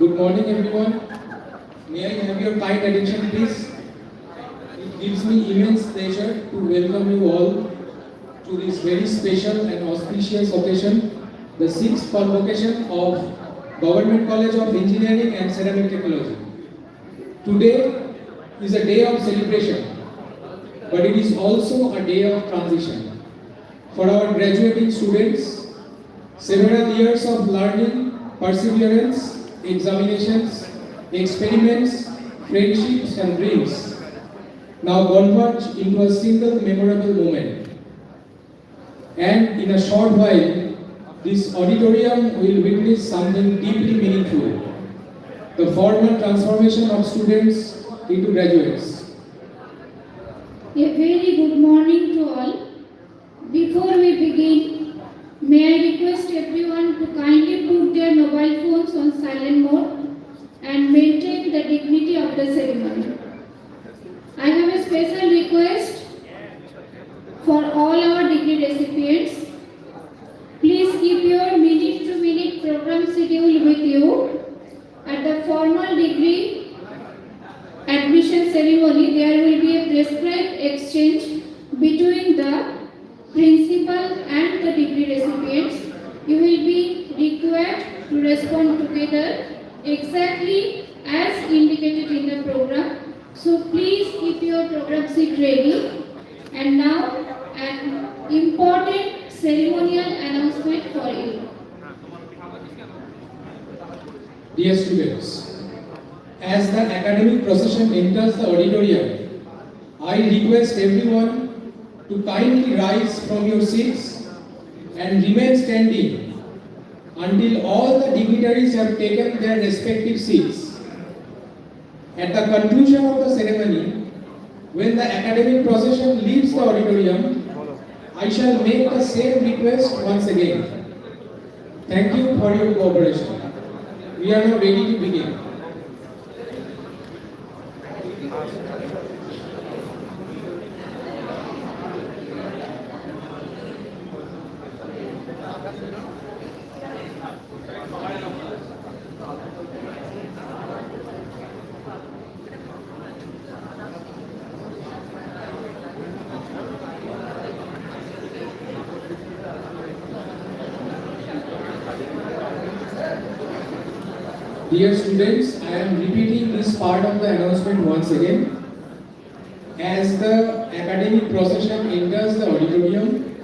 Good morning, everyone. May I have your kind attention, please? It gives me immense pleasure to welcome you all to this very special and auspicious occasion, the 6th Convocation of Government College of Engineering and Ceramic Technology. Today is a day of celebration, but it is also a day of transition. For our graduating students, several years of learning, perseverance, examinations, experiments, friendships and dreams now converge into a single memorable moment. And in a short while, this auditorium will witness something deeply meaningful, the formal transformation of students into graduates. A very good morning to all. Before we begin, may I request everyone to kindly put their mobile phones on silent mode and maintain the dignity of the ceremony. I have a special request for all our degree recipients. Please keep your minute-to-minute program schedule with you. At the formal degree admission ceremony, there will be a prescribed exchange between the principal and the degree recipients. You will be required to respond together exactly as indicated in the program. So please keep your program sheet ready. And now an important ceremonial announcement for you. Dear students, as the academic procession enters the auditorium, I request everyone to kindly rise from your seats and remain standing until all the dignitaries have taken their respective seats. At the conclusion of the ceremony, when the academic procession leaves the auditorium, I shall make the same request once again. Thank you for your cooperation. We are now ready to begin. Dear students, I am repeating this part of the announcement once again. As the academic procession enters the auditorium,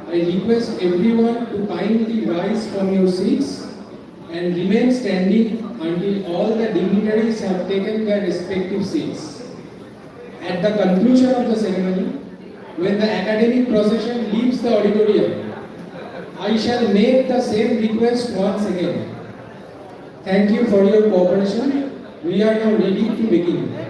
I request everyone to kindly rise from your seats and remain standing until all the dignitaries have taken their respective seats. At the conclusion of the ceremony, when the academic procession leaves the auditorium, I shall make the same request once again. Thank you for your cooperation. We are now ready to begin.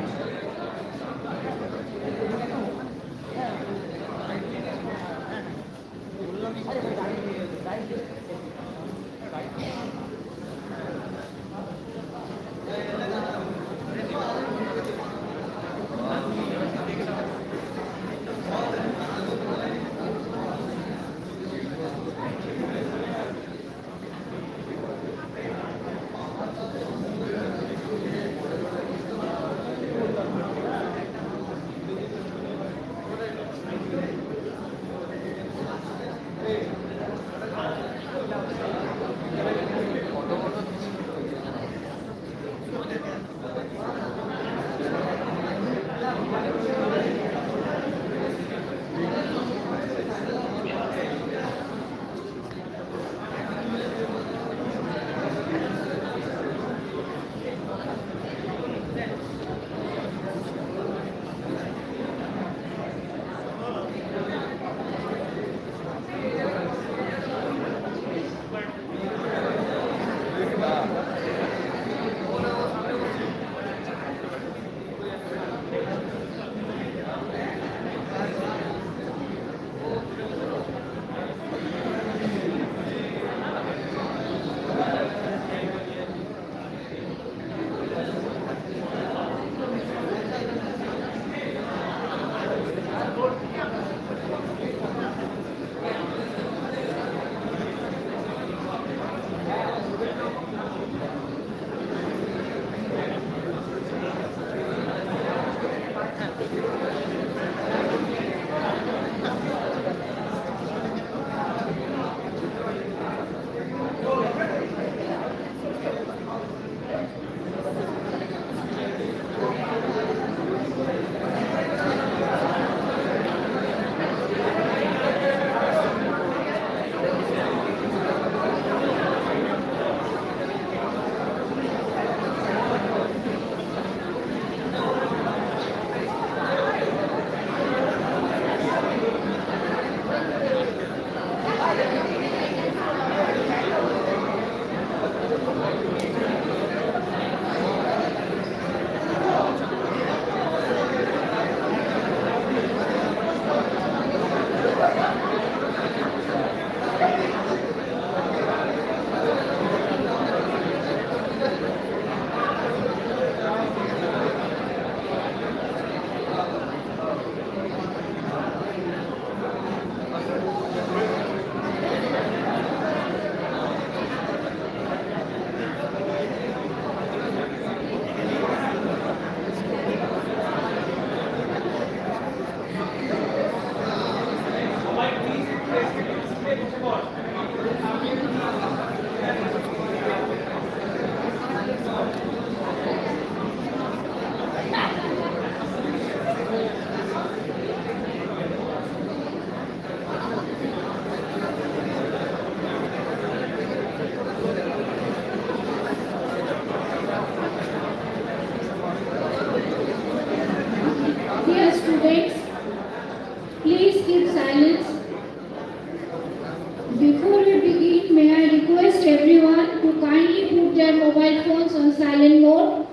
to kindly put their mobile phones on silent mode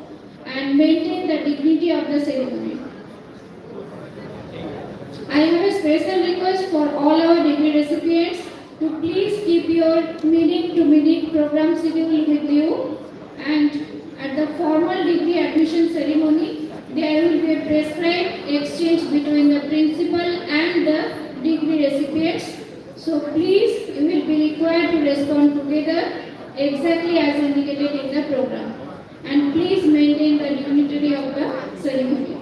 and maintain the dignity of the ceremony. I have a special request for all our degree recipients to please keep your minute-to-minute program schedule with you, and at the formal degree admission ceremony, there will be a prescribed exchange between the principal and the degree recipients. So please, you will be required to respond together exactly as indicated in the program. And please maintain the dignity of the ceremony.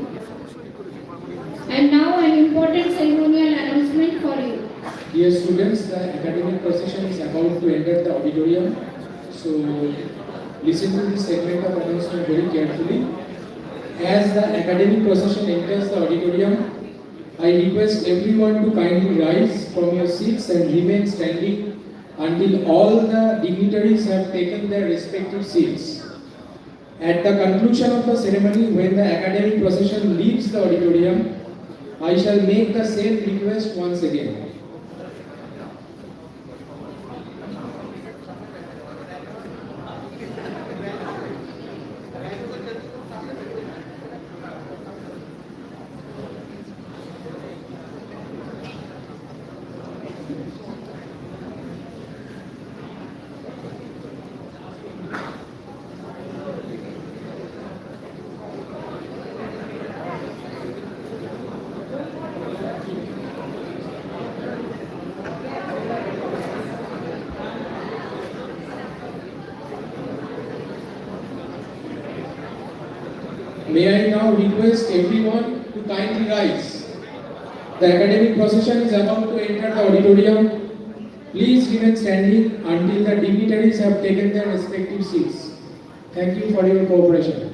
And now an important ceremonial announcement for you. Dear students, the academic procession is about to enter the auditorium. So listen to this segment of announcement very carefully. As the academic procession enters the auditorium, I request everyone to kindly rise from your seats and remain standing until all the dignitaries have taken their respective seats. At the conclusion of the ceremony, when the academic procession leaves the auditorium, I shall make the same request once again. May I now request everyone to kindly rise. The academic procession is about to enter the auditorium. Please remain standing until the dignitaries have taken their respective seats. Thank you for your cooperation.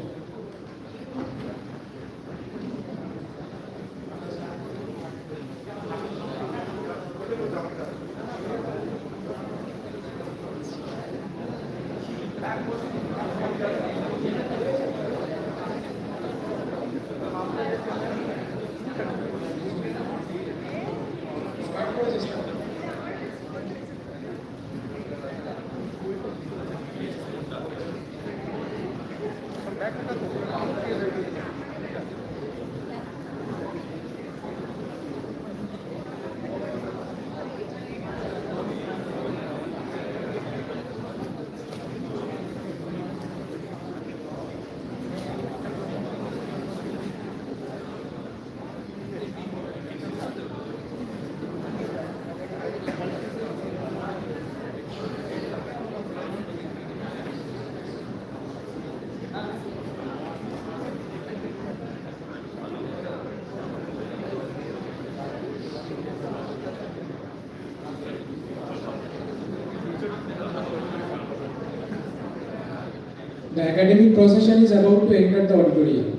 The academic procession is about to enter the auditorium.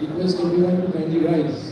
Request everyone to kindly rise.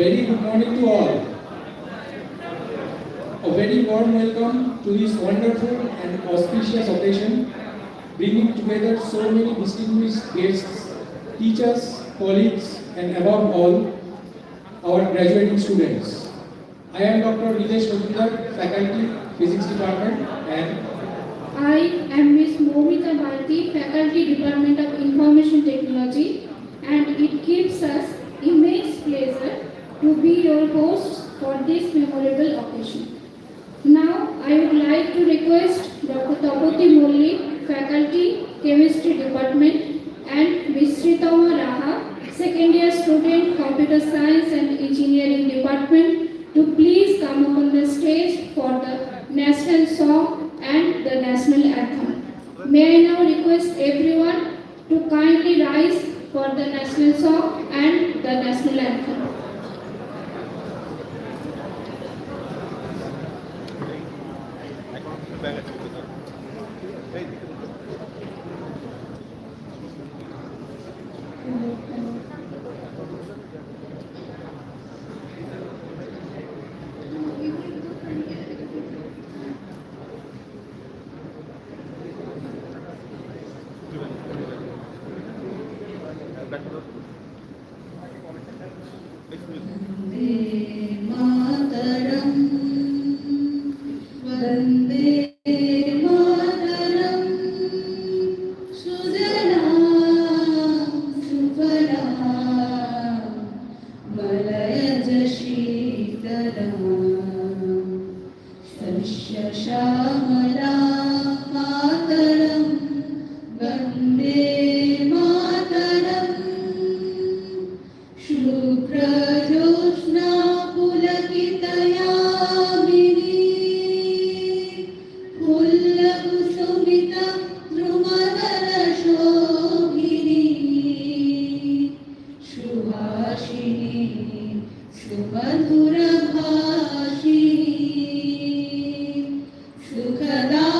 very good morning to all. A very warm welcome to this wonderful and auspicious occasion, bringing together so many distinguished guests, teachers, colleagues, and above all, our graduating students. I am Dr. Nilesh Majumdar, Faculty, Physics Department, and I am Ms. Moumita Bharti, Faculty Department of Information Technology, and it gives us immense pleasure to be your hosts for this memorable occasion. Now, I would like to request Dr. Tapoti Molli, Faculty, Chemistry Department, and Ms. Sritama Raha, second year student, Computer Science and Engineering Department, to please come upon the stage for the national song and the national anthem. May I now request everyone to kindly rise for the national song and the national anthem. सुखदा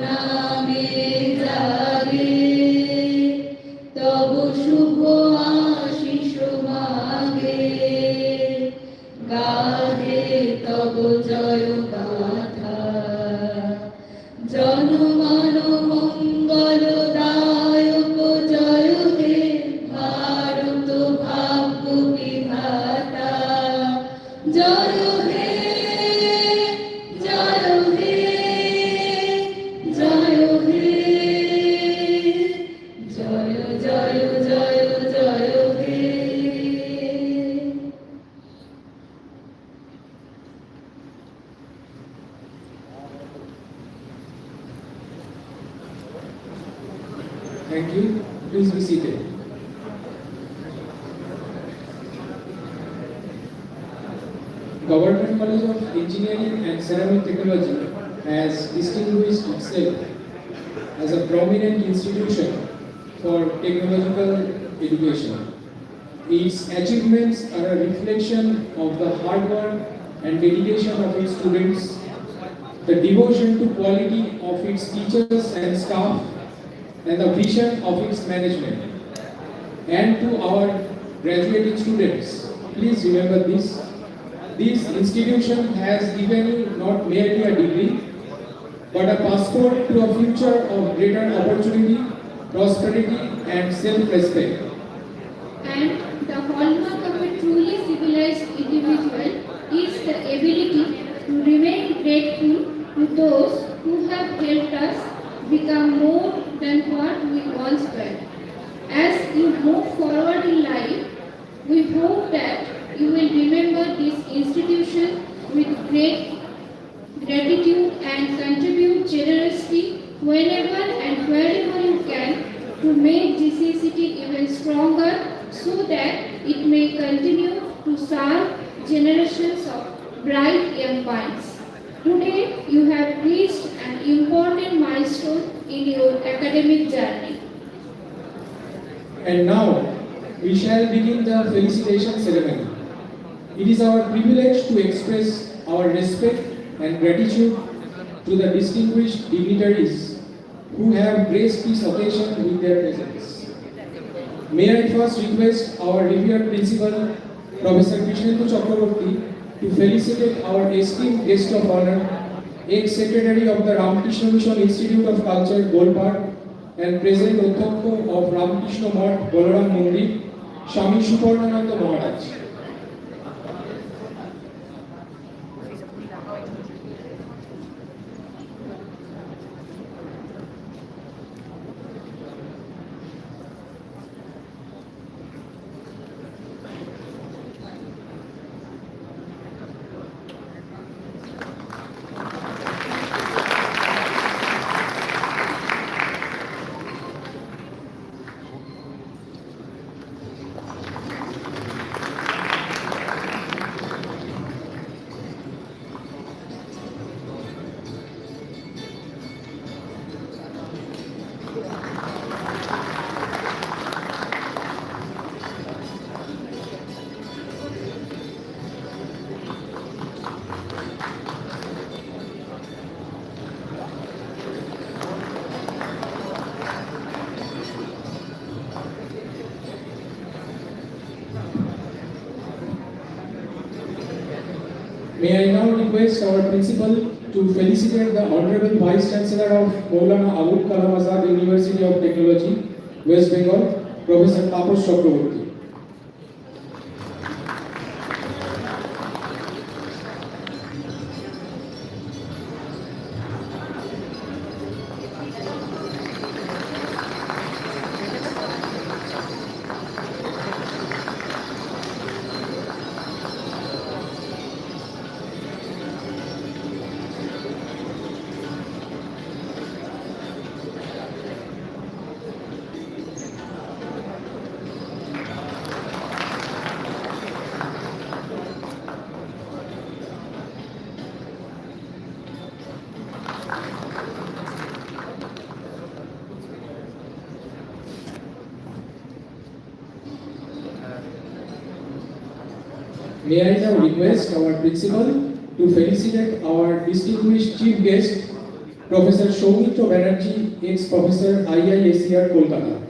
নামে জাগে, তব শুভ আশিস মাগে, গাহে তব জয় গাথা। জনগণ মঙ্গলদায়ক জয় হে ভারত ভাগ্য বিধাতা, জয় হে জয় হে জয় হে জয় জয় জয় জয় হে। Thank you. Please be seated. Government College of Engineering and Ceramic Technology has distinguished itself as a prominent institution for technological education. Its achievements are a reflection of the hard work and dedication of its students, the devotion to quality of its teachers and staff, and the vision of its management. And to our graduating students, please remember this. This institution has given you not merely a degree, but a passport to a future of greater opportunity, prosperity, and self-respect. And the hallmark of a truly civilized individual is the ability to remain grateful to those who have helped us become more than what we once were. As you move forward in life, we hope that you will remember this institution with great gratitude and contribute generously whenever and wherever you can to make GCCT even stronger so that it may continue to serve generations of bright young minds. Today, you have reached an important milestone in your academic journey. And now, we shall begin the felicitation ceremony. It is our privilege to express our respect and gratitude to the distinguished dignitaries who have graced this occasion with their presence. May I first request our revered principal, Professor Krishnendu Chakraborty, to felicitate our esteemed guest of honor, ex-secretary of the Ramakrishna Mission Institute of Culture, Golpark, and present Odhyokta of Ramakrishna Math, Balaram Mandir, Swami Suparnananda Maharaj. May I now request our principal to felicitate the Honorable Vice Chancellor of Maulana Abul Kalam Azad University of Technology, West Bengal, Professor Tapas Chakraborty. May I now request our principal to felicitate our distinguished chief guest, Professor Soumitra Banerjee, ex-professor IISER, Kolkata.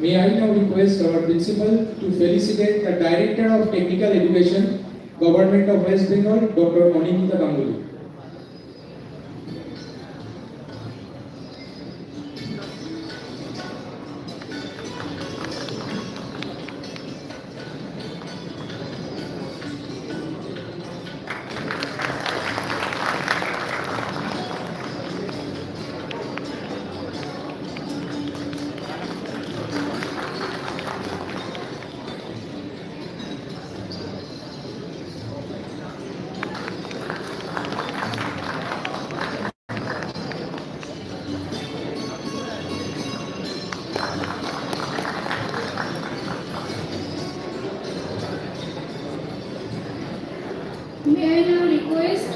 May I now request our principal to felicitate the Director of Technical Education, Government of West Bengal, Dr. Anindita Ganguly. May I now request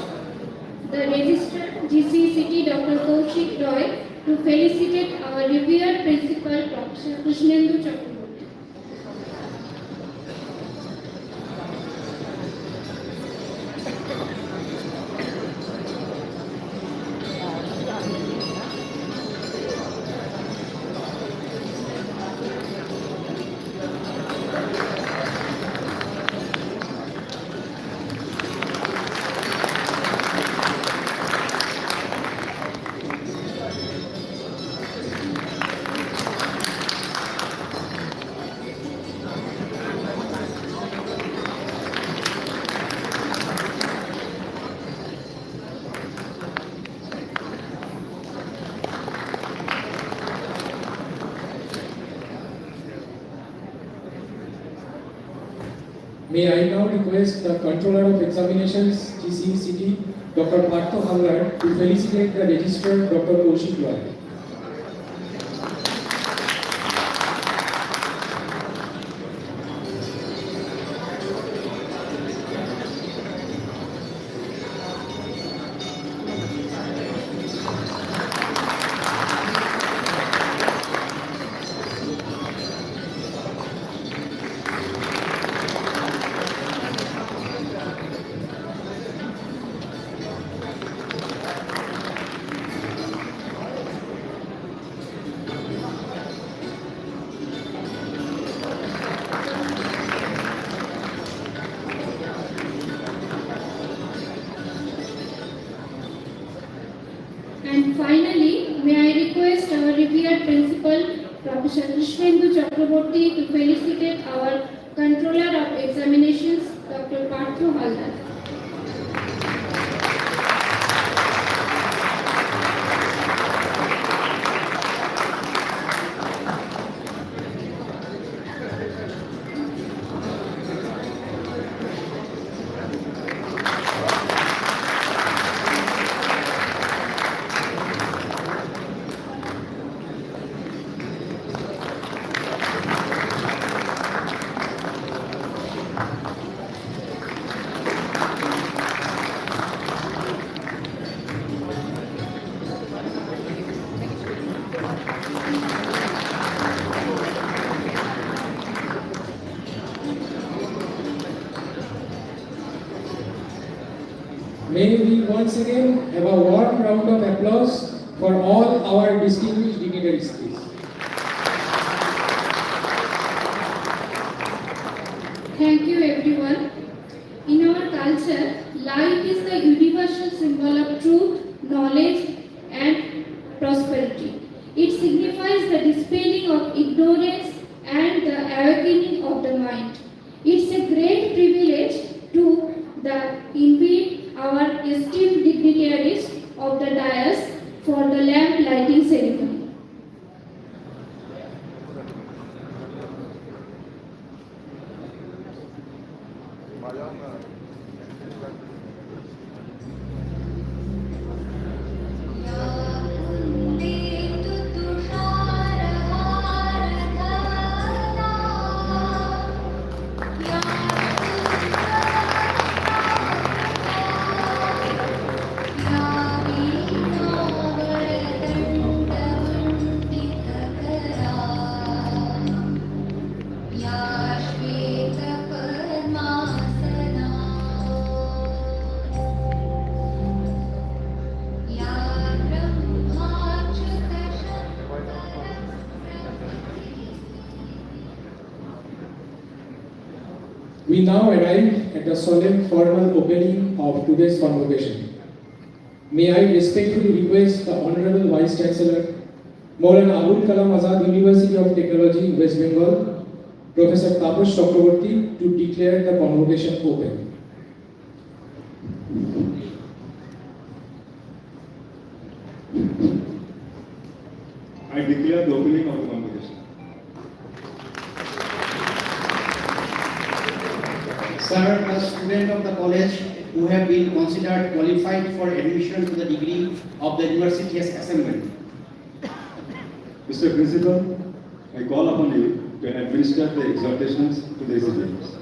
the Registrar GCCT Dr. Kaushik Roy to felicitate our revered Principal Professor Krishnendu Chakraborty. May I now request the Controller of Examinations, GCCT, Dr. Partho Hallar, to felicitate the Registrar, Dr. Kaushik Roy. And finally, may I request our revered Principal Professor Krishnendu Chakraborty to felicitate our Controller of Examinations, Dr. Partho Hallar. May we once again have a warm round of applause for all our distinguished dignitaries, please. Thank you, everyone. In our culture, light is the universal symbol of truth, knowledge, and prosperity. It signifies the dispelling of the dais for the lamp lighting ceremony. We now arrive at the solemn formal opening of today's convocation. May I respectfully request the Honorable Vice Chancellor, Maulana Abul Kalam Azad University of Technology, West Bengal, Professor Taposh Chakraborty, to declare the convocation open. I declare the opening of the convocation. Sir, a student of the college who have been considered qualified for admission to the degree of the university has assembled. Mr. Principal, I call upon you to administer the exhortations to the students.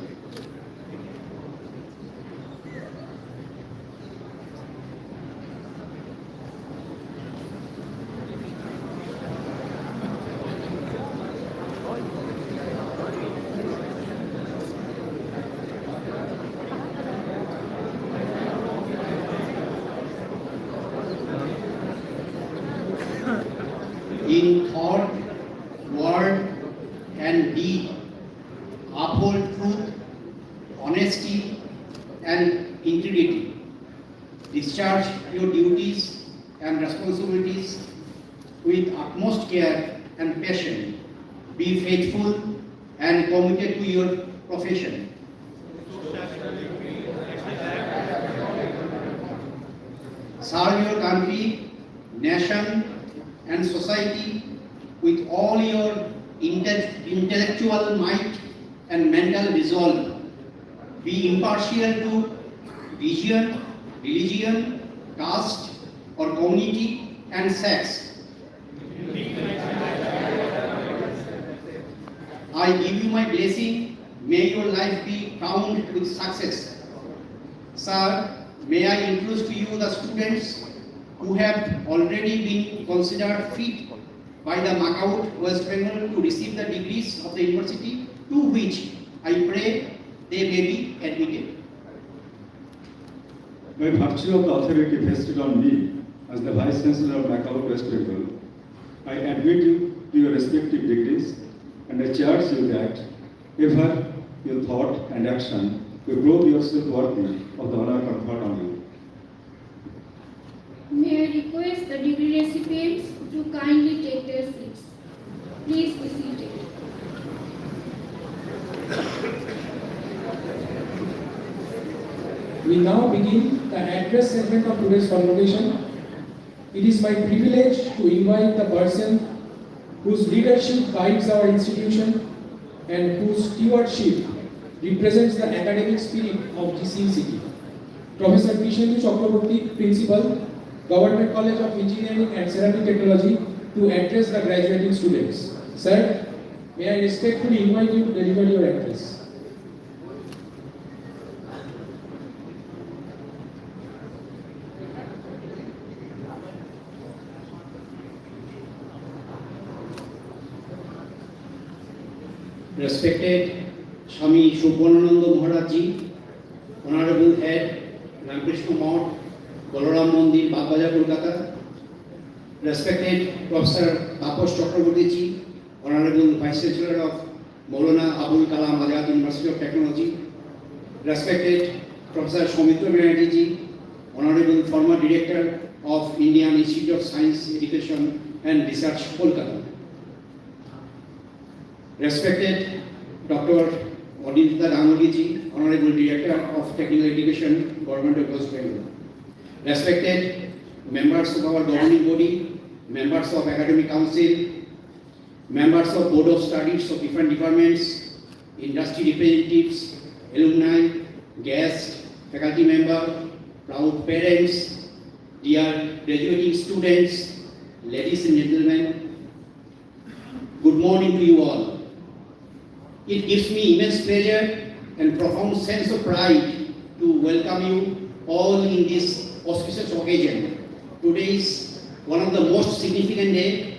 In thought, word, and deed, uphold truth, honesty, and integrity. Discharge your duties and responsibilities with utmost care and passion. Be faithful and committed to your profession. Serve your country, nation, and society with all your intellectual might and mental resolve. Be impartial to region, religion, caste, or community and sex. I give you my blessing. May your life be crowned with success. Sir, may I introduce to you the students who have already been considered fit by the Macaut West Bengal to receive the degrees of the university, to which I pray they may be admitted. By virtue of the authority vested on me as the Vice Chancellor of Macaut West Bengal, I admit you to your respective degrees, and I charge you that ever your thought and action will prove yourself worthy of the honor conferred on you. May I request the degree recipients to kindly take their seats. Please be seated. We now begin the address segment of today's convocation. It is my privilege to invite the person whose leadership guides our institution and whose stewardship represents the academic spirit of GCECT. Professor Krishendu Chakraborty, Principal, Government College of Engineering and Ceramic Technology, to address the graduating students. Sir, may I respectfully invite you to deliver your address. Respected Swami Subbanananda Maharaj Ji, Honorable Head, Ramkrishna Mount, Balaram Mandir, Bagbajar, Kolkata. Respected Professor Taposh Chakraborty Ji, Honorable Vice Chancellor of Maulana Abul Kalam Azad University of Technology. Respected Professor Soumitra Banerjee Ji, Honorable former Director of Indian Institute of Science, Education and Research, Kolkata. Respected Dr. Odinita Ganguly Ji, Honorable Director of Technical Education, Government of West Bengal. Respected members of our governing body, members of academic council, members of board of studies of different departments, industry representatives, alumni, guests, faculty member, proud parents, dear graduating students, ladies and gentlemen, good morning to you all. It gives me immense pleasure and profound sense of pride to welcome you all in this auspicious occasion. Today is one of the most significant days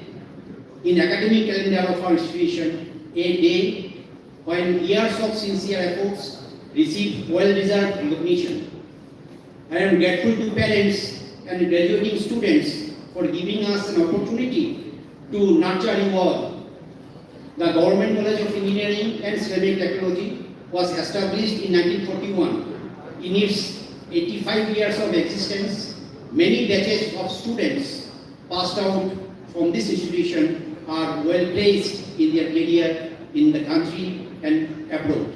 in academic calendar of our institution, a day when years of sincere efforts receive well-deserved recognition. I am grateful to parents and graduating students for giving us an opportunity to nurture you all. The Government College of Engineering and Ceramic Technology was established in 1941. In its 85 years of existence, many batches of students passed out from this institution are well placed in their career in the country and abroad.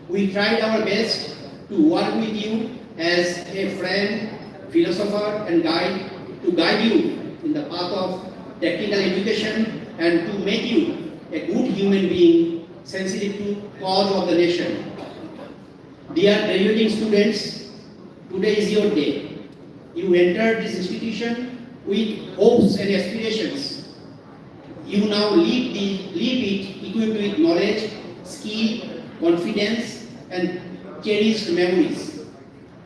We tried our best to work with you as a friend, philosopher and guide to guide you in the path of technical education and to make you a good human being sensitive to cause of the nation. Dear graduating students, today is your day. You entered this institution with hopes and aspirations. You now leave it equipped with knowledge, skill, confidence, and cherished memories.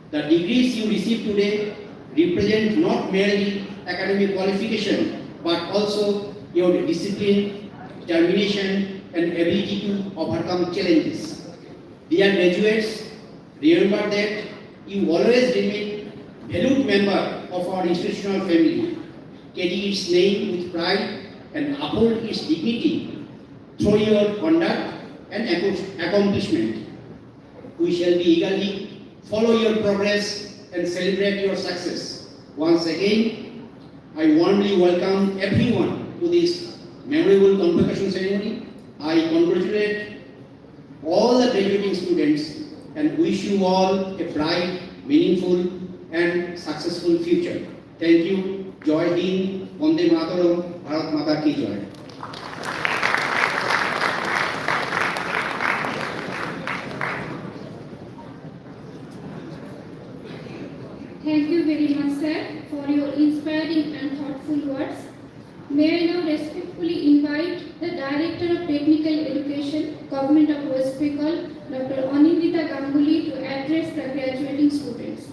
The degrees you receive today represent not merely academic qualification, but also your discipline, determination, and ability to overcome challenges. Dear graduates, remember that you always remain a valued member of our institutional family. Carry its name with pride and uphold its dignity through your conduct and accomplishment. We shall be eagerly follow your progress and celebrate your success. Once again, I warmly welcome everyone to this memorable convocation ceremony. I congratulate all the graduating students and wish you all a bright, meaningful, and successful future. Thank you. Joy Hind, Vande Mataram, Bharat Mata Ki Joy. Thank you very much, sir, for your inspiring and thoughtful words. May I now respectfully invite the Director of Technical Education, Government of West Bengal, Dr. Anindita Ganguly, to address the graduating students.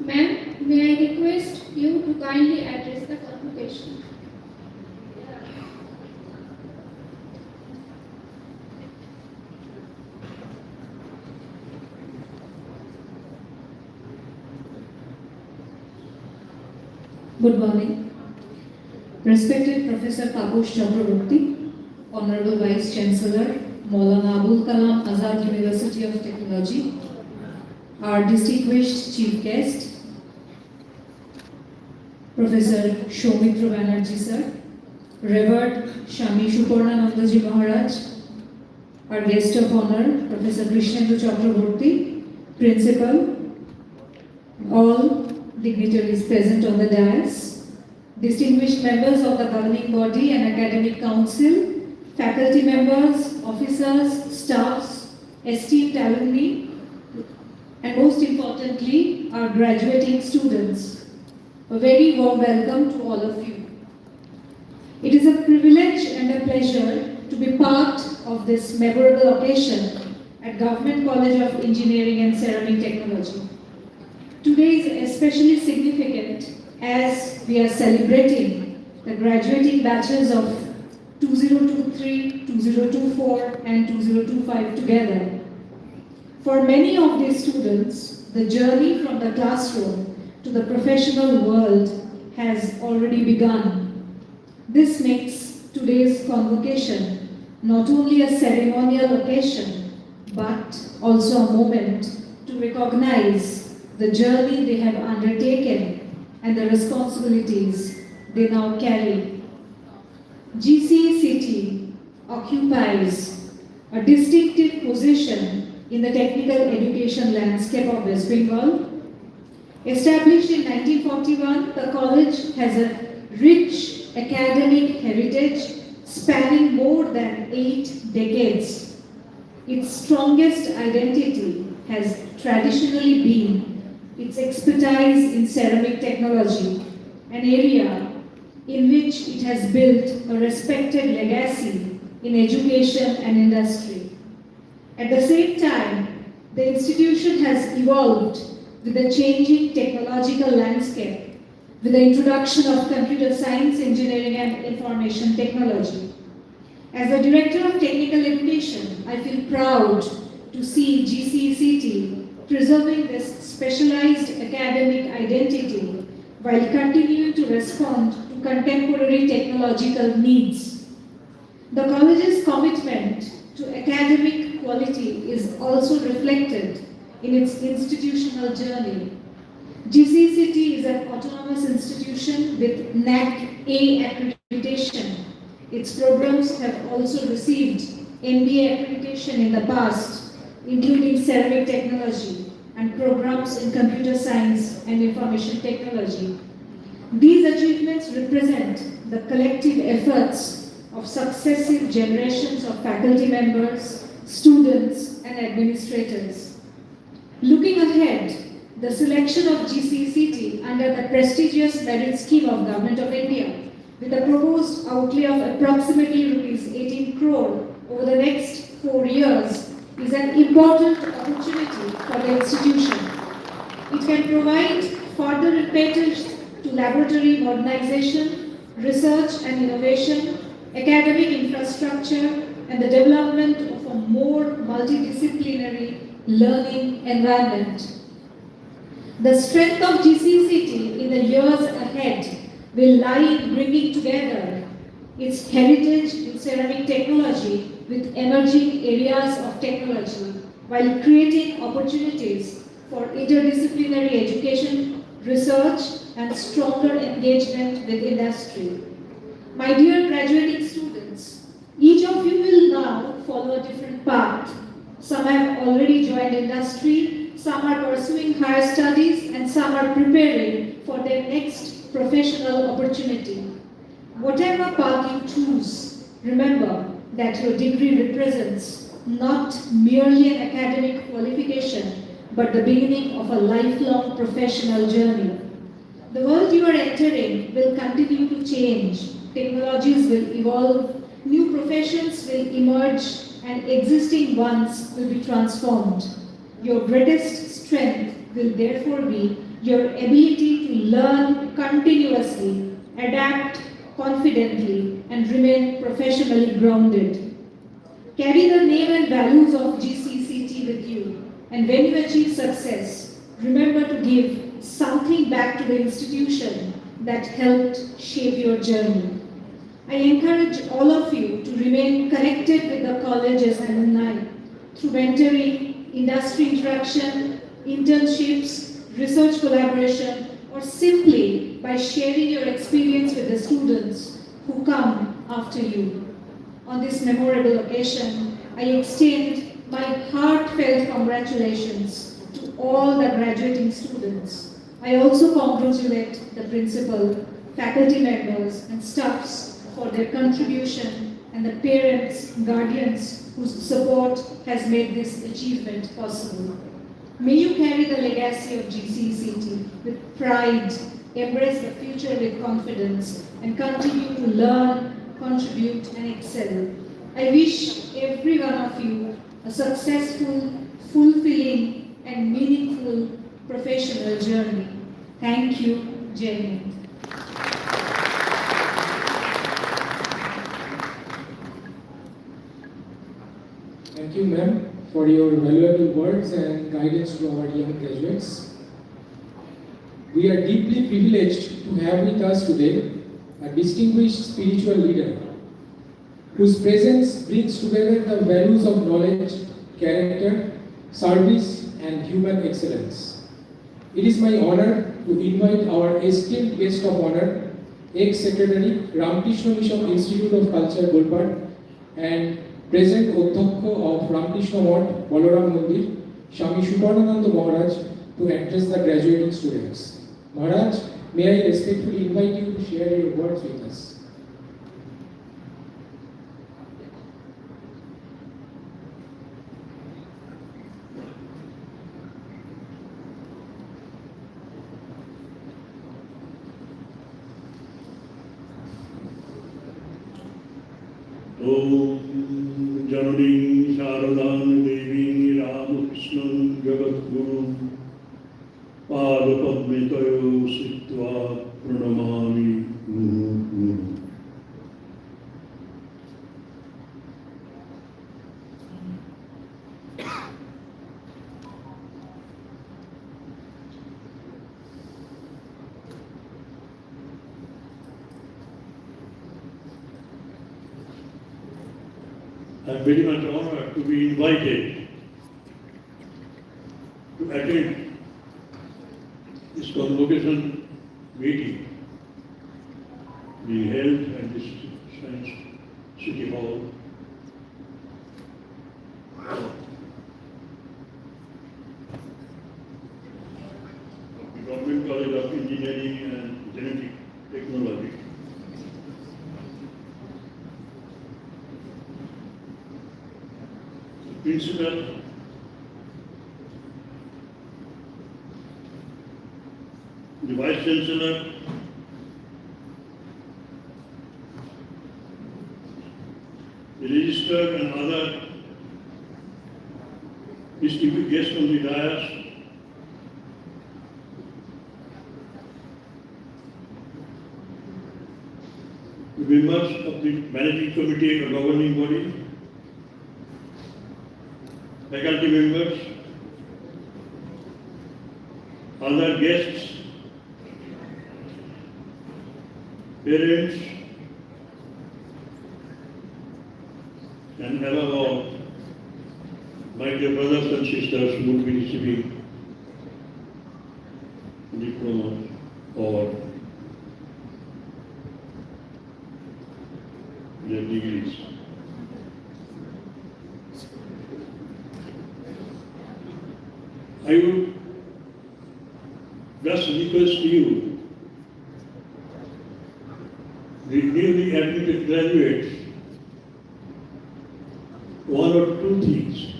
Ma'am, may I request you to kindly address the convocation. Good morning. Respected Professor Taposh Chakraborty, Honorable Vice Chancellor, Maulana Abul Kalam Azad University of Technology, our distinguished Chief Guest, Professor Soumitra Banerjee sir, Revered Swami Suparnanandaji Maharaj, our guest of honor, Professor Krishnendu Chakraborty, Principal, all dignitaries present on the dais, distinguished members of the governing body and academic council, faculty members, officers, staffs, esteemed alumni, and most importantly, our graduating students. A very warm welcome to all of you. It is a privilege and a pleasure to be part of this memorable occasion at Government College of Engineering and Ceramic Technology. Today is especially significant as we are celebrating the graduating batches of 2023, 2024 and 2025 together. For many of these students, the journey from the classroom to the professional world has already begun. This makes today's convocation not only a ceremonial occasion, but also a moment to recognize the journey they have undertaken and the responsibilities they now carry. GCCT occupies a distinctive position in the technical education landscape of West Bengal. Established in 1941, the college has a rich academic heritage spanning more than 8 decades. Its strongest identity has traditionally been its expertise in ceramic technology, an area in which it has built a respected legacy in education and industry. At the same time, the institution has evolved with the changing technological landscape, with the introduction of computer science, engineering, and information technology. As the Director of Technical Education, I feel proud to see GCCT preserving this specialized academic identity while continuing to respond to contemporary technological needs. The college's commitment to academic quality is also reflected in its institutional journey. GCCT is an autonomous institution with NAC A accreditation. Its programs have also received NBA accreditation in the past, including ceramic technology and programs in computer science and information technology. These achievements represent the collective efforts of successive generations of faculty members, students, and administrators. Looking ahead, the selection of GCCT under the prestigious merit scheme of Government of India, with a proposed outlay of approximately rupees 18 crore over the next 4 years, is an important opportunity for the institution. It can provide further impetus to laboratory modernization, research and innovation, academic infrastructure, and the development of a more multidisciplinary learning environment. The strength of GCCT in the years ahead will lie in bringing together its heritage in ceramic technology with emerging areas of technology while creating opportunities for interdisciplinary education, research, and stronger engagement with industry. My dear graduating students, each of you will now follow a different path. Some have already joined industry, some are pursuing higher studies, and some are preparing for their next professional opportunity. Whatever path you choose, remember that your degree represents not merely an academic qualification, but the beginning of a lifelong professional journey. The world you are entering will continue to change. Technologies will evolve, new professions will emerge, and existing ones will be transformed. Your greatest strength will therefore be your ability to learn continuously, adapt confidently, and remain professionally grounded. Carry the name and values of GCCT with you, and when you achieve success, remember to give something back to the institution that helped shape your journey. I encourage all of you to remain connected with the college as alumni through mentoring, industry interaction, internships, research collaboration, or simply by sharing your experience with the students who come after you. On this memorable occasion, I extend my heartfelt congratulations to all the graduating students. I also congratulate the principal, faculty members, and staffs for their contribution, and the parents, guardians whose support has made this achievement possible. May you carry the legacy of GCCT with pride, embrace the future with confidence, and continue to learn, contribute, and excel. I wish every one of you a successful, fulfilling, and meaningful professional journey. Thank you, Jai Hind. Thank you, ma'am, for your valuable words and guidance to our young graduates. We are deeply privileged to have with us today a distinguished spiritual leader whose presence brings together the values of knowledge, character, service, and human excellence. It is my honor to invite our esteemed guest of honor, ex-secretary, Ramakrishna Mission Institute of Culture, Golpat, and present Odhyakya of Ramakrishna Math, Balaram Mandir, Swami Suparnananda Maharaj, to address the graduating students. Maharaj, may I respectfully invite you to share your words with us. Om Janani Sharadan Devi Ramakrishnan Jagatguru Padapadmitayo Sitva Pranamami Guru. I am very much honored to be invited to attend this convocation meeting being held at this Science City Hall. The Government College of Engineering and Genetic Technology. Principal, the Vice Chancellor, the Registrar and other distinguished guests on the dais, the members of the Managing Committee or Governing Body, faculty members, other guests, parents, and above all, my dear brothers and sisters who will be receiving diplomas or their degrees. I would just request you, the newly admitted graduates, one or two things.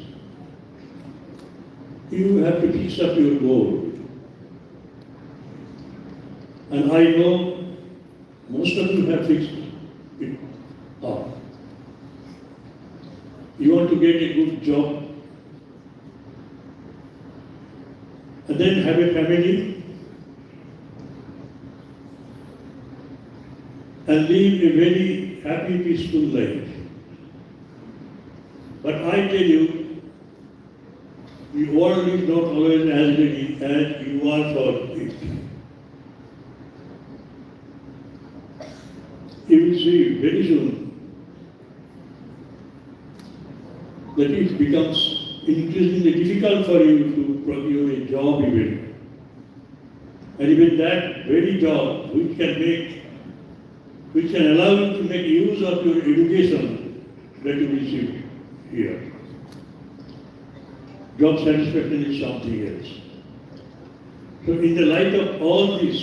You have to fix up your goal. And I know most of you have fixed it up. You want to get a good job, and then have a family and live a very happy, peaceful life. But I tell you, the world is not always as ready as you are for it. You will see very soon that it becomes increasingly difficult for you to procure a job even. And even that very job which can allow you to make use of your education that you receive here. Job satisfaction is something else. So in the light of all this,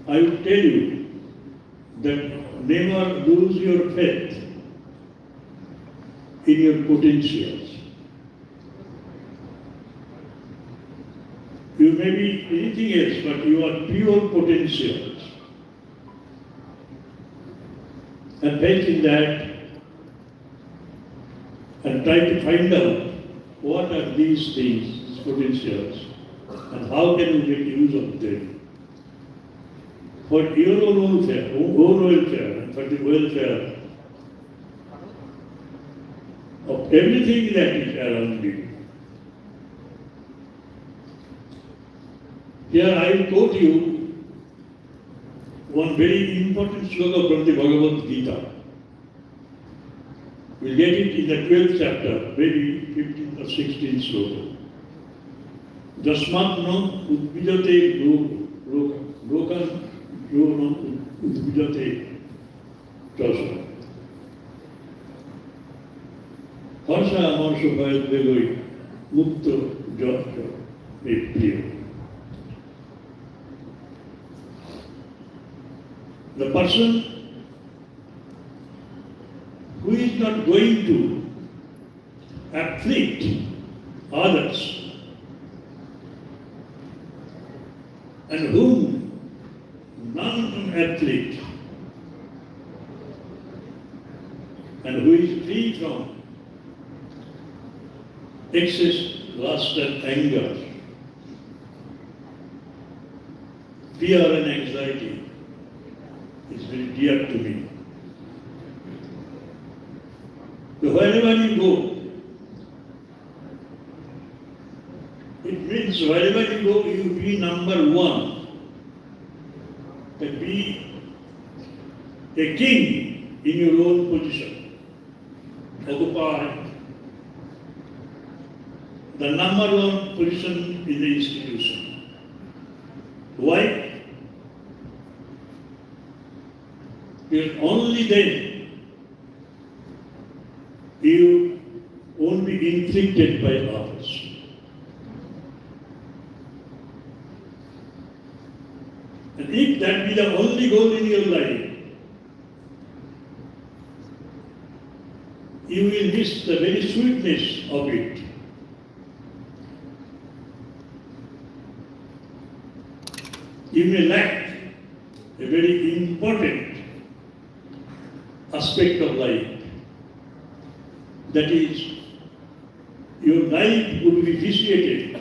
I would tell you that never lose your faith in your potentials. You may be anything else, but you are pure potentials. And faith in that, and try to find out what are these things, potentials, and how can you make use of them for your own welfare, and for the welfare of everything that is around you. Here I will quote you one very important sloka from the Bhagavad Gita. We'll get it in the 12th chapter, maybe 15th or 16th sloka. Jasmat no udbijate lokan yo no udbijate jasa. Harsha amar sobhayat begoi মুক্ত প্রিয়। The person who is not going to afflict others and whom none can afflict and who is free from excess lust and anger, fear and anxiety is very dear to me. So wherever you go, it means wherever you go, you be number one. And be a king in your own position. Occupy the number one position in the institution. Why? Because only then you won't be inflicted by others. And if that be the only goal in your life, you will miss the very sweetness of it. You may lack a very important aspect of life. That is, your life would be vitiated,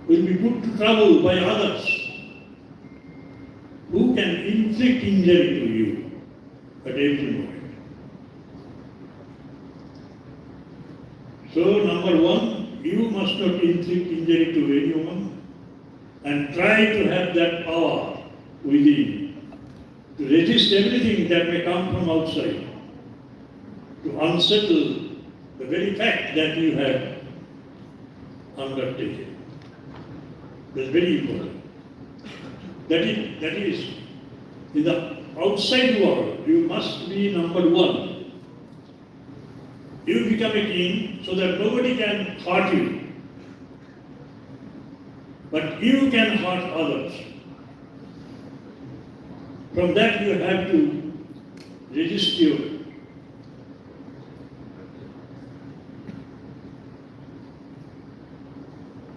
will be put to trouble by others who can inflict injury to you at every moment. So, number one, you must not inflict injury to anyone and try to have that power within to resist everything that may come from outside, to unsettle the very fact that you have undertaken. That's very important. That is, in the outside world, you must be number one. You become a king so that nobody can hurt you, but you can hurt others. From that you have to resist your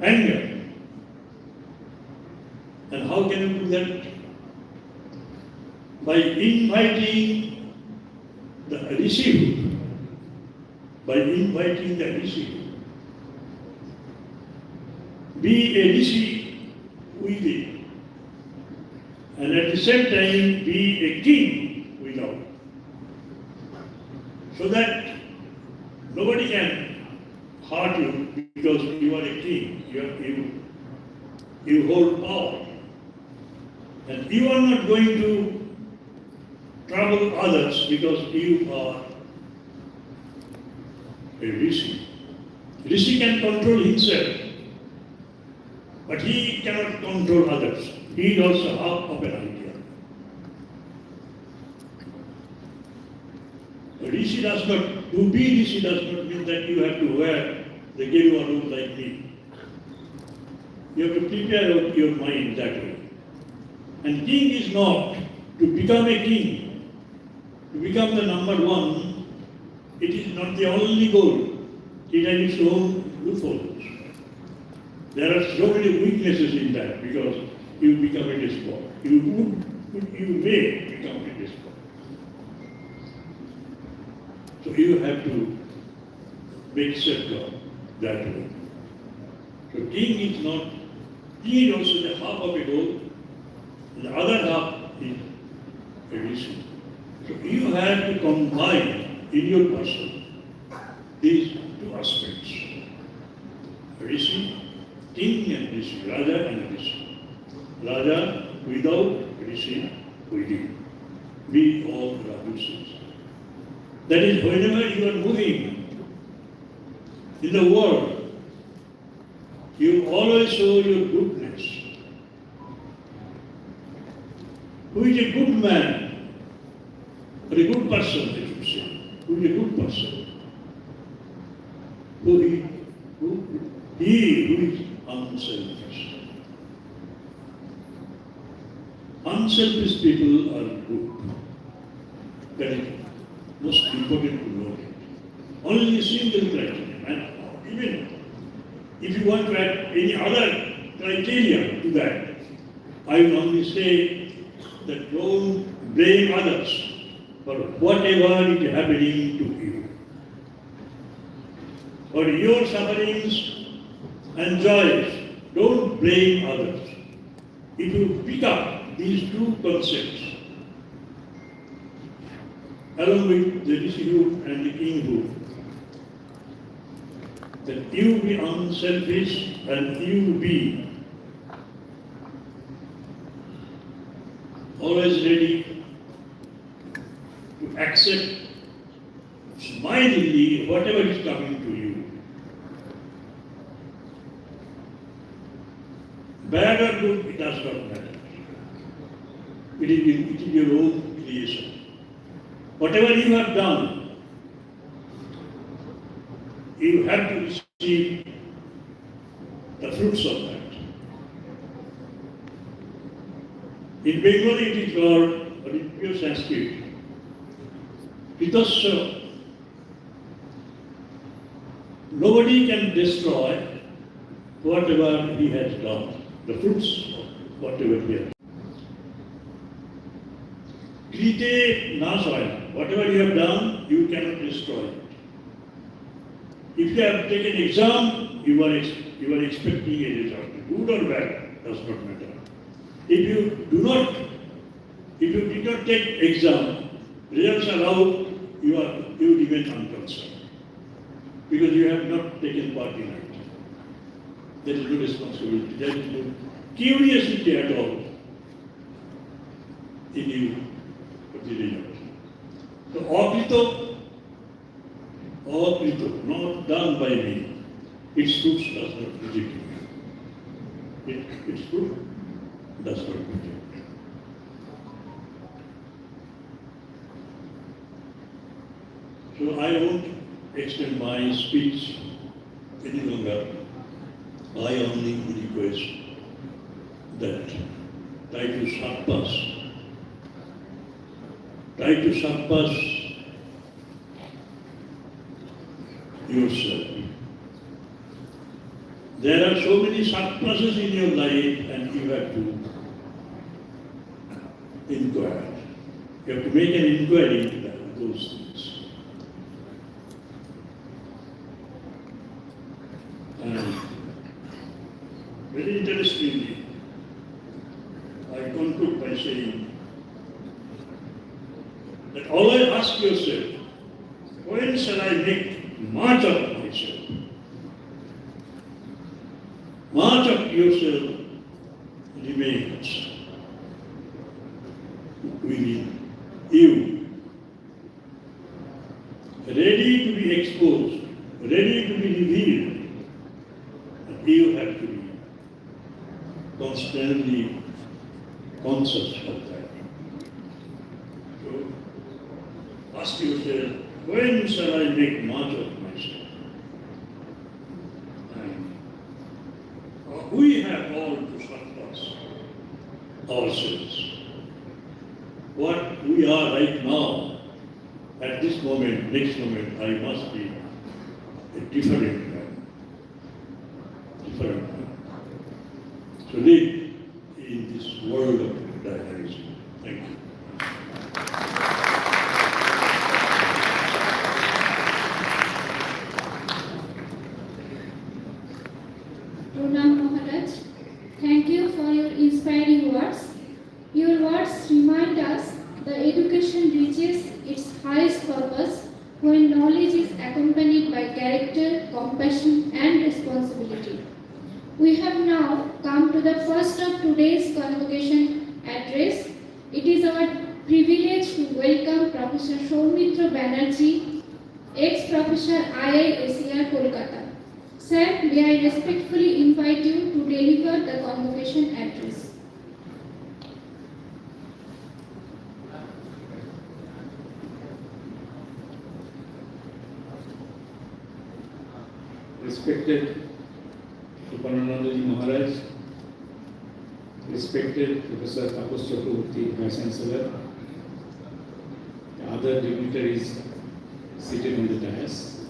anger. And how can you do that? By inviting the receiver. By inviting the receiver. Be a receiver within. And at the same time be a king without. So that nobody can hurt you because you are a king. You hold power. And you are not going to trouble others because you are a rishi. Rishi can control himself, but he cannot control others. He is also half of an idea. Rishi does not, to be rishi does not mean that you have to wear the Geruva robe like me. You have to prepare your mind that way. And king is not to become a king, to become the number one. It is not the only goal. It has its own loopholes. There are so many weaknesses in that because you become a despot. You may become a despot. So you have to make safeguard that way. So king is also the half of a goal, and the other half is a rishi. So you have to combine in your person these two aspects. Rishi, king and rishi, Raja and rishi. Raja without, rishi within. Be all Rajusis. That is, whenever you are moving in the world, you always show your goodness. Who is a good man, or a good person, I should say. Who is a good person? unselfish. Unselfish people are good. That is most important to note. Only a single criterion. And even if you want to add any other criteria to that, I will only say that don't blame others for whatever is happening to you. For your sufferings and joys, don't blame others. If you pick up these two concepts, along with the rishhood and the kinghood, that you be unselfish and you be always ready to accept smilingly whatever is coming to you. Bad or good, it does not matter. It is your own creation. Whatever you have done, you have to receive the fruits of that. In Bengali it is called, or in pure Sanskrit, Pitasya. Nobody can destroy whatever he has done, the fruits of whatever he has done. Krite nasaya, whatever you have done, you cannot destroy it. If you have taken exam, you are expecting a result, good or bad, does not matter. If you did not take exam, results are out, you remain unconcerned because you have not taken part in it. There is no responsibility, there is no curiosity at all in you for the result. So, akrito, not done by me, its fruits does not reject me. Its fruit does not reject me. So I won't extend my speech any longer. I only request that try to surpass yourself. There are so many surpluses in your life and you have to inquire. You have to make an inquiry into those things. And very interestingly, I conclude by saying that always ask yourself, when shall I make much of myself? Much of yourself remains within you, ready to be exposed, ready to be revealed. And you have to be constantly conscious of that. So, ask yourself, when shall I make much of myself? And we have all to surpass ourselves. What we are right now, at this moment, next moment, I must be a different man. Different man. So live in this world of dynamism. Thank you. Pranam Maharaj, thank you for your inspiring words. Your words remind us that education reaches its highest purpose when knowledge is accompanied by character, compassion, and responsibility. We have now come to the first of today's convocation address. It is our privilege to welcome Professor Soumitra Banerjee, ex-professor IISER Kolkata. Sir, may I respectfully invite you to deliver the convocation address. Respected Supanananda Supornandaji Maharaj, respected Professor Tapas Chakraborty, Vice Chancellor, the other dignitaries seated on the dais.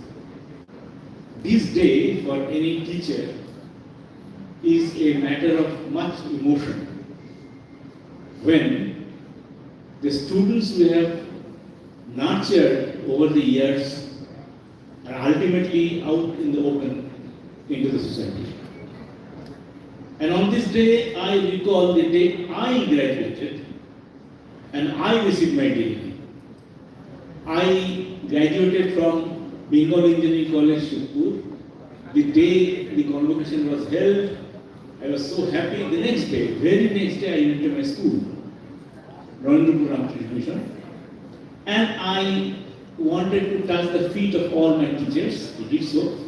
This day for any teacher is a matter of much emotion when the students we have nurtured over the years are ultimately out in the open into the society. And on this day, I recall the day I graduated and I received my degree. I graduated from Bengal Engineering College, Shivpur. The day the convocation was held, I was so happy. The next day, very next day, I went to my school, Ravindrapur Ramakrishna Mission, and I wanted to touch the feet of all my teachers. I did so.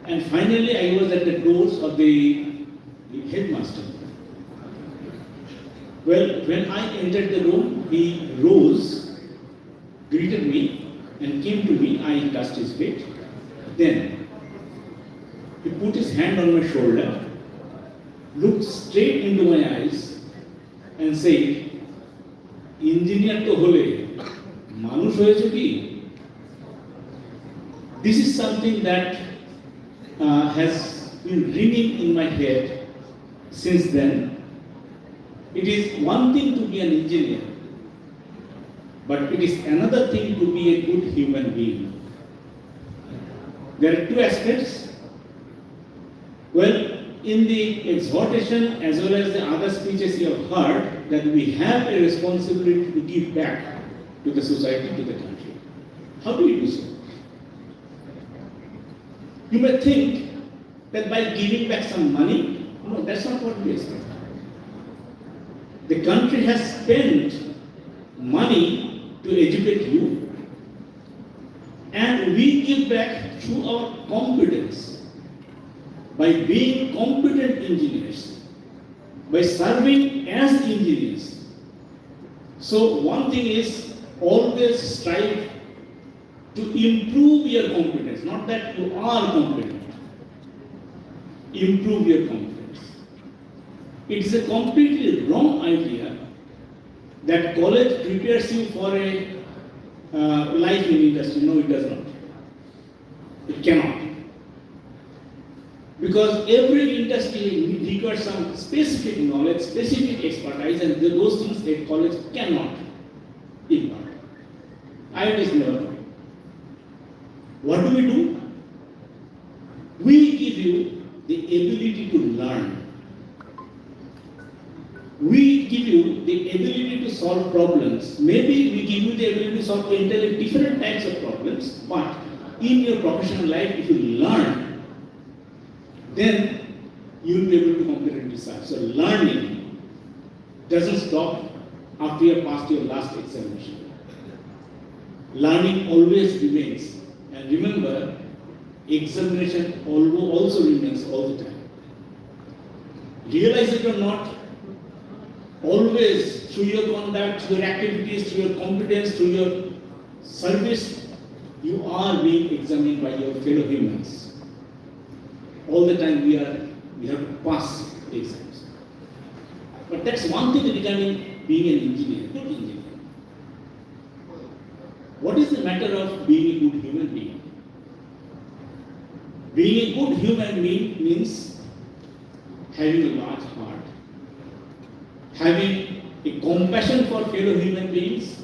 And finally, I was at the doors of the headmaster. Well, when I entered the room, he rose, greeted me, and came to me. I touched his feet. Then he put his hand on my shoulder, looked straight into my eyes, and said, "Engineer to hole, manush hoyecho ki?" This is something that has been ringing in my head since then. It is one thing to be an engineer, but it is another thing to be a good human being. There are two aspects. Well, in the exhortation as well as the other speeches you have heard, that we have a responsibility to give back to the society, to the country. How do we do so? You may think that by giving back some money, no, that's not what we expect. The country has spent money to educate you, and we give back through our competence, by being competent engineers, by serving as engineers. So one thing is, always strive to improve your competence, not that you are competent. Improve your competence. It is a completely wrong idea that college prepares you for a life in industry. No, it does not. It cannot. Because every industry requires some specific knowledge, specific expertise, and those things a college cannot impart. I just never know. What do? We give you the ability to learn. We give you the ability to solve problems. Maybe we give you the ability to solve entirely different types of problems, but in your professional life, if you learn, then you will be able to competently serve. So learning doesn't stop after you have passed your last examination. Learning always remains. And remember, examination also remains all the time. Realize it or not, always through your conduct, through your activities, through your competence, through your service, you are being examined by your fellow humans. All the time we have to pass exams. But that's one thing regarding being an engineer, good engineer. What is the matter of being a good human being? Being a good human being means having a large heart, having a compassion for fellow human beings.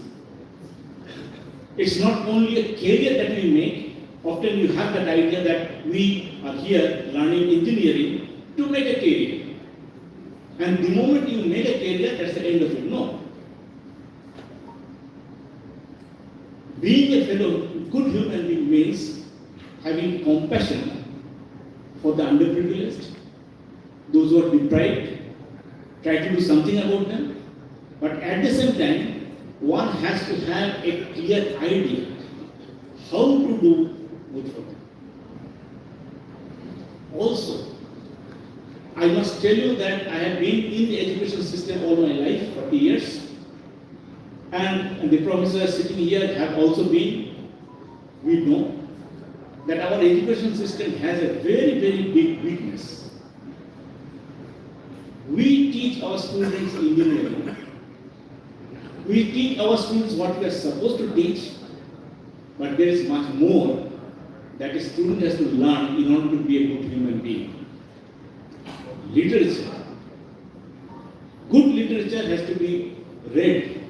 It's not only a career that we make. Often you have that idea that we are here learning engineering to make a career. And the moment you make a career, that's the end of it. No. Being a fellow good human being means having compassion for the underprivileged, those who are deprived, try to do something about them. But at the same time, one has to have a clear idea how to do good for them. Also, I must tell you that I have been in the education system all my life, 40 years. And the professors sitting here have also been. We know that our education system has a very, very big weakness. We teach our students engineering. We teach our students what we are supposed to teach, but there is much more that a student has to learn in order to be a good human being. Literature. Good literature has to be read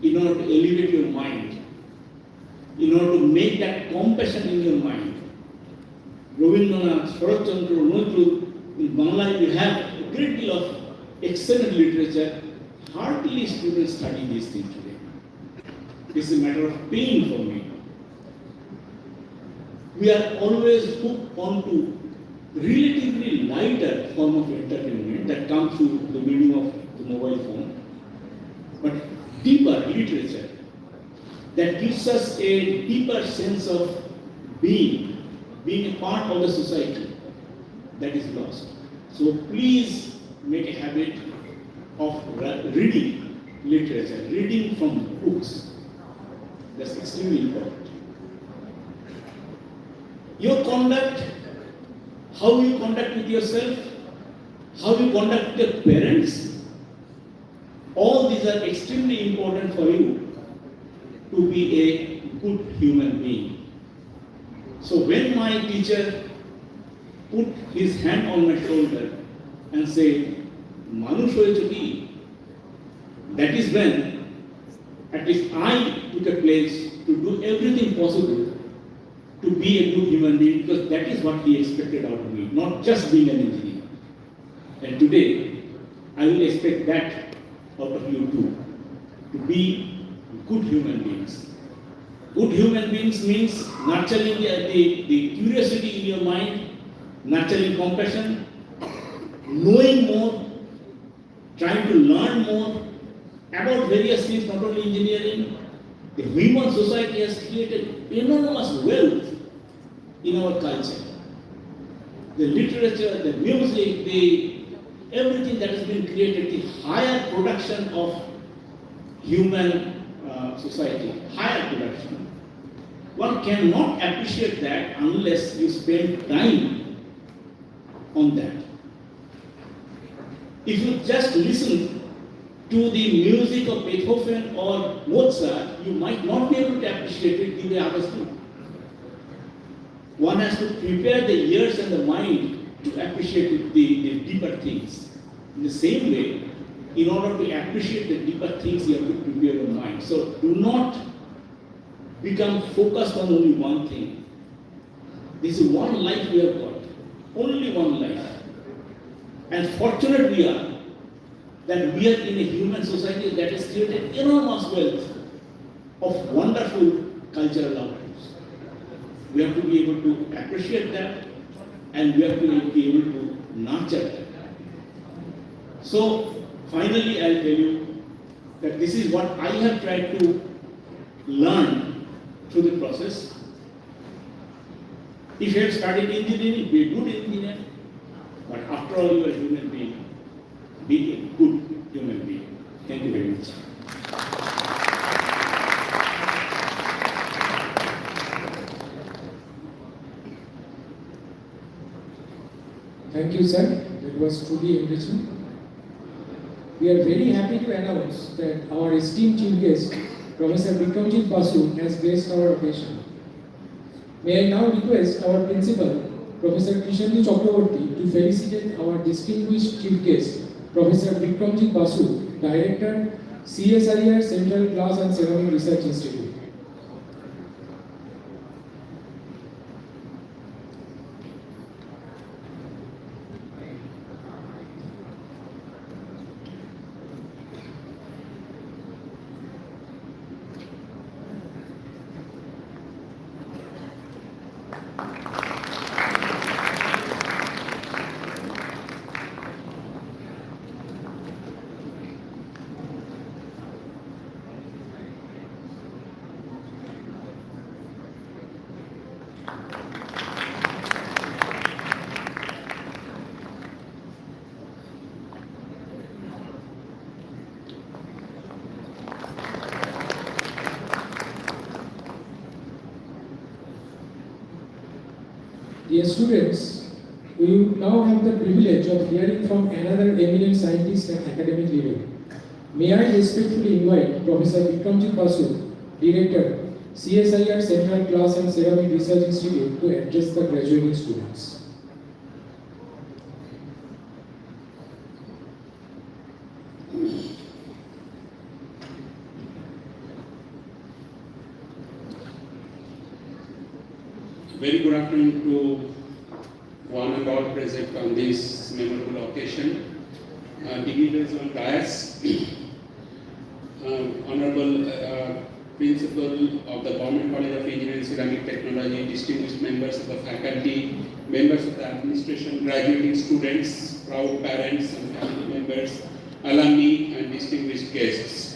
in order to elevate your mind, in order to make that compassion in your mind. Rabindranath, Sharat Chandra, Nazrul, in Bangla you have a great deal of excellent literature. Hardly students study these things today. This is a matter of pain for me. We are always hooked onto relatively lighter form of entertainment that comes through the medium of the mobile phone, but deeper literature that gives us a deeper sense of being a part of the society, that is lost. So please make a habit of reading literature, reading from books. That's extremely important. Your conduct, how you conduct with yourself, how you conduct with your parents, all these are extremely important for you to be a good human being. So when my teacher put his hand on my shoulder and said, Manush hoyecho ki, that is when at least I took a place to do everything possible to be a good human being, because that is what he expected out of me, not just being an engineer. And today, I will expect that out of you too, to be good human beings. Good human beings means nurturing the curiosity in your mind, nurturing compassion, knowing more, trying to learn more about various things, not only engineering. The human society has created enormous wealth in our culture. The literature, the music, everything that has been created, the higher production of human society, higher production. One cannot appreciate that unless you spend time on that. If you just listen to the music of Beethoven or Mozart, you might not be able to appreciate it the way others do. One has to prepare the ears and the mind to appreciate the deeper things. In the same way, in order to appreciate the deeper things, you have to prepare your mind. So do not become focused on only one thing. This is one life we have got. Only one life. And fortunate we are that we are in a human society that has created enormous wealth of wonderful cultural outputs. We have to be able to appreciate that, and we have to be able to nurture that. So finally, I'll tell you that this is what I have tried to learn through the process. If you have studied engineering, be a good engineer. But after all, you are a human being. Be a good human being. Thank you very much. Thank you, sir. That was truly enriching. We are very happy to announce that our esteemed chief guest, Professor Bikramjit Basu, has graced our occasion. May I now request our principal, Professor Krishendu Chakraborty, to felicitate our distinguished chief guest, Professor Bikramjit Basu, Director, CSIR Central Glass and Ceramic Research Institute. Dear students, We now have the privilege of hearing from another eminent scientist and academic leader. May I respectfully invite Professor Vikramjit Basu, Director, CSIR Central Glass and Ceramic Research Institute, to address the graduating students. Very good afternoon to one and all present on this memorable occasion. Dignitaries on dais, Honorable Principal of the Government College of Engineering Ceramic Technology, distinguished members of the faculty, members of the administration, graduating students, proud parents and family members, alumni and distinguished guests.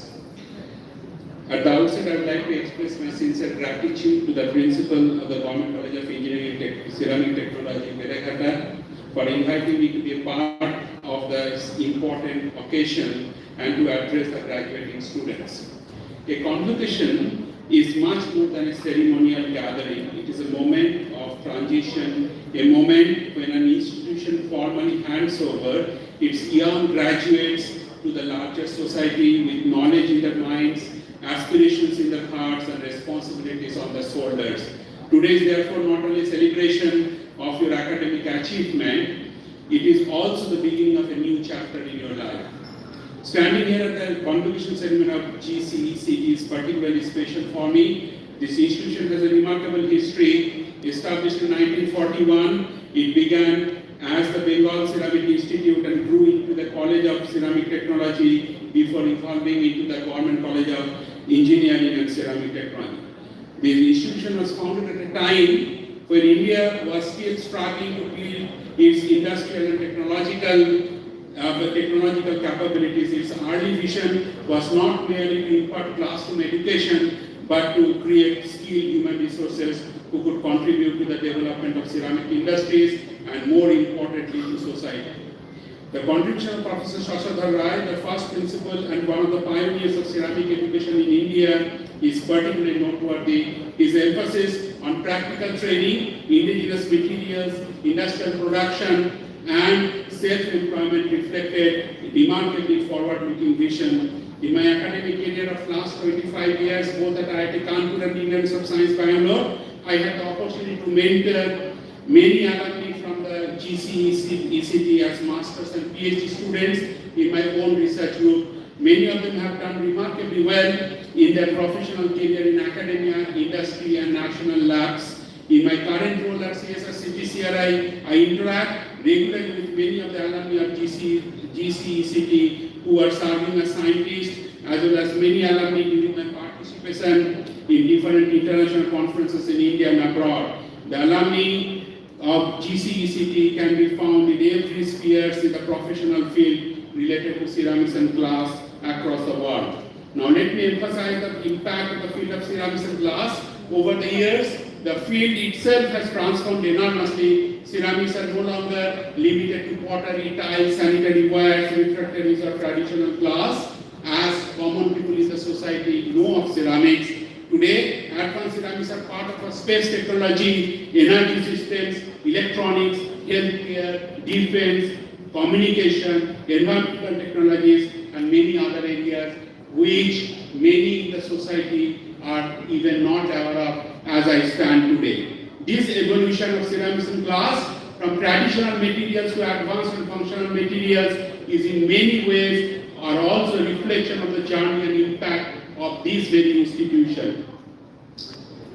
At the outset, I would like to express my sincere gratitude to the Principal of the Government College of Engineering Ceramic Technology, Berekata, for inviting me to be a part of this important occasion and to address the graduating students. A convocation is much more than a ceremonial gathering. It is a moment of transition, a moment when an institution formally hands over its young graduates to the larger society with knowledge in their minds, aspirations in their hearts and responsibilities on their shoulders. Today is therefore not only a celebration of your academic achievement, it is also the beginning of a new chapter in your life. Standing here at the convocation ceremony of GCECT is particularly special for me. This institution has a remarkable history. Established in 1941, it began as the Bengal Ceramic Institute and grew into the College of Ceramic Technology before evolving into the Government College of Engineering and Ceramic Technology. The institution was founded at a time when India was still struggling to build its industrial and technological capabilities. Its early vision was not merely to impart classroom education, but to create skilled human resources who could contribute to the development of ceramic industries and, more importantly, to society. The contribution of Professor Shashadhar Rai, the first principal and one of the pioneers of ceramic education in India, is particularly noteworthy. His emphasis on practical training, indigenous materials, industrial production, and self-employment reflected a remarkably forward-looking vision. In my academic career of last 25 years, both at IIT Kanpur and Indian Institute of Science, Bangalore, I had the opportunity to mentor many alumni from the GCECT as masters and PhD students in my own research group. Many of them have done remarkably well in their professional career in academia, industry, and national labs. In my current role at CSR-CTCRI, I interact regularly with many of the alumni of GCECT who are serving as scientists, as well as many alumni during my participation in different international conferences in India and abroad. The alumni of GCECT can be found in every sphere in the professional field related to ceramics and glass across the world. Now let me emphasize the impact of the field of ceramics and glass. Over the years, the field itself has transformed enormously. Ceramics are no longer limited to pottery, tiles, sanitary wares, refractories, or traditional glass, as common people in the society know of ceramics. Today, advanced ceramics are part of our space technology, energy systems, electronics, healthcare, defense, communication, environmental technologies, and many other areas which many in the society are even not aware of as I stand today. This evolution of ceramics and glass from traditional materials to advanced and functional materials is in many ways are also a reflection of the journey and impact of this very institution.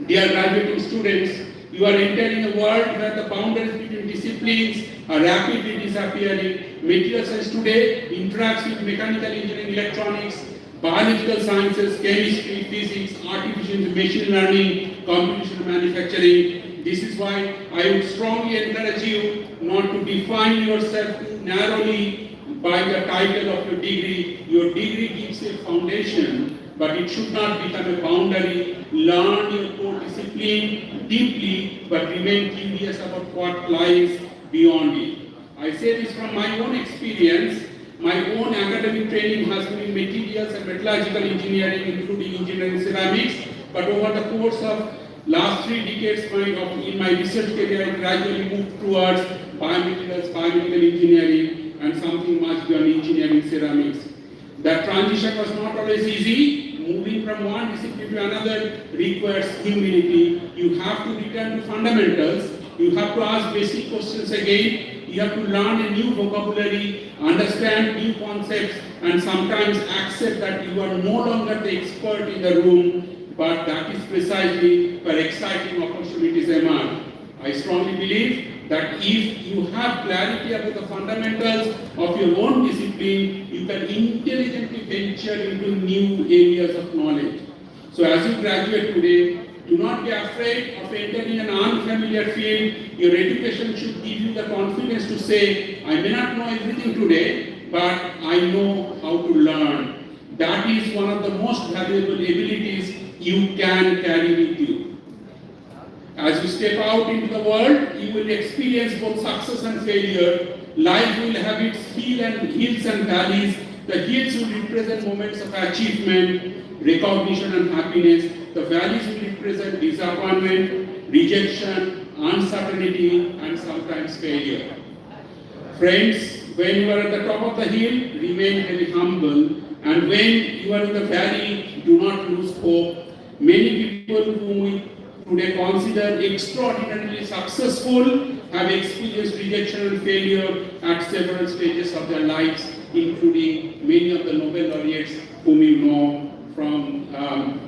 Dear graduating students, you are entering a world where the boundaries between disciplines are rapidly disappearing. Material science today interacts with mechanical engineering, electronics, biological sciences, chemistry, physics, artificial machine learning, computational manufacturing. This is why I would strongly encourage you not to define yourself too narrowly by the title of your degree. Your degree gives you a foundation, but it should not become a boundary. Learn your core discipline deeply, but remain curious about what lies beyond it. I say this from my own experience. My own academic training has been in materials and metallurgical engineering, including engineering ceramics, but over the course of Last 3 decades in my research career, I gradually moved towards biomedical engineering, and something much beyond engineering ceramics. That transition was not always easy. Moving from one discipline to another requires humility. You have to return to fundamentals. You have to ask basic questions again. You have to learn a new vocabulary, understand new concepts, and sometimes accept that you are no longer the expert in the room, but that is precisely where exciting opportunities emerge. I strongly believe that if you have clarity about the fundamentals of your own discipline, you can intelligently venture into new areas of knowledge. So as you graduate today, do not be afraid of entering an unfamiliar field. Your education should give you the confidence to say, I may not know everything today, but I know how to learn. That is one of the most valuable abilities you can carry with you. As you step out into the world, you will experience both success and failure. Life will have its hills and valleys. The hills will represent moments of achievement, recognition and happiness. The valleys will represent disappointment, rejection, uncertainty, and sometimes failure. Friends, when you are at the top of the hill, remain very humble. And when you are in the valley, do not lose hope. Many people whom we today consider extraordinarily successful have experienced rejection and failure at several stages of their lives, including many of the Nobel laureates whom you know from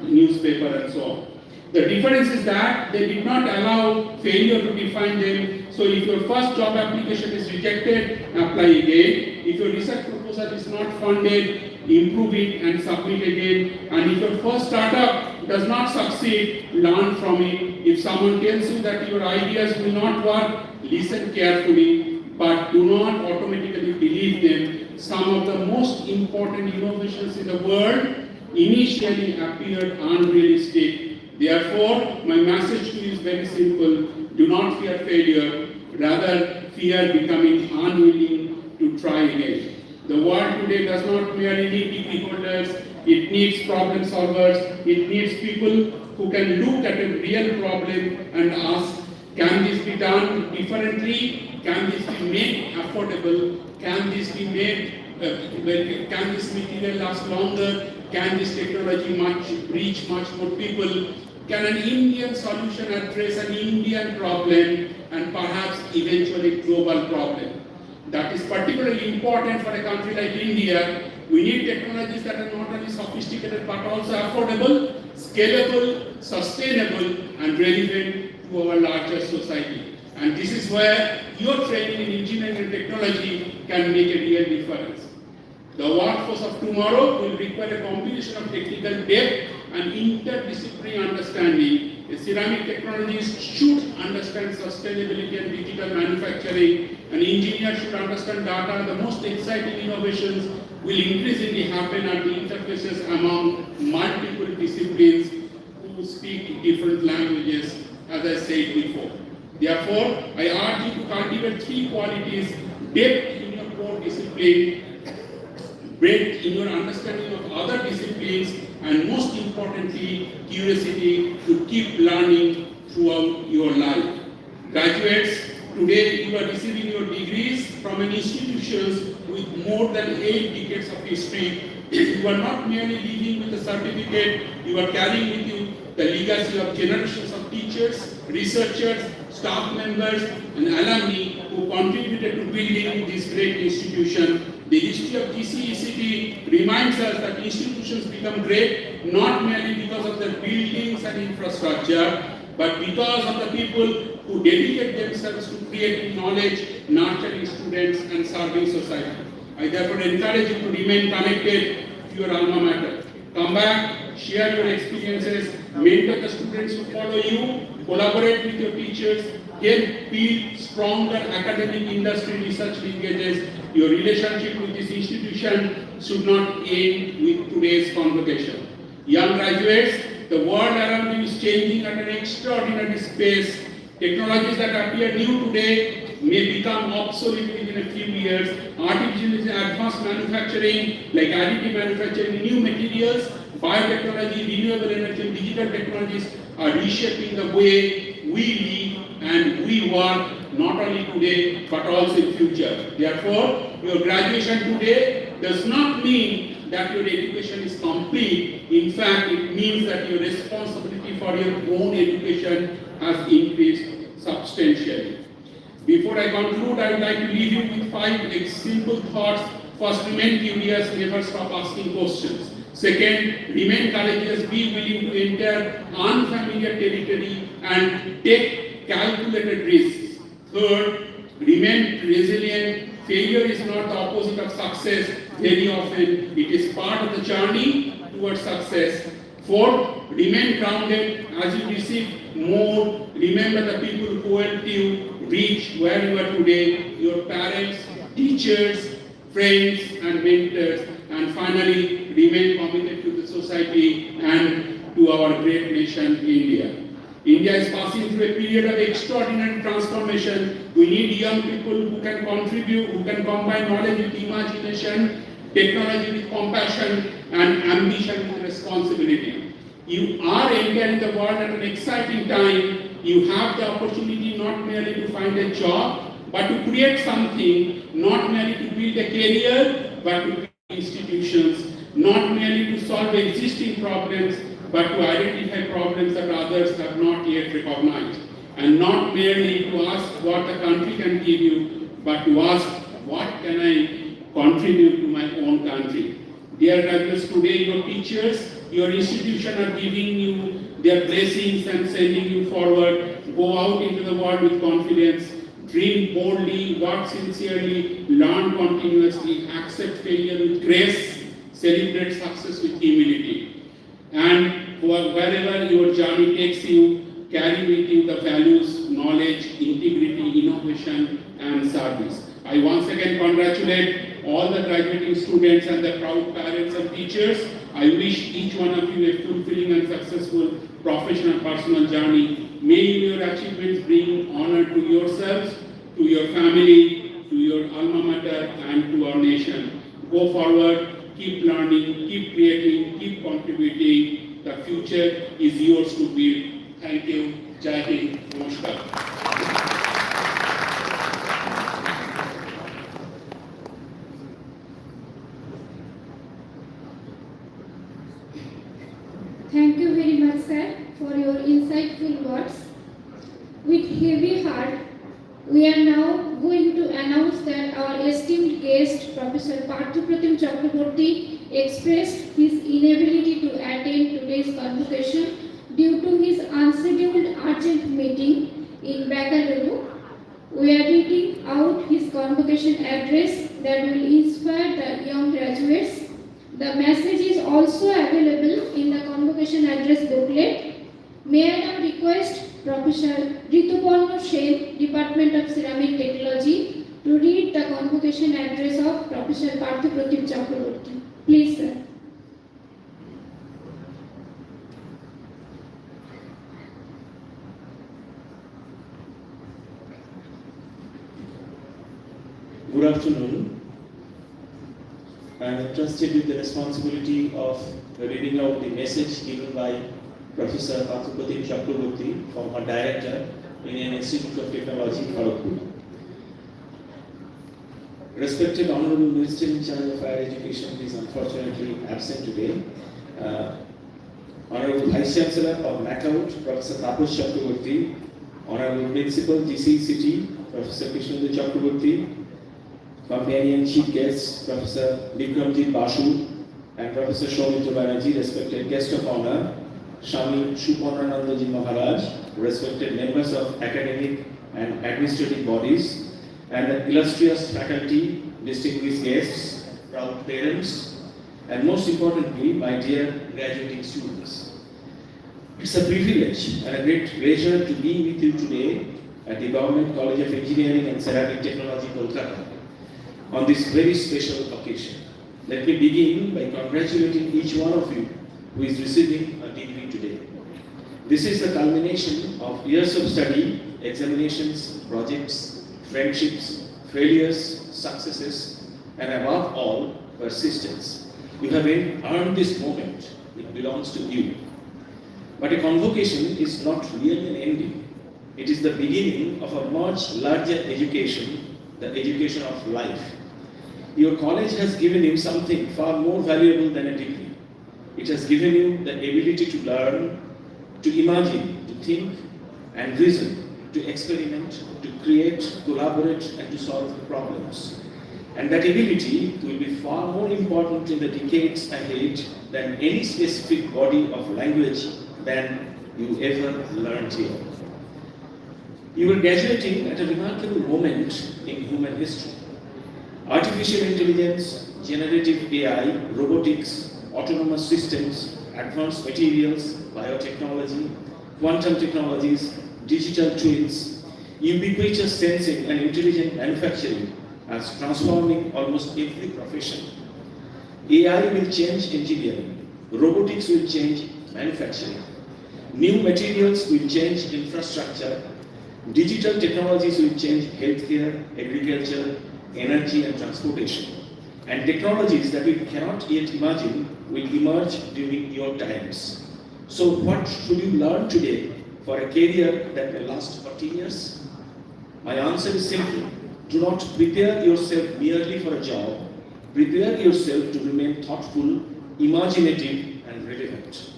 newspaper and so on. The difference is that they did not allow failure to define them. So if your first job application is rejected, apply again. If your research proposal is not funded, improve it and submit again. And if your first startup does not succeed, learn from it. If someone tells you that your ideas will not work, listen carefully, but do not automatically believe them. Some of the most important innovations in the world initially appeared unrealistic. Therefore, my message to you is very simple. Do not fear failure, rather fear becoming unwilling to try again. The world today does not merely need degree holders, it needs problem solvers, it needs people who can look at a real problem and ask, can this be done differently? Can this be made affordable? Can this be made, can this material last longer? Can this technology reach much more people? Can an Indian solution address an Indian problem and perhaps eventually global problem? That is particularly important for a country like India. We need technologies that are not only sophisticated but also affordable, scalable, sustainable, and relevant to our larger society. And this is where your training in engineering and technology can make a real difference. The workforce of tomorrow will require a combination of technical depth and interdisciplinary understanding. A ceramic technologist should understand sustainability and digital manufacturing. An engineer should understand data. The most exciting innovations will increasingly happen at the interfaces among multiple disciplines who speak different languages, as I said before. Therefore, I urge you to cultivate 3 qualities: depth in your core discipline, breadth in your understanding of other disciplines, and most importantly, curiosity to keep learning throughout your life. Graduates, today you are receiving your degrees from an institution with more than 8 decades of history. You are not merely leaving with a certificate, you are carrying with you the legacy of generations of teachers, researchers, staff members, and alumni who contributed to building this great institution. The history of GCECT reminds us that institutions become great not merely because of their buildings and infrastructure, but because of the people who dedicate themselves to creating knowledge, nurturing students, and serving society. I therefore encourage you to remain connected to your alma mater. Come back, share your experiences, mentor the students who follow you, collaborate with your teachers, help build stronger academic industry research linkages. Your relationship with this institution should not end with today's convocation. Young graduates, the world around you is changing at an extraordinary pace. Technologies that appear new today may become obsolete within a few years. Artificial advanced manufacturing, like additive manufacturing, new materials, biotechnology, renewable energy, and digital technologies are reshaping the way we live and we work, not only today but also in future. Therefore, your graduation today does not mean that your education is complete. In fact, it means that your responsibility for your own education has increased substantially. Before I conclude, I would like to leave you with 5 simple thoughts. First, remain curious, never stop asking questions. Second, remain courageous, be willing to enter unfamiliar territory and take calculated risks. Third, remain resilient. Failure is not the opposite of success. Very often, it is part of the journey towards success. Fourth, remain grounded as you receive more. Remember the people who helped you reach where you are today, your parents, teachers, friends, and mentors. And finally, remain committed to the society and to our great nation, India. India is passing through a period of extraordinary transformation. We need young people who can contribute, who can combine knowledge with imagination, technology with compassion, and ambition with responsibility. You are entering the world at an exciting time. You have the opportunity not merely to find a job, but to create something, not merely to build a career, but to build institutions, not merely to solve existing problems, but to identify problems that others have not yet recognized, and not merely to ask what the country can give you, but to ask what can I contribute to my own country. Dear graduates, today your teachers, your institution are giving you their blessings and sending you forward. Go out into the world with confidence, dream boldly, work sincerely, learn continuously, accept failure with grace, celebrate success with humility. And wherever your journey takes you, carry with you the values, knowledge, integrity, innovation, and service. I once again congratulate all the graduating students and the proud parents and teachers. I wish each one of you a fulfilling and successful professional personal journey. May your achievements bring honor to yourselves, to your family, to your alma mater, and to our nation. Go forward, keep learning, keep creating, keep contributing. The future is yours to build. Thank you. Jai Hind. Namaskar. Thank you very much, sir, for your insightful words. With heavy heart, we are now going to announce that our esteemed guest, Professor Parthupratim Chakraborty, expressed his inability to attend today's convocation due to his unscheduled urgent meeting in Bengaluru. We are reading out his convocation address that will inspire the young graduates. The message is also available in the convocation address booklet. May I now request Professor Rituparna Sen, Department of Ceramic Technology, to read the convocation address of Professor Parthupratim Chakraborty. Please, sir. Good afternoon. I am entrusted with the responsibility of reading out the message given by Professor Parthupratim Chakraborty from our Director, Indian Institute of Technology, Kharagpur. Respected Honorable Minister in charge of Higher Education is unfortunately absent today. Honorable Vice Chancellor of NACAUT, Professor Tapas Chakraborty, Honorable Principal, GCCT, Professor Krishnendu Chakraborty, companion chief guests, Professor Vikramjit Basu and Professor Soumitra Banerjee, respected guest of honor, Swami Suparnanandaji Maharaj, respected members of academic and administrative bodies, and the illustrious faculty, distinguished guests, proud parents, and most importantly, my dear graduating students. It's a privilege and a great pleasure to be with you today at the Government College of Engineering and Ceramic Technology, Kolkata, on this very special occasion. Let me begin by congratulating each one of you who is receiving a degree today. This is the culmination of years of study, examinations, projects, friendships, failures, successes, and above all, persistence. You have earned this moment. It belongs to you. But a convocation is not really an ending. It is the beginning of a much larger education, the education of life. Your college has given you something far more valuable than a degree. It has given you the ability to learn, to imagine, to think and reason, to experiment, to create, collaborate, and to solve problems. And that ability will be far more important in the decades ahead than any specific body of language than you ever learned here. You are graduating at a remarkable moment in human history. Artificial intelligence, generative AI, robotics, autonomous systems, advanced materials, biotechnology, quantum technologies, digital twins, ubiquitous sensing and intelligent manufacturing are transforming almost every profession. AI will change engineering, robotics will change manufacturing, new materials will change infrastructure, digital technologies will change healthcare, agriculture, energy and transportation. And technologies that we cannot yet imagine will emerge during your times. So what should you learn today for a career that may last 40 years? My answer is simple. Do not prepare yourself merely for a job. Prepare yourself to remain thoughtful, imaginative and relevant.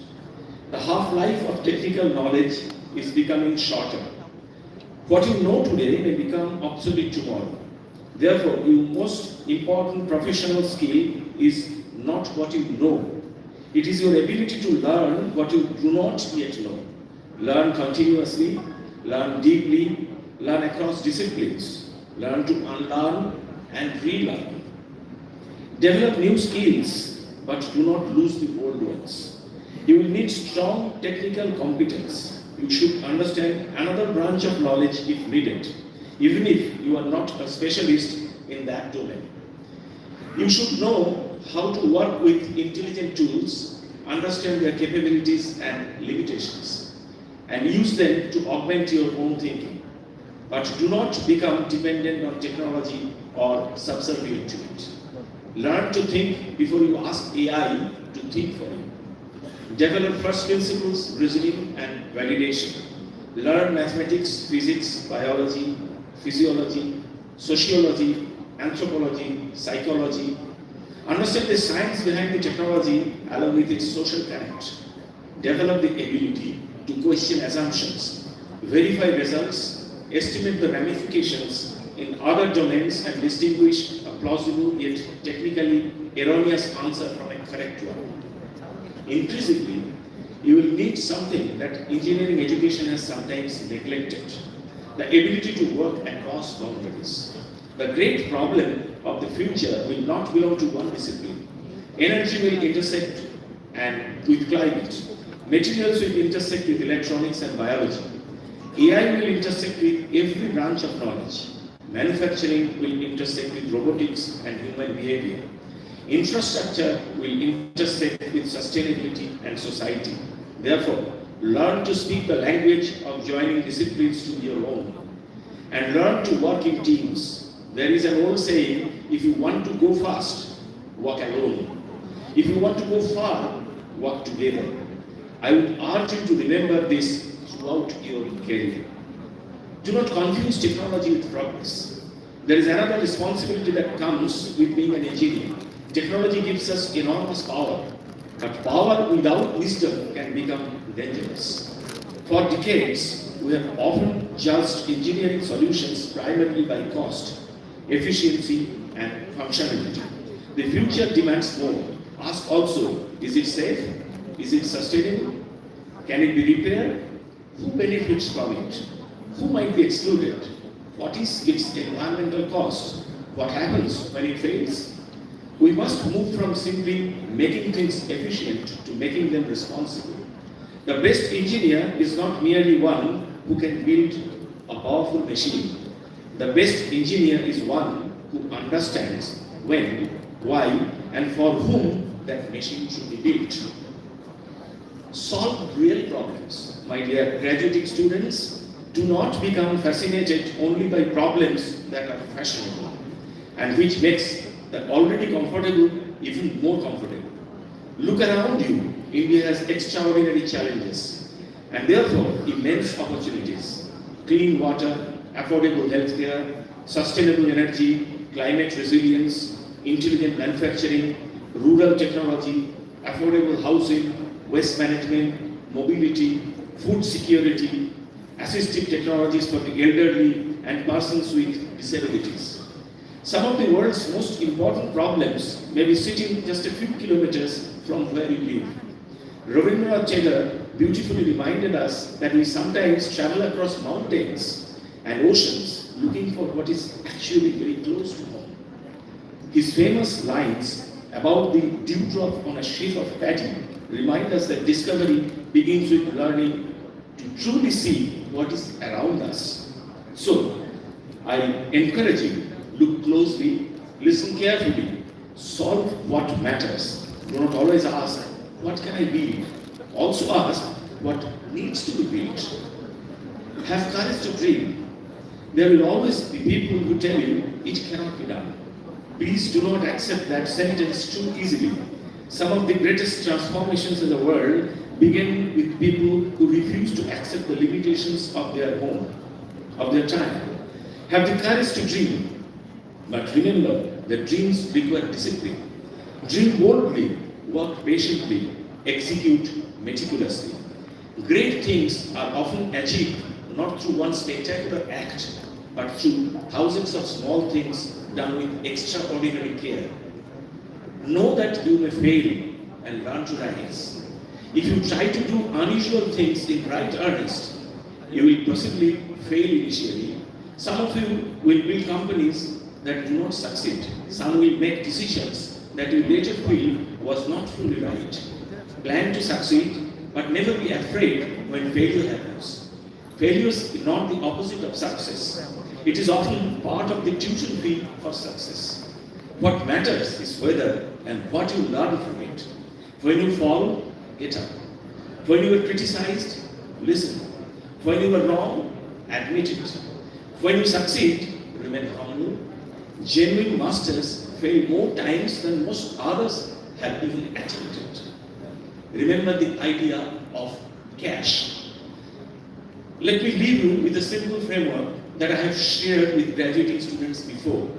The half-life of technical knowledge is becoming shorter. What you know today may become obsolete tomorrow. Therefore, your most important professional skill is not what you know. It is your ability to learn what you do not yet know. Learn continuously, learn deeply, learn across disciplines, learn to unlearn and relearn. Develop new skills, but do not lose the old ones. You will need strong technical competence. You should understand another branch of knowledge if needed, even if you are not a specialist in that domain. You should know how to work with intelligent tools, understand their capabilities and limitations, and use them to augment your own thinking. But do not become dependent on technology or subservient to it. Learn to think before you ask AI to think for you. Develop first principles, reasoning and validation. Learn mathematics, physics, biology, physiology, sociology, anthropology, psychology. Understand the science behind the technology along with its social connect. Develop the ability to question assumptions, verify results, estimate the ramifications in other domains and distinguish a plausible yet technically erroneous answer from a correct one. Increasingly, you will need something that engineering education has sometimes neglected, the ability to work across boundaries. The great problem of the future will not belong to one discipline. Energy will intersect with climate. Materials will intersect with electronics and biology. AI will intersect with every branch of knowledge. Manufacturing will intersect with robotics and human behavior. Infrastructure will intersect with sustainability and society. Therefore, learn to speak the language of joining disciplines to your own. And learn to work in teams. There is an old saying, if you want to go fast, walk alone. If you want to go far, work together. I would urge you to remember this throughout your career. Do not confuse technology with progress. There is another responsibility that comes with being an engineer. Technology gives us enormous power, but power without wisdom can become dangerous. For decades, we have often judged engineering solutions primarily by cost, efficiency, and functionality. The future demands more. Ask also, is it safe? Is it sustainable? Can it be repaired? Who benefits from it? Who might be excluded? What is its environmental cost? What happens when it fails? We must move from simply making things efficient to making them responsible. The best engineer is not merely one who can build a powerful machine. The best engineer is one who understands when, why, and for whom that machine should be built. Solve real problems, my dear graduating students. Do not become fascinated only by problems that are fashionable and which makes the already comfortable even more comfortable. Look around you. India has extraordinary challenges and therefore immense opportunities. Clean water, affordable healthcare, sustainable energy, climate resilience, intelligent manufacturing, rural technology, affordable housing, waste management, mobility, food security, assistive technologies for the elderly and persons with disabilities. Some of the world's most important problems may be sitting just a few kilometers from where we live. Rabindranath Tagore beautifully reminded us that we sometimes travel across mountains and oceans looking for what is actually very close to home. His famous lines about the dewdrop on a sheaf of paddy remind us that discovery begins with learning to truly see what is around us. So, I encourage you, look closely, listen carefully, solve what matters. Do not always ask, what can I build? Also ask, what needs to be built? Have courage to dream. There will always be people who tell you it cannot be done. Please do not accept that sentence too easily. Some of the greatest transformations in the world begin with people who refuse to accept the limitations of their home, of their time. Have the courage to dream, but remember that dreams require discipline. Dream boldly, work patiently, execute meticulously. Great things are often achieved not through one spectacular act, but through thousands of small things done with extraordinary care. Know that you may fail and learn to rise. If you try to do unusual things in right earnest, you will possibly fail initially. Some of you will build companies that do not succeed. Some will make decisions that you later feel was not fully right. Plan to succeed, but never be afraid when failure happens. Failure is not the opposite of success. It is often part of the tuition fee for success. What matters is whether and what you learn from it. When you fall, get up. When you are criticized, listen. When you are wrong, admit it. When you succeed, remain humble. Genuine masters fail more times than most others have even attempted. Remember the idea of cash. Let me leave you with a simple framework that I have shared with graduating students before.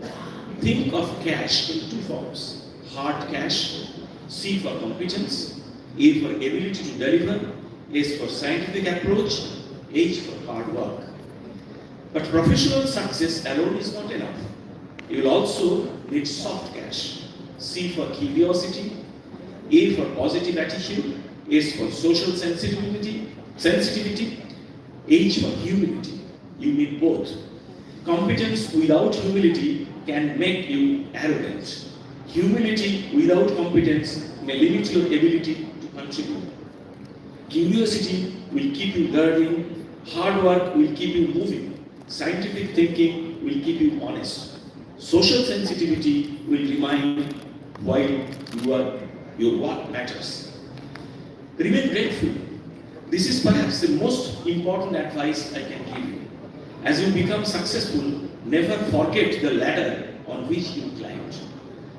Think of cash in two forms: hard cash, C for competence, A for ability to deliver, S for scientific approach, H for hard work. But professional success alone is not enough. You will also need soft cash, C for curiosity, A for positive attitude, S for social sensitivity, H for humility. You need both. Competence without humility can make you arrogant. Humility without competence may limit your ability to contribute. Curiosity will keep you learning. Hard work will keep you moving. Scientific thinking will keep you honest. Social sensitivity will remind why your work matters. Remain grateful. This is perhaps the most important advice I can give you. As you become successful, never forget the ladder on which you climbed.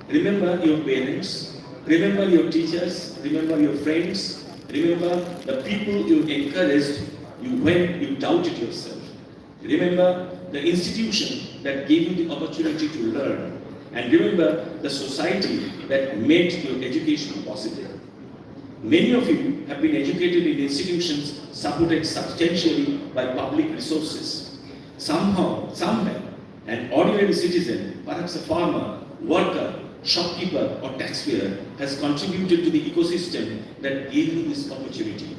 Remember your parents, remember your teachers, remember your friends, remember the people you encouraged when you doubted yourself. Remember the institution that gave you the opportunity to learn, and remember the society that made your education possible. Many of you have been educated in institutions supported substantially by public resources. Somehow, somewhere, an ordinary citizen, perhaps a farmer, worker, shopkeeper, or taxpayer, has contributed to the ecosystem that gave you this opportunity.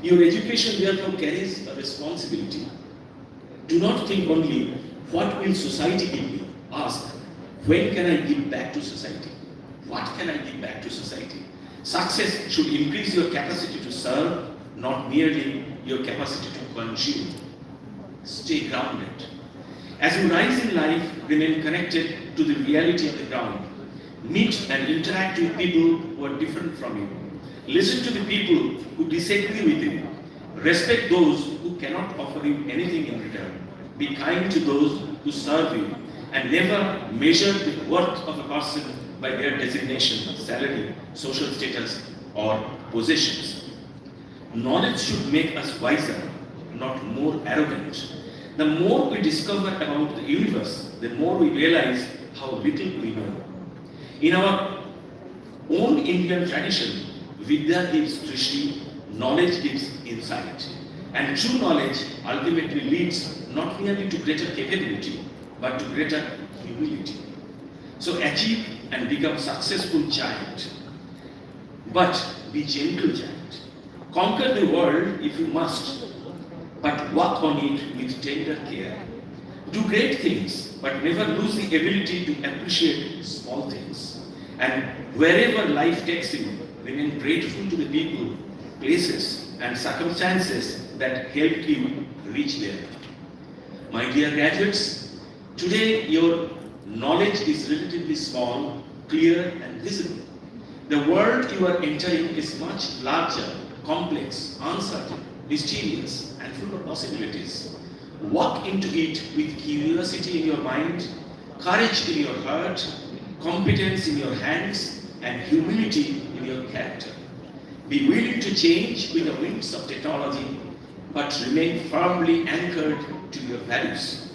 Your education therefore carries a responsibility. Do not think only, what will society give me? Ask, when can I give back to society? What can I give back to society? Success should increase your capacity to serve, not merely your capacity to consume. Stay grounded. As you rise in life, remain connected to the reality of the ground. Meet and interact with people who are different from you. Listen to the people who disagree with you. Respect those who who cannot offer you anything in return. Be kind to those who serve you, and never measure the worth of a person by their designation, salary, social status, or possessions. Knowledge should make us wiser, not more arrogant. The more we discover about the universe, the more we realize how little we know. In our own Indian tradition, Vidya gives drishti, knowledge gives insight. And true knowledge ultimately leads not merely to greater capability, but to greater humility. So achieve and become successful giant. But be gentle giant. Conquer the world if you must, but walk on it with tender care. Do great things, but never lose the ability to appreciate small things. And wherever life takes you, remain grateful to the people, places, and circumstances that helped you reach there. My dear graduates, today your knowledge is relatively small, clear, and visible. The world you are entering is much larger, complex, uncertain, mysterious, and full of possibilities. Walk into it with curiosity in your mind, courage in your heart, competence in your hands, and humility in your character. Be willing to change with the winds of technology, but remain firmly anchored to your values.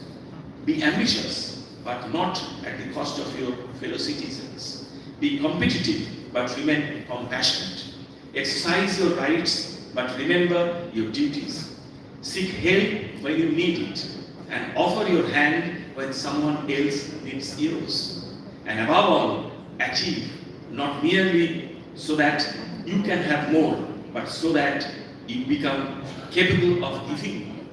Be ambitious, but not at the cost of your fellow citizens. Be competitive, but remain compassionate. Exercise your rights, but remember your duties. Seek help when you need it, and offer your hand when someone else needs yours. And above all, achieve, not merely so that you can have more, but so that you become capable of giving.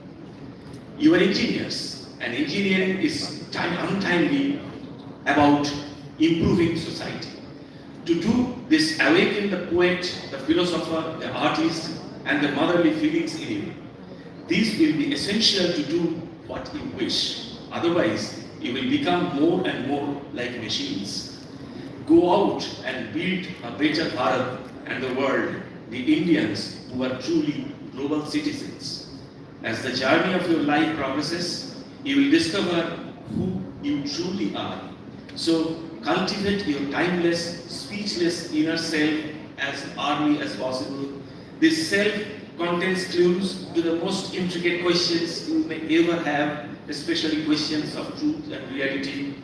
You are engineers, and engineering is untimely about improving society. To do this, awaken the poet, the philosopher, the artist, and the motherly feelings in you. These will be essential to do what you wish. Otherwise, you will become more and more like machines. Go out and build a better Bharat and the world, the Indians who are truly global citizens. As the journey of your life progresses, you will discover who you truly are. So cultivate your timeless, speechless inner self as early as possible. This self contains clues to the most intricate questions you may ever have, especially questions of truth and reality.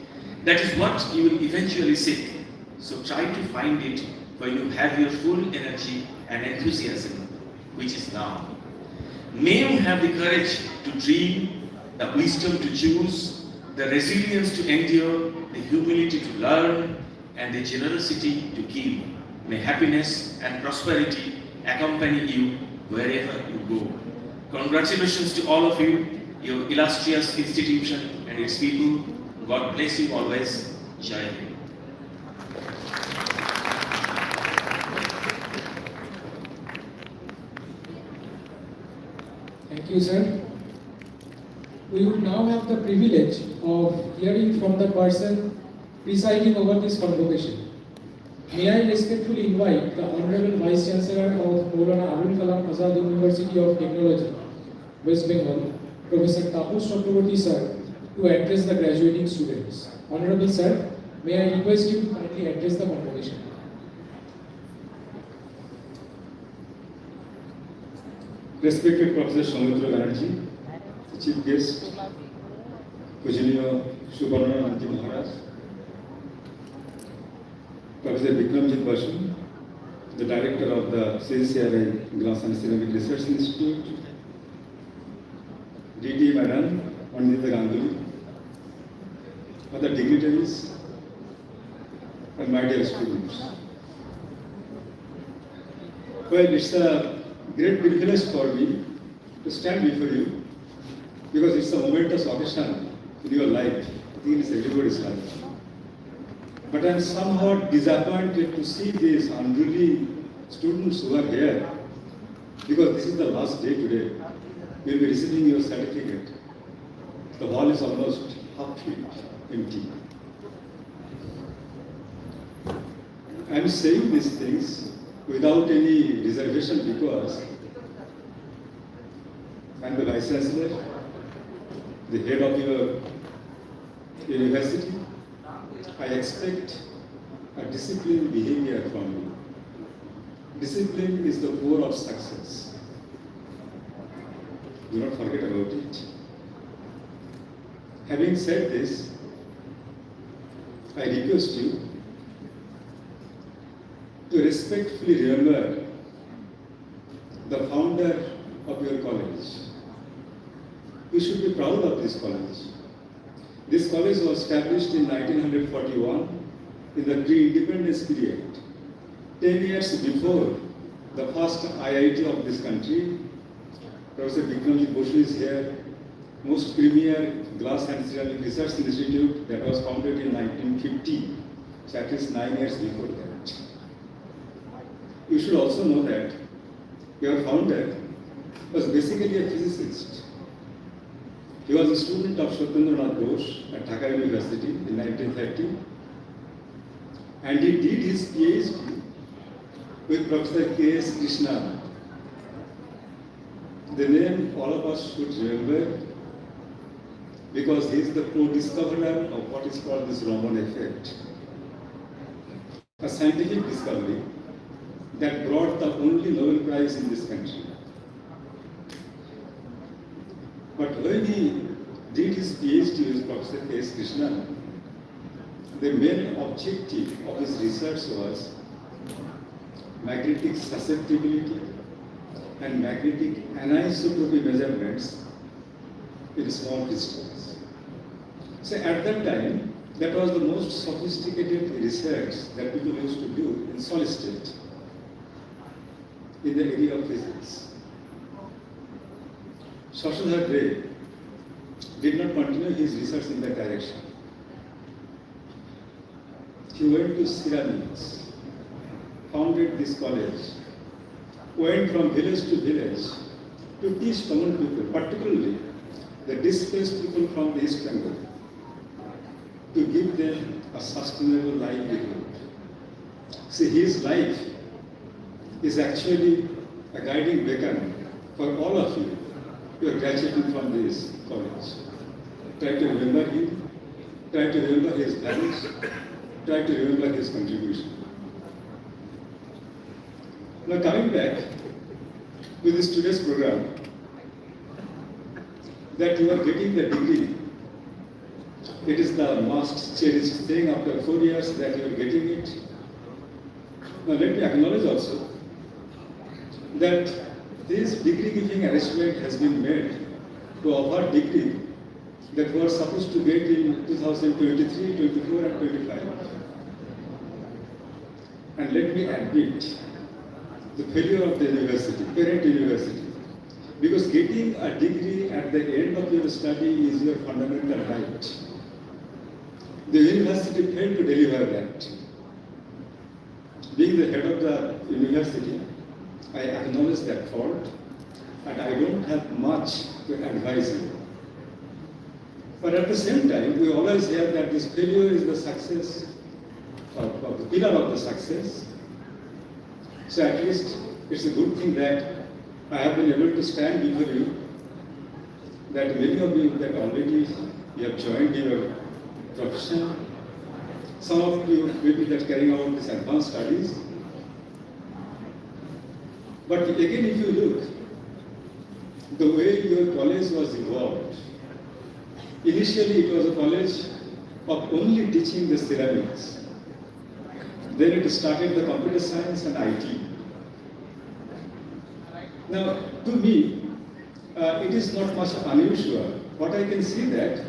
That is what you will eventually seek. So try to find it when you have your full energy and enthusiasm, which is now. May you have the courage to dream, the wisdom to choose, the resilience to endure, the humility to learn, and the generosity to give. May happiness and prosperity accompany you wherever you go. Congratulations to all of you, your illustrious institution and its people. God bless you always. Jai Hind. Thank you, sir. We would now have the privilege of hearing from the person presiding over this convocation. May I respectfully invite the Honorable Vice Chancellor of Maulana Abul Kalam Azad University of Technology, West Bengal, Professor Tapush Chakraborty sir, to address the graduating students. Honorable sir, may I request you to kindly address the convocation. Respected Professor Soumitra Banerjee, the Chief Guest, Pujaniya Subharanandaji Maharaj, Professor Vikramjit Basu, the Director of the CCRI Glass and Ceramic Research Institute, DT Madam, Pandita Ganguly, other dignitaries, and my dear students. Well, it's a great privilege for me to stand before you because it's a momentous occasion in your life. I think it's everybody's life. But I'm somewhat disappointed to see these unruly students who are here because this is the last day today. You'll be receiving your certificate. The hall is almost half empty. I'm saying these things without any reservation because and the Vice Chancellor, the head of your university, I expect a disciplined behavior from you. Discipline is the core of success. Do not forget about it. Having said this, I request you to respectfully remember the founder of your college. You should be proud of this college. This college was established in 1941 in the pre-independence period, 10 years before the first IIT of this country. Professor Vikramji Bosu is here, most premier glass and ceramic research institute that was founded in 1950, so at least 9 years before that. You should also know that your founder was basically a physicist. He was a student of Satyendranath Bose at Dhaka University in 1930, and he did his PhD with Professor K.S. Krishna. The name all of us should remember because he is the co-discoverer of what is called this Raman effect, a scientific discovery that brought the only Nobel Prize in this country. But when he did his PhD with Professor K.S. Krishna, the main objective of his research was magnetic susceptibility and magnetic anisotropy measurements in small crystals. So at that time, that was the most sophisticated research that people used to do in solid state in the area of physics. Shashadhar Ray did not continue his research in that direction. He went to ceramics, founded this college, went from village to village to teach common people, particularly the displaced people from the East Bengal, to give them a sustainable livelihood. See, his life is actually a guiding beacon for all of you who are graduating from this college. Try to remember him, try to remember his values, try to remember his contribution. Now coming back to this today's program, that you are getting the degree, it is the most cherished thing after 4 years that you are getting it. Now let me acknowledge also that this degree giving arrangement has been made to offer degree that we are supposed to get in 2023, 24 and 25. And let me admit the failure of the university, parent university, because getting a degree at the end of your study is your fundamental right. The university failed to deliver that. Being the head of the university, I acknowledge that fault, and I don't have much to advise you. But at the same time, we always hear that this failure is the success, of the pillar of the success. So at least it's a good thing that I have been able to stand before you, that many of you that already you have joined your profession, some of you maybe that carrying out these advanced studies. But again, if you look, the way your college was evolved, initially it was a college of only teaching the ceramics. Then it started the computer science and IT. Now, to me, it is not much unusual. What I can see that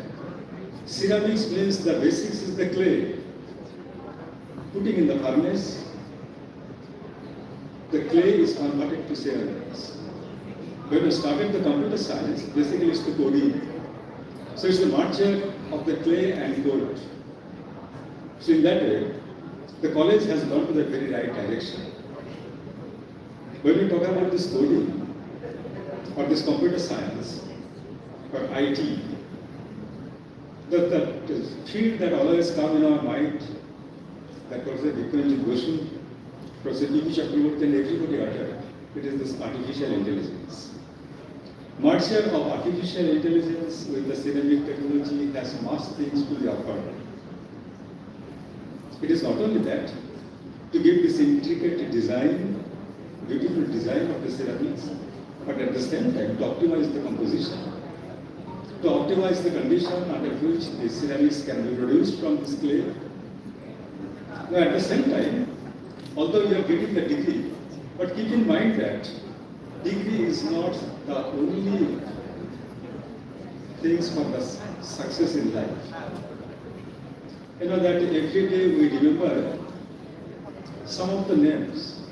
ceramics means the basics is the clay. Putting in the furnace, the clay is converted to ceramics. When we started the computer science, basically it's the coding. So it's the merger of the clay and code. So in that way, the college has gone to the very right direction. When we talk about this coding, or this computer science, or IT, the field that always comes in our mind, that Professor Vikramji Bosu, Professor P.P. Chakraborty and everybody uttered, it is this artificial intelligence. Merger of artificial intelligence with the ceramic technology has much things to be offered. It is not only that, to give this intricate design, beautiful design of the ceramics, but at the same time to optimize the composition, to optimize the condition under which the ceramics can be produced from this clay. Now at the same time, although you are getting the degree, but keep in mind that degree is not the only things for the success in life. You know that every day we remember some of the names,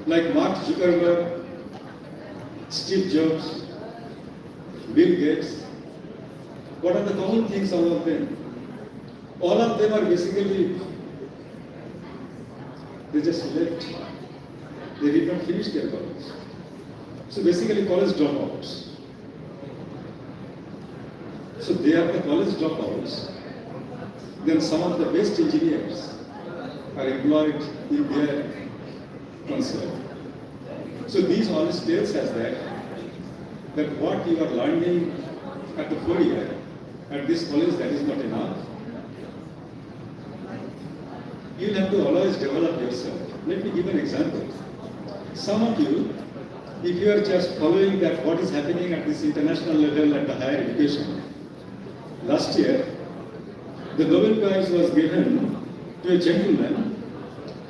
like Mark Zuckerberg, Steve Jobs, Bill Gates. What are the common things all of them? All of them are basically, they just left. They did not finish their college. So basically college dropouts. So they are the college dropouts. Then some of the best engineers are employed in their concern. So these all tells us that what you are learning at the 4 year, at this college, that is not enough. You will have to always develop yourself. Let me give an example. Some of you, if you are just following that what is happening at this international level at the higher education, last year, the Nobel Prize was given to a gentleman.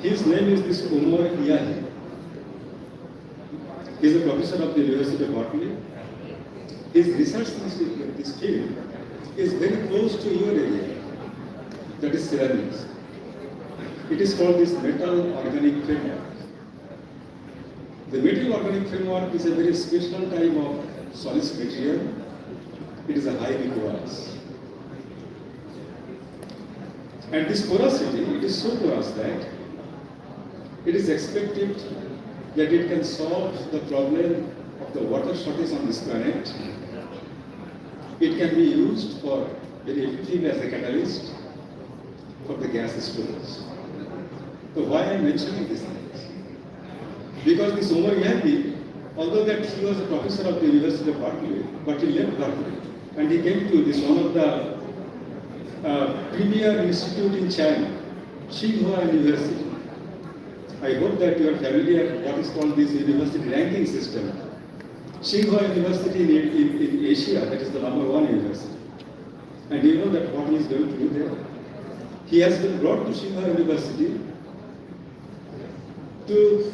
His name is this Omar Iyahi. He is a professor of the University of Berkeley. His research in this field is very close to your area, that is ceramics. It is called this metal organic framework. The metal organic framework is a very special type of solid material. It is a high porous. And this porosity, it is so porous that it is expected that it can solve the problem of the water shortage on this planet. It can be used for very effective as a catalyst for the gas storage. So why I am mentioning this things? Because this Omar Iyahi, although that he was a professor of the University of Berkeley, but he left Berkeley and he came to this one of the premier institute in China, Tsinghua University. I hope that you are familiar what is called this university ranking system. Tsinghua University in Asia, that is the #1 university. And you know that what he is going to do there? He has been brought to Tsinghua University to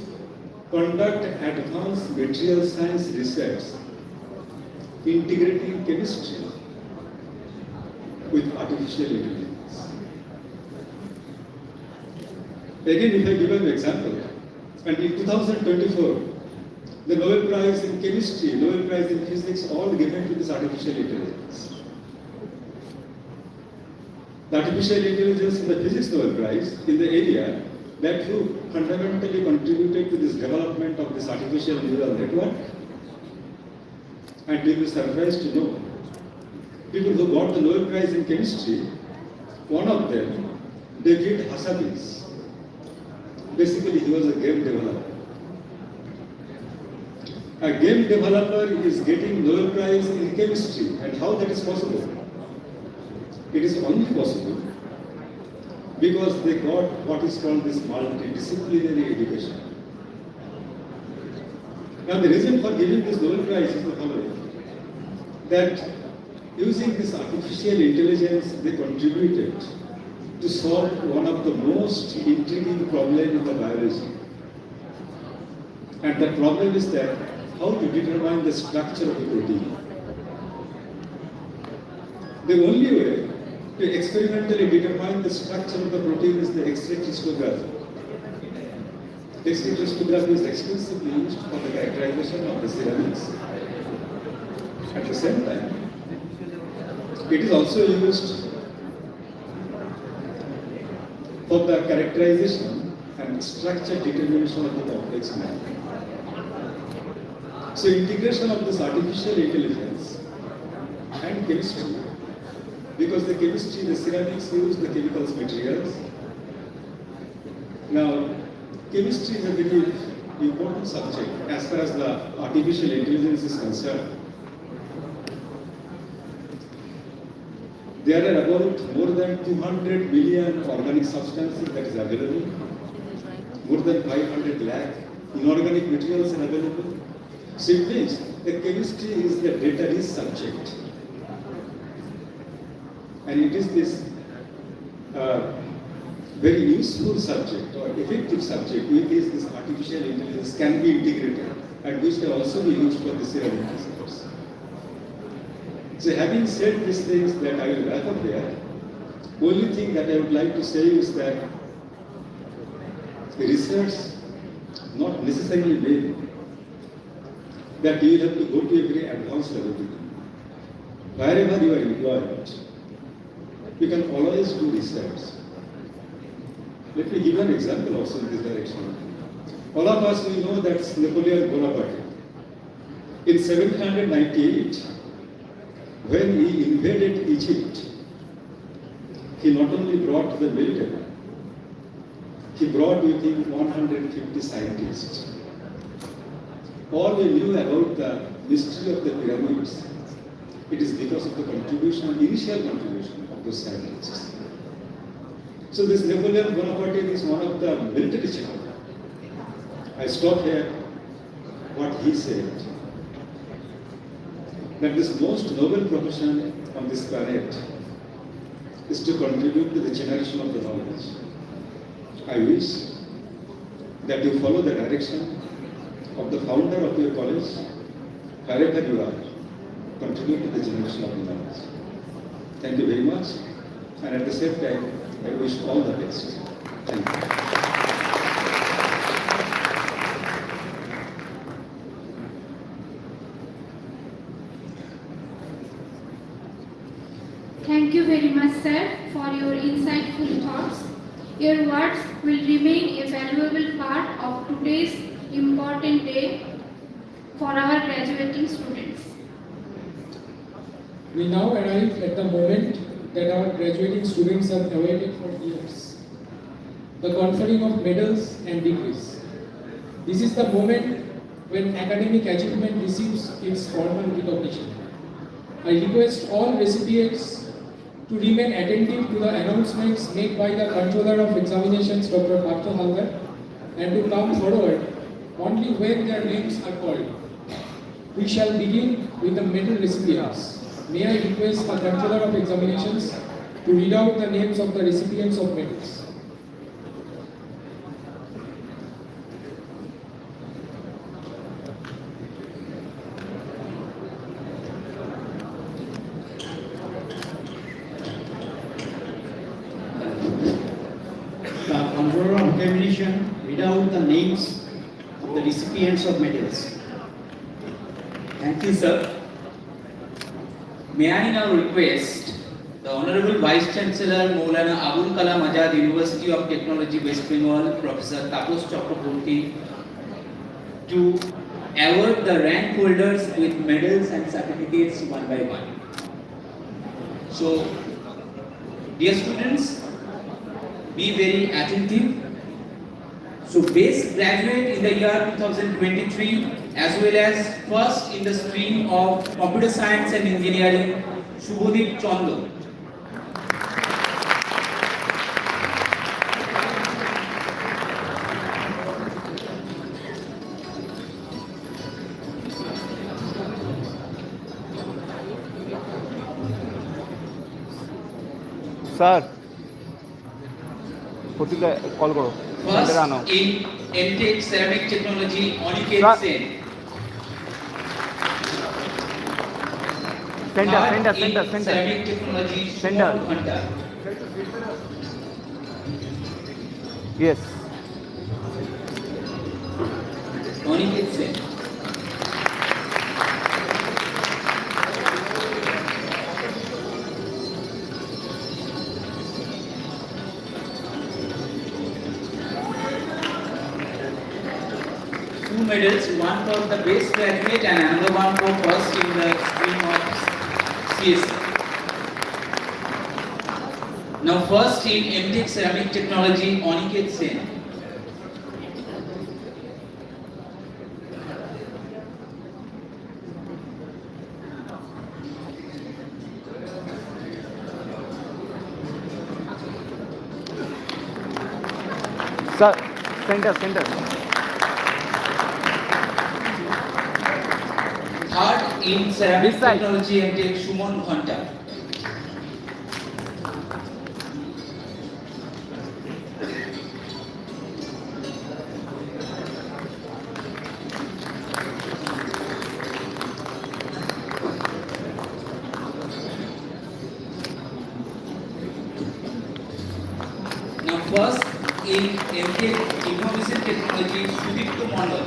conduct advanced material science research, integrating chemistry with artificial intelligence. Again, if I give an example, and in 2024, the Nobel Prize in Chemistry, Nobel Prize in Physics, all given to this artificial intelligence. The artificial intelligence in the Physics Nobel Prize in the area that who fundamentally contributed to this development of this artificial neural network. And you will be surprised to know, people who got the Nobel Prize in Chemistry, one of them, David Hassabis. Basically, he was a game developer. A game developer is getting Nobel Prize in Chemistry, and how that is possible? It is only possible because they got what is called this multidisciplinary education. Now, the reason for giving this Nobel Prize is the following: that using this artificial intelligence, they contributed to solve one of the most intriguing problems in the biology. And the problem is that how to determine the structure of the protein. The only way to experimentally determine the structure of the protein is the X-ray crystallography. X-ray crystallography is extensively used for the characterization of the ceramics. At the same time, it is also used for the characterization and structure determination of the complex matter. So integration of this artificial intelligence and chemistry, because the chemistry, the ceramics use the chemicals materials. Now, chemistry is a very important subject as far as the artificial intelligence is concerned. There are about more than 200 million organic substances that is available. More than 500 lakh inorganic materials are available. So it means the chemistry is the data-rich subject. And it is this very useful subject or effective subject with this artificial intelligence can be integrated and which can also be used for the ceramic research. So having said these things that I will wrap up here, only thing that I would like to say is that research not necessarily mean that you have to go to a very advanced laboratory. Wherever you are employed, you can always do research. Let me give an example also in this direction. All of us, we know that Napoleon Bonaparte, in 1798, when he invaded Egypt, he not only brought the military, he brought with him 150 scientists. All we knew about the mystery of the pyramids, it is because of the contribution, initial contribution of those scientists. So this Napoleon Bonaparte is one of the military generals. I stop here what he said, that this most noble profession on this planet is to contribute to the generation of the knowledge. I wish that you follow the direction of the founder of your college, wherever you are, contribute to the generation of the knowledge. Thank you very much, and at the same time, I wish all the best. Thank you. Thank you very much, sir, for your insightful thoughts. Your words will remain a valuable part of today's important day for our graduating students. We now arrive at the moment that our graduating students have awaited for years, the conferring of medals and degrees. This is the moment when academic achievement receives its formal recognition. I request all recipients to remain attentive to the announcements made by the Controller of Examinations, Dr. Partha Halder, and to come forward only when their names are called. We shall begin with the medal recipients. May I request the Controller of Examinations to read out the names of the recipients of medals. The Controller of Examination read out the names of the recipients of medals. Thank you, sir. May I now request the Honorable Vice Chancellor Maulana Abul Kalam Azad, University of Technology, West Bengal, Professor Taposh Chakraborty, to award the rank holders with medals and certificates one by one. So, dear students, be very attentive. So, best graduate in the year 2023 as well as first in the stream of Computer Science and Engineering, Shubhodip Chando. Sir প্রতিটা call করো First আনো in MTech Ceramic Technology, Aniket Sir. Sen. Centre Third centre in centre centre Ceramic Technology, Center. Shubham Hunter. Yes Aniket Sen. Two medals, one for the best graduate and another one for first in the stream of CS. Now first in MTech Ceramic Technology, Aniket Sen. Center. Third in ceramic This side. technology MTech Sumon Ghanta. Now first in MTech Information Technology Sudipto Mondal.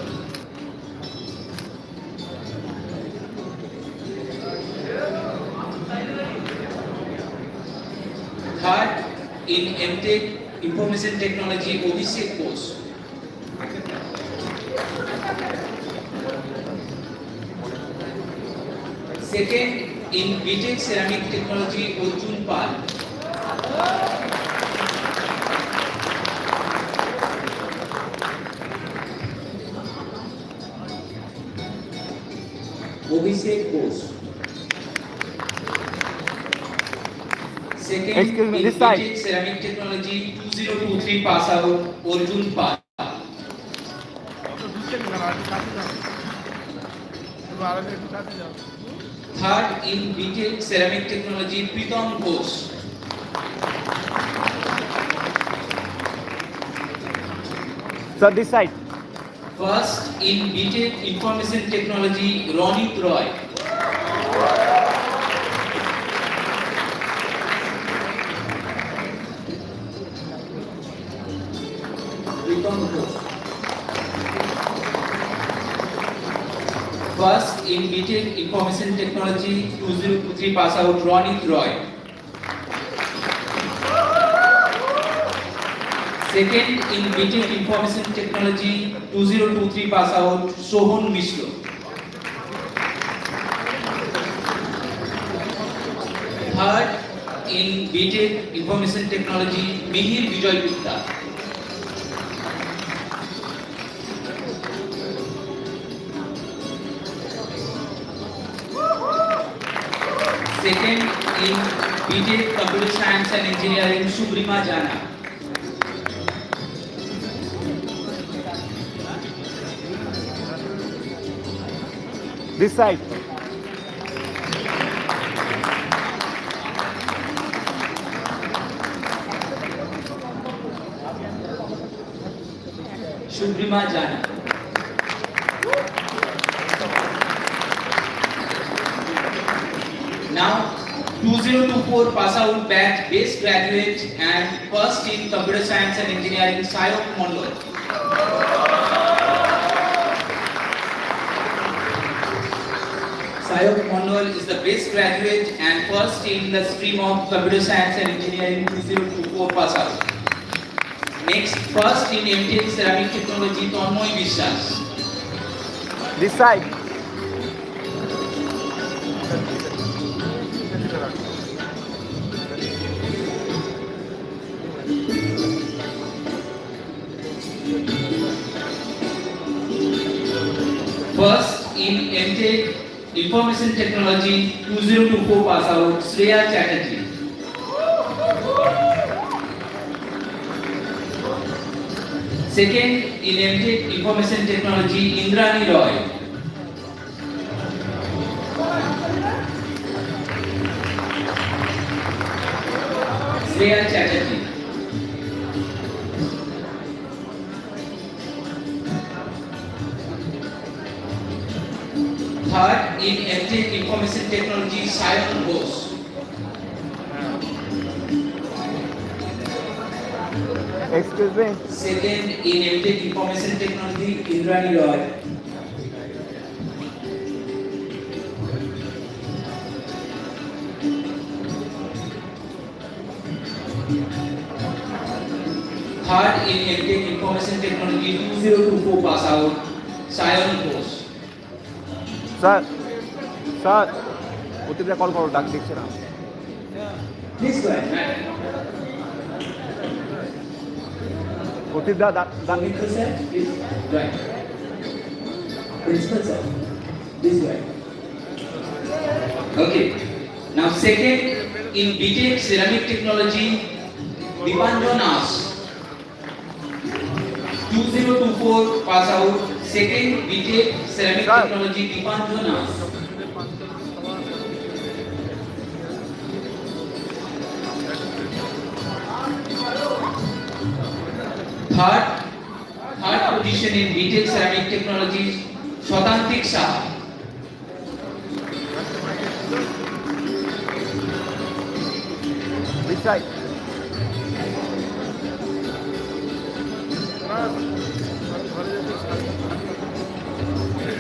Third in MTech Information Technology Abhishek course. Second in BTech Ceramic Technology Arjun Pal. Abhishek course. Second Excuse me, in this side. BTech Ceramic Technology 2023 pass out Arjun Pal. Third in BTech Ceramic Technology Pritam course. Sir, this side. First in BTech Information Technology Ronit Roy. Pritam course. First in BTech Information Technology 2023 pass out Ronit Roy. Second in BTech Information Technology 2023 pass out Sohon Mishra. Third in BTech Information Technology Mihir Vijay Gupta. Second in BTech Computer Science and Engineering Subrima Jana. This side. Subrima Jana. Now 2024 pass out batch base graduate and first in Computer Science and Engineering Sayok Mondal. Sayok Mondal is the best graduate and first in the stream of Computer Science and Engineering 2024 pass out. Next, first in MTech Ceramic Technology Tanmoy Vishwas. This side. First in MTech Information Technology 2024 pass out Shreya Chatterjee. Second in MTech Information Technology Indrani Roy. Shreya Chatterjee. Third in MTech Information Technology Sayan Bose. Excuse me. Second in MTech Information Technology Indrani Roy. Third in MTech Information Technology 2024 pass out Sayan Bose. Sir ওটিতে call করো, ডাক দিচ্ছে না। Please go ahead. অতীত দা Mr. Sir, please go ahead. Principal sir, please go ahead. Okay. Now second in BTech Ceramic Technology Dipanjan As 2024 pass out, 2nd BTech Ceramic Technology Dipanjana. Third position in BTech Ceramic Technology, Shotantik Shah. Which side?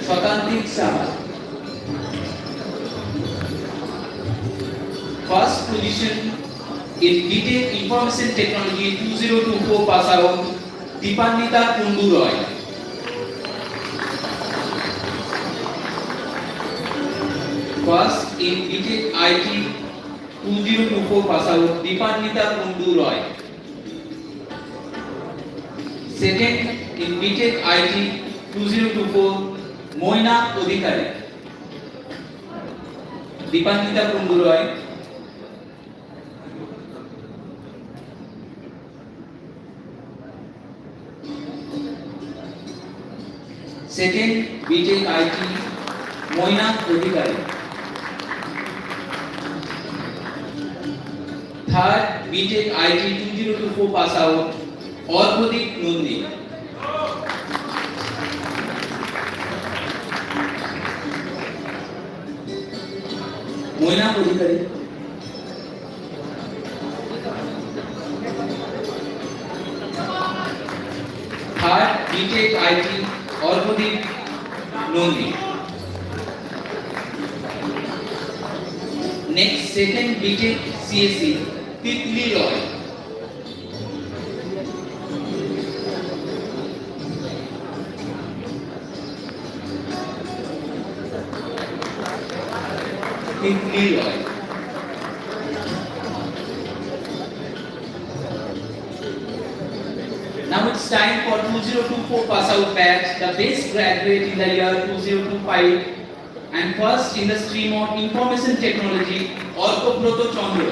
Shotantik Shah. First position in BTech Information Technology 2024 pass out, Dipannita Kundu Roy. First in BTech IT 2024 pass out, Dipannita Kundu Roy. Second in BTech IT 2024, Moina Odhikari. Dipannita Kundu Roy. Second BTech IT, Moina Odhikari. Third BTech IT 2024 pass out, Orphadik Nundi. Moina Odhikari. Third BTech IT, Orphadik Nundi. Next, second BTech CSE, Titli Roy. Titli Roy. Now it's time for 2024 pass out batch, the best graduate in the year 2025 and first in the stream of Information Technology, Orkobroto Chandra.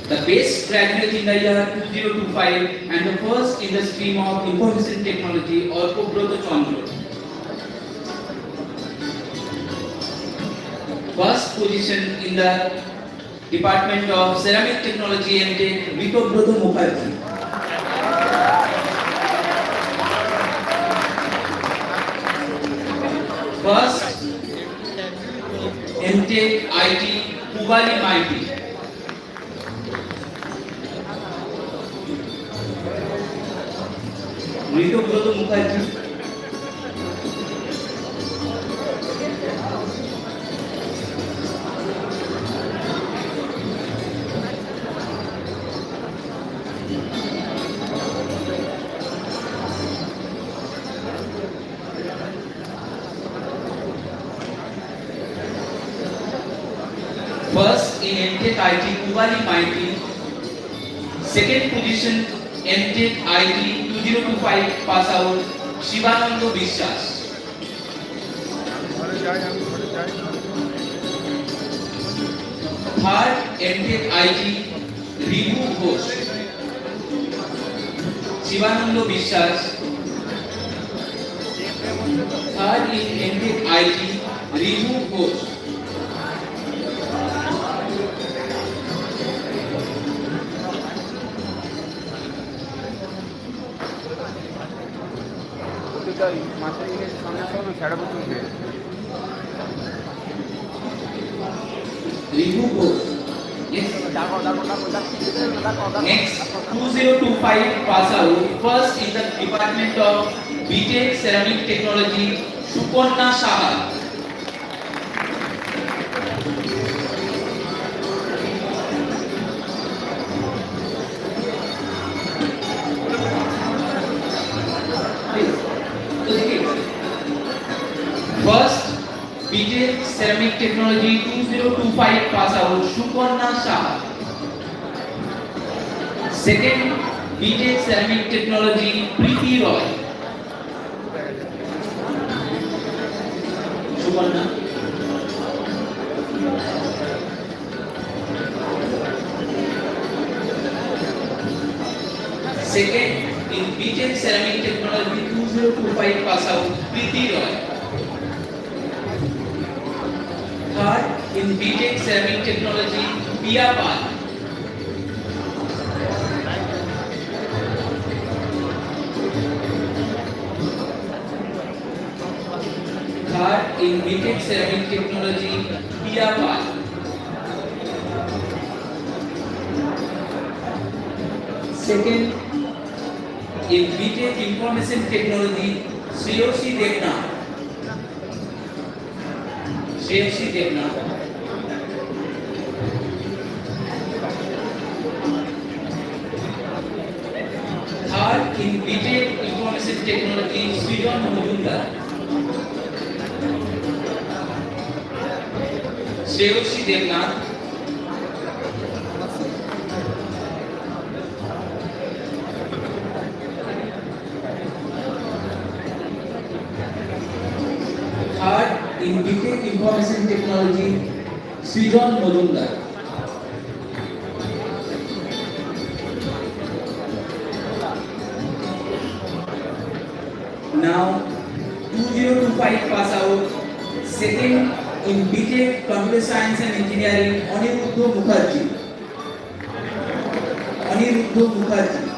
The best graduate in the year 2025 and the first in the stream of Information Technology, Orkobroto Chandra. First position in the Department of Ceramic Technology and Tech, Ritobroto Mukherjee. First, MTech IT, Pubali Maiti. Ritobroto Mukherjee. First in MTech IT, Pubali Maiti. Second position, MTech IT 2025 pass out, Shivanando Vishwas. Third, MTech IT, Ribu Ghosh. Shivanando Vishwas. Third in MTech IT, Ribu Ghosh. মাছের ইংরেজি সামনে সামনে ছেড়ে বসে Remove both. Yes. Next, 2025 pass out, first in the Department of BTech Ceramic Technology, Suparna Saha. First, BTech Ceramic Technology 2025 pass out, Suparna Saha. Second, BTech Ceramic Technology, Preeti Roy. Suparna. B.Tech Ceramic Technology 2025 pass out Preeti Roy. Third, in B.Tech Ceramic Technology, Pia Pal. Third, in B.Tech Ceramic Technology, Pia Pal. Second, in B.Tech Information Technology, Shreyoshi Devnath. Shreyoshi Devnath. Third, in B.Tech Information Technology, Srijan Majumdar. Shreyoshi Devnath. Third, in B.Tech Information Technology, Srijan Majumdar. Now, 2025 pass out. Second, in B.Tech Computer Science and Engineering, Aniruddha Mukherjee. Aniruddha Mukherjee.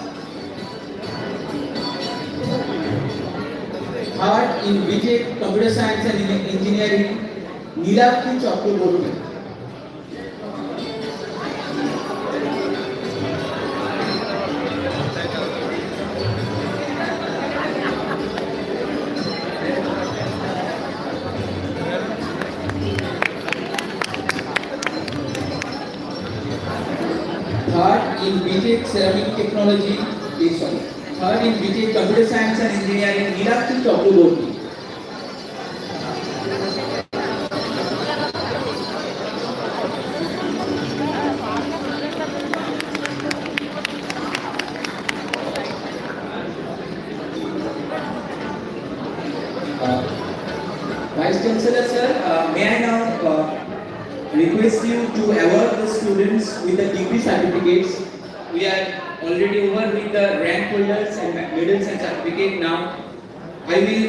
Third, in B.Tech Computer Science and Engineering, Nilakshi Chakraborty. Third, in B.Tech Ceramic Technology, Third, in B.Tech Computer Science and Engineering, Nilakshi Chakraborty. Vice Chancellor sir, may I now request you to award the students with the degree certificates. We are already over with the rank holders and medals and certificate. Now I will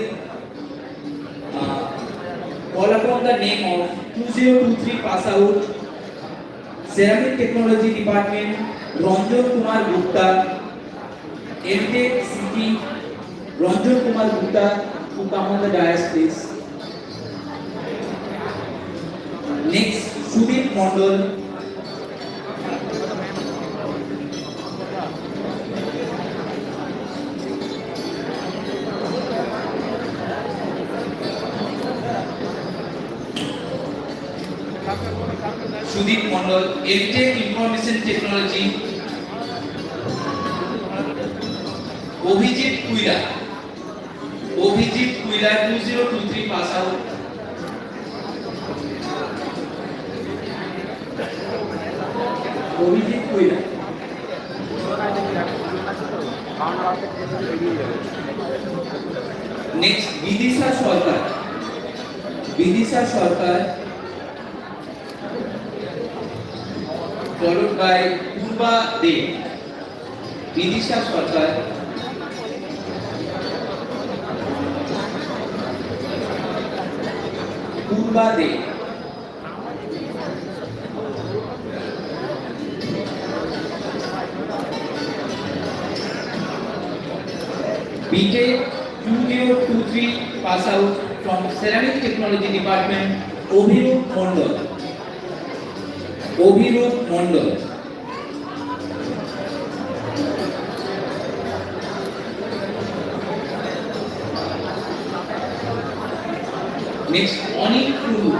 call upon the name of 2023 pass out Ceramic Technology Department Ranjan Kumar Gupta, MTech CT Ranjan Kumar Gupta, to come on the dais please. Next, Sudip Mondol. Sudip Mondol, MTech Information Technology. Obhijit Kuila. Obhijit Kuila 2023 pass out. Obhijit Kuila. Next, Vidisha Sarkar. Vidisha Sarkar, followed by Purva Dev. Vidisha Sarkar. Purva Dev. B.Tech 2023 pass out from Ceramic Technology Department, Obhirup Mondol. Obhirup Mondol. Next, Oni Kulu.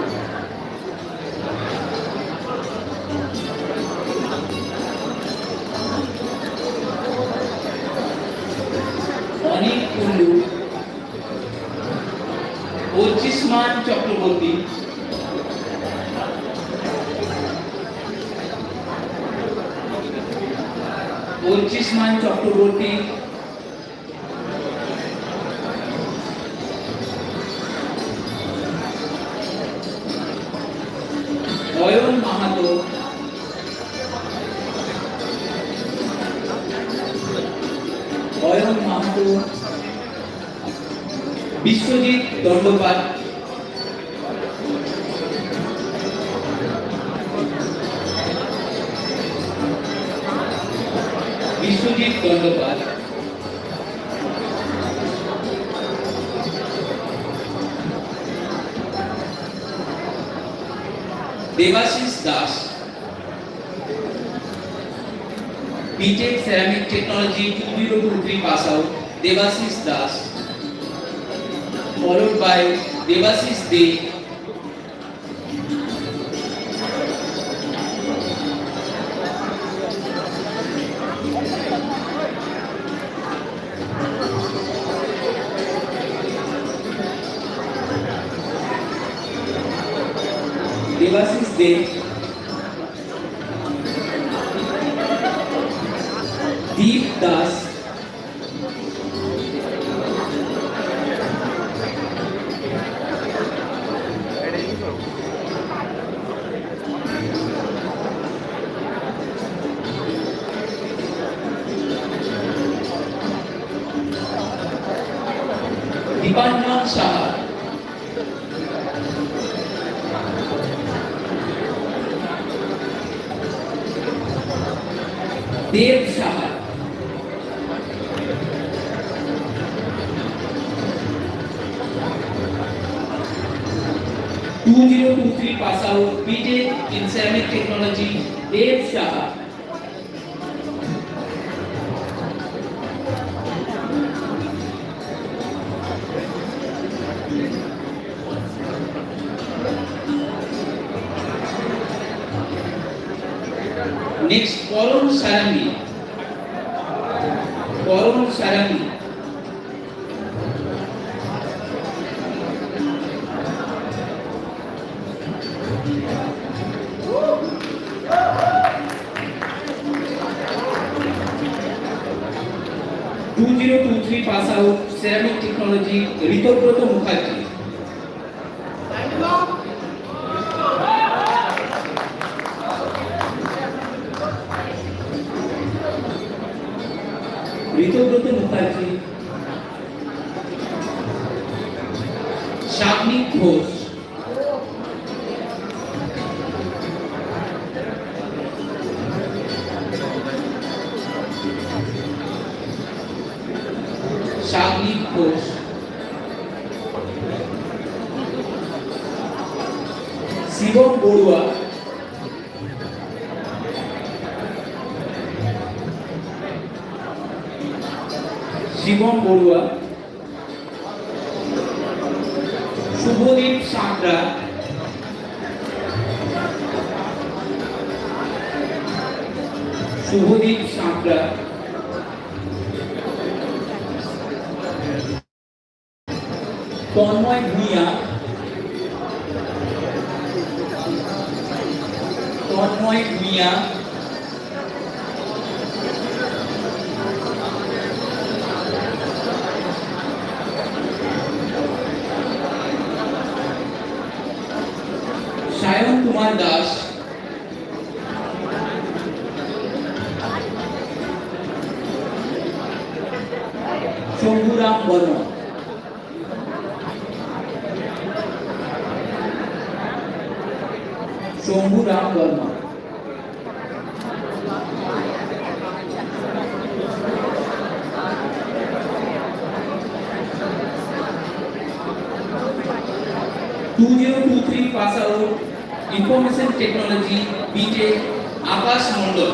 Oni Kulu. Ochisman Chakraborty. Ochisman Chakraborty. Oyon Mahato. Oyon Mahato. Mahato, Biswajit দণ্ডপাট, Biswajit দণ্ডপাট, Debashis Das, BTech Ceramic Technology 2023 pass out, Devashish Das, followed by Devashish De, Devashish De, Deep Das, Dipanjan Shah, Dev Shah, (2023 pass out, BTech in Ceramic Technology, Dev Shah. Next, Koron Sarangi. Koron Sarangi. (2023 pass out, Ceramic Technology, Ritobroto Mukherjee. Ritabrata Mukherjee, শাবনিক Ghosh, শাবনিক Ghosh, Shivam Barua, Shivam Barua, Subhadip Santra, Subhadip Santra, Tanmoy Bhuiyan, Tanmoy Bhuiyan, Sayan Kumar Das, Shambhuram Varma, Shambhuram Varma, (2023 pass out, Information Technology, BTech, Akash Mondol.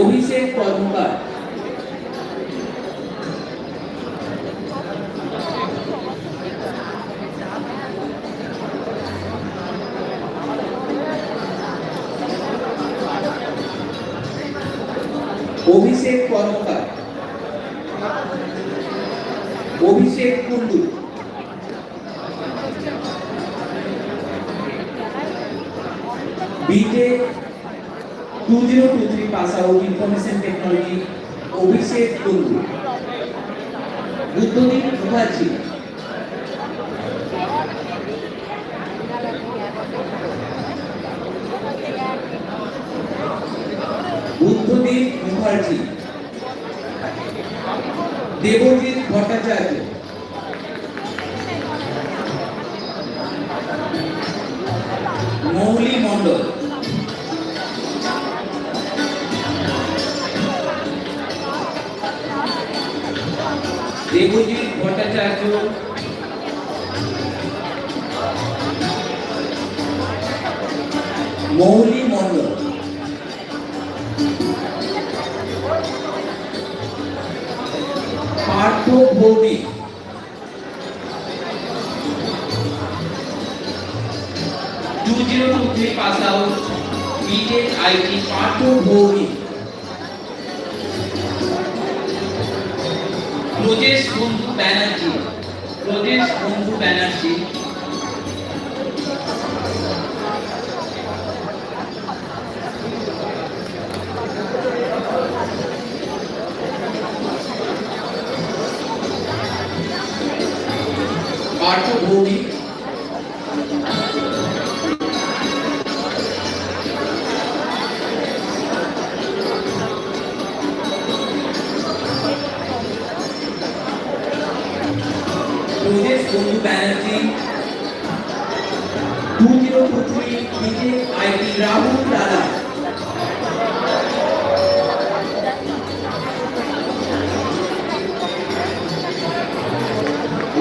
Abhishek Karmakar, Abhishek Karmakar, Abhishek Kundu, BTech 2023 pass out, Information Technology, Abhishek Kundu, বুদ্ধদীপ Mukherjee, Buddhadeb Mukherjee, Debjit Bhattacharya, Mouli Mondal, Debjit Bhattacharya, Mouli Mondal, Partha Bhowmik, 2023 pass out, BTech IT Partha Bhowmik, Prajesh বন্ধু ব্যানার্জি, প্রজেশ বন্ধু ব্যানার্জি, পার্থ ভৌমিক, প্রজেশ বন্ধু Banerjee, 2023 BTech IT Rahul দাদা,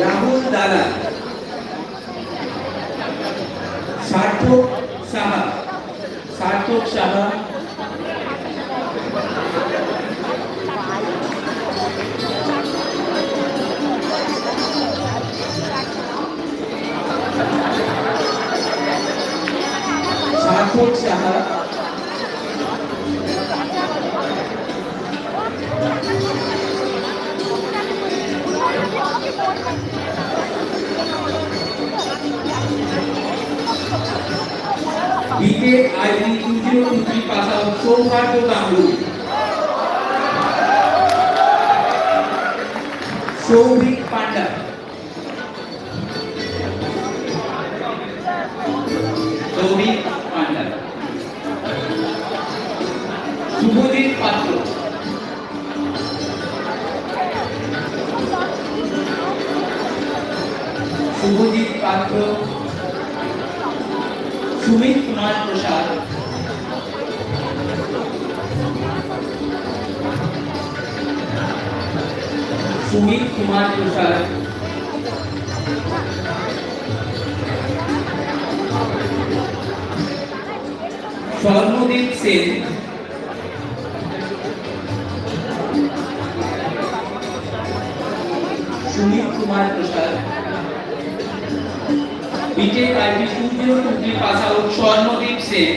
রাহুল দাদা, সার্থক সাহা, সার্থক সাহা, সার্থক Saha, BTech IT 2023 pass out সৌভাগ্য গাঙ্গুলি, সৌভিক পান্ডা, সৌভিক পান্ডা, শুভজিৎ পাত্র, শুভজিৎ পাত্র, সুমিত কুমার প্রসাদ, সুমিত কুমার প্রসাদ, স্বর্ণদীপ সেন, সুমিত কুমার প্রসাদ, BTech IT 2023 pass out Swarnadip Sen,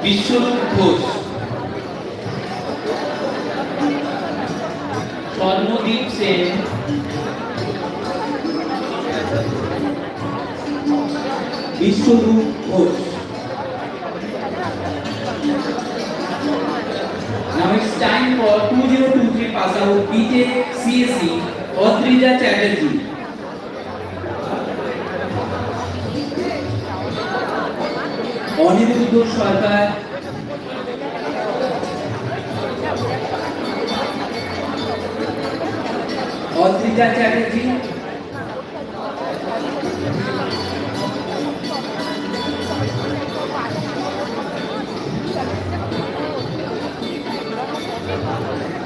Biswarup Ghosh, Swarnadip Sen, Biswarup Ghosh. Now it's time for 2023 pass out BTech CSE Adrija Chatterjee, Aniruddha Sarkar, Adrija Chatterjee,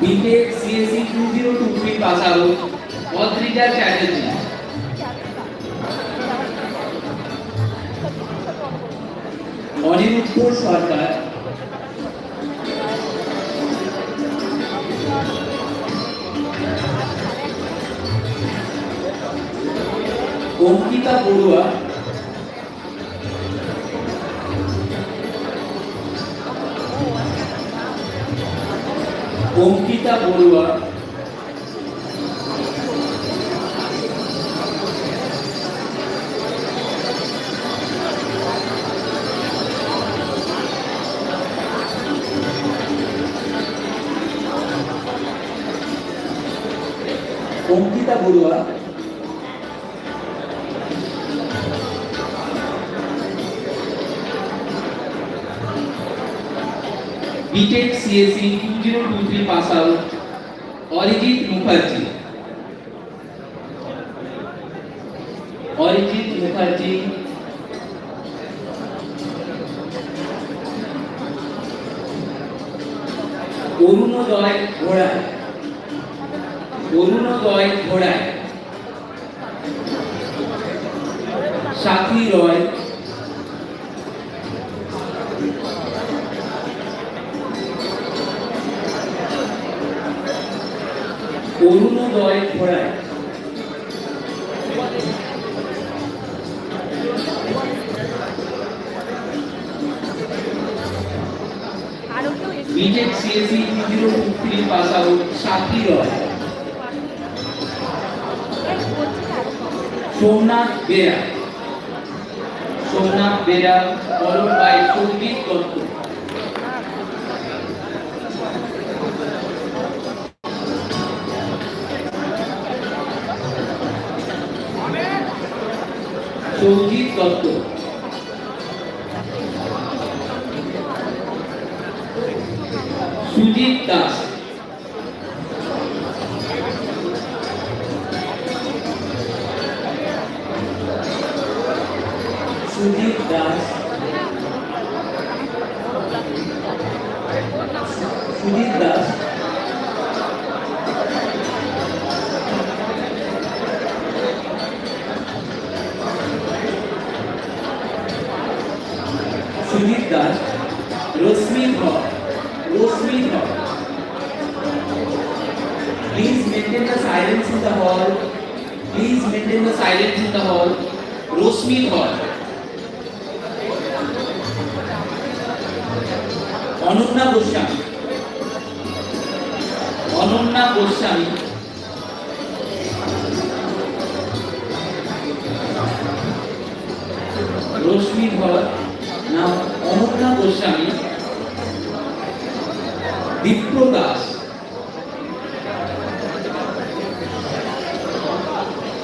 BTech CSE 2023 pass out Adrija Chatterjee, Aniruddha Sarkar, Ankita Barua, Ankita Barua, Ankita Barua, BTech CSE 2023 pass out Arijit Mukherjee. Arijit Mukherjee. অরুণোদয় ঘোড়ায়। অরুণোদয় ঘোড়ায়। সাথী রয়। অরুণোদয় ঘোড়ায়। BTech CSE 2023 pass out Sathi Roy. Somnath Bera. Somnath Bera followed by সৌজিত Dutta. সৌজিত Dutta. Sujit Das. Sujit Das. Sujit Das. Sujit Das. রশ্মি ধর। রশ্মি ধর। Please maintain the silence in the hall. Please maintain the silence in the hall. রশ্মি ধর। অনন্যা গোস্বামী। অনন্যা গোস্বামী। রশ্মি ধর। নাম অনন্যা গোস্বামী। বিপ্র দাস।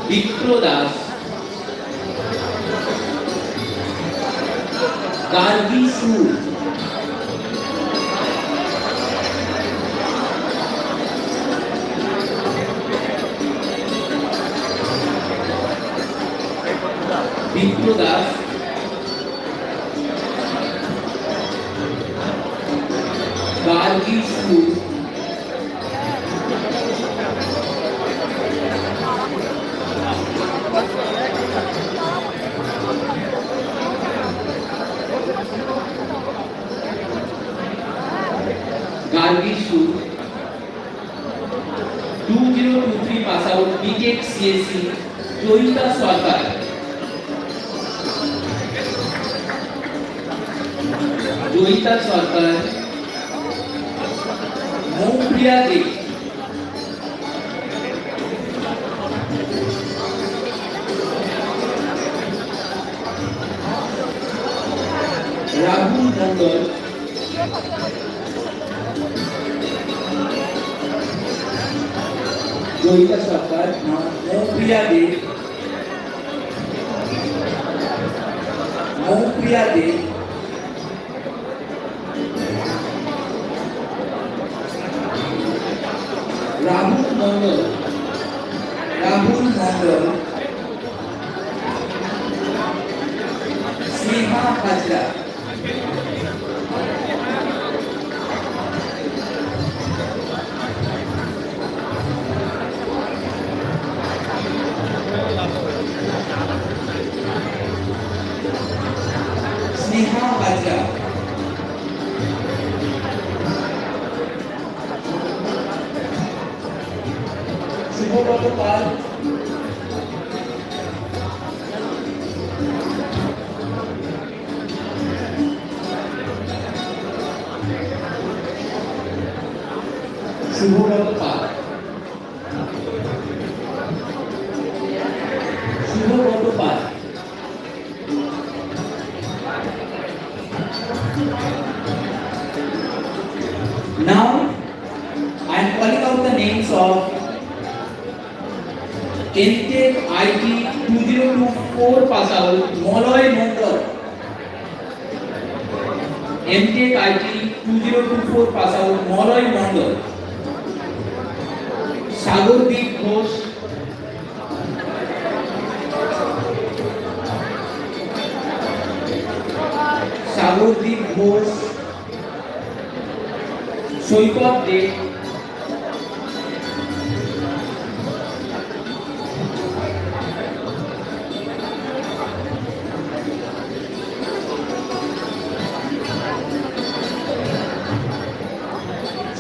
বিপ্র দাস। গার্গী সুর। বিপ্র দাস। গার্গী সুর। গার্গী সুর। 2023 pass out BTech CSE Joyita Sarkar. Joyita Sarkar. Moupriya they. Rahul Mondal. Joyita Sarkar. Moupriya they. Moupriya they. Rahul Mondal. Rahul Mondal. Sneha Hazra. Sneha Hazra. Subhabrata Pal. Subhabrata Pal. Subhabrata Pal. Now I am calling out the names of MTech IT 2024 pass out Moloy Mondol. MTech IT 2024 pass out Moloy Mondol, Sagordeep Ghosh, Sagordeep Ghosh, Soipot De,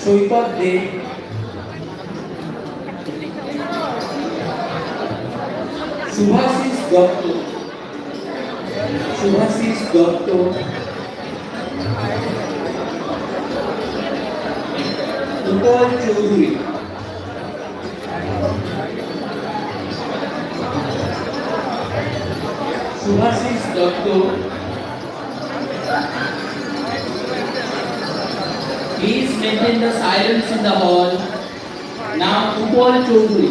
Soipot De, Subhasis Dotto, Subhasis Dotto, Upal Chaudhuri, Subhasis Dotto. Please maintain the silence in the hall. Now Upal Chaudhuri.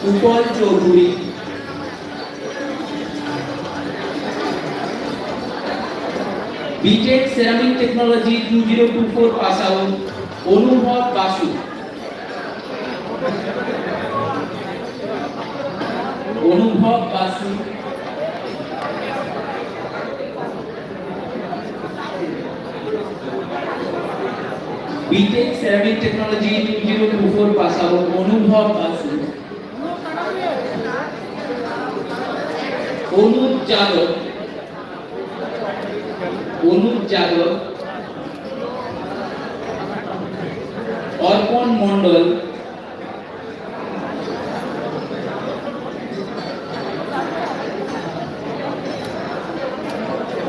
Upal Chaudhuri. BTech Ceramic Technology 2024 pass out Anubhav Basu. Anubhav Basu. BTech Ceramic Technology 2024 pass out Anubhav Basu. Anuj Jadhav. Anuj Jadhav. Arpan Mondal.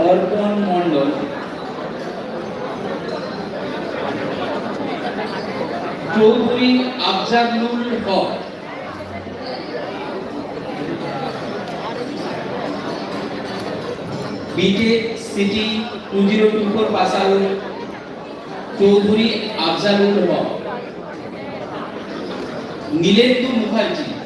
Arpan Mondal. Chaudhuri Afzalul Haq. BTech City 2024 pass out Chaudhuri Afzalul Haq. Nilendu Mukherjee.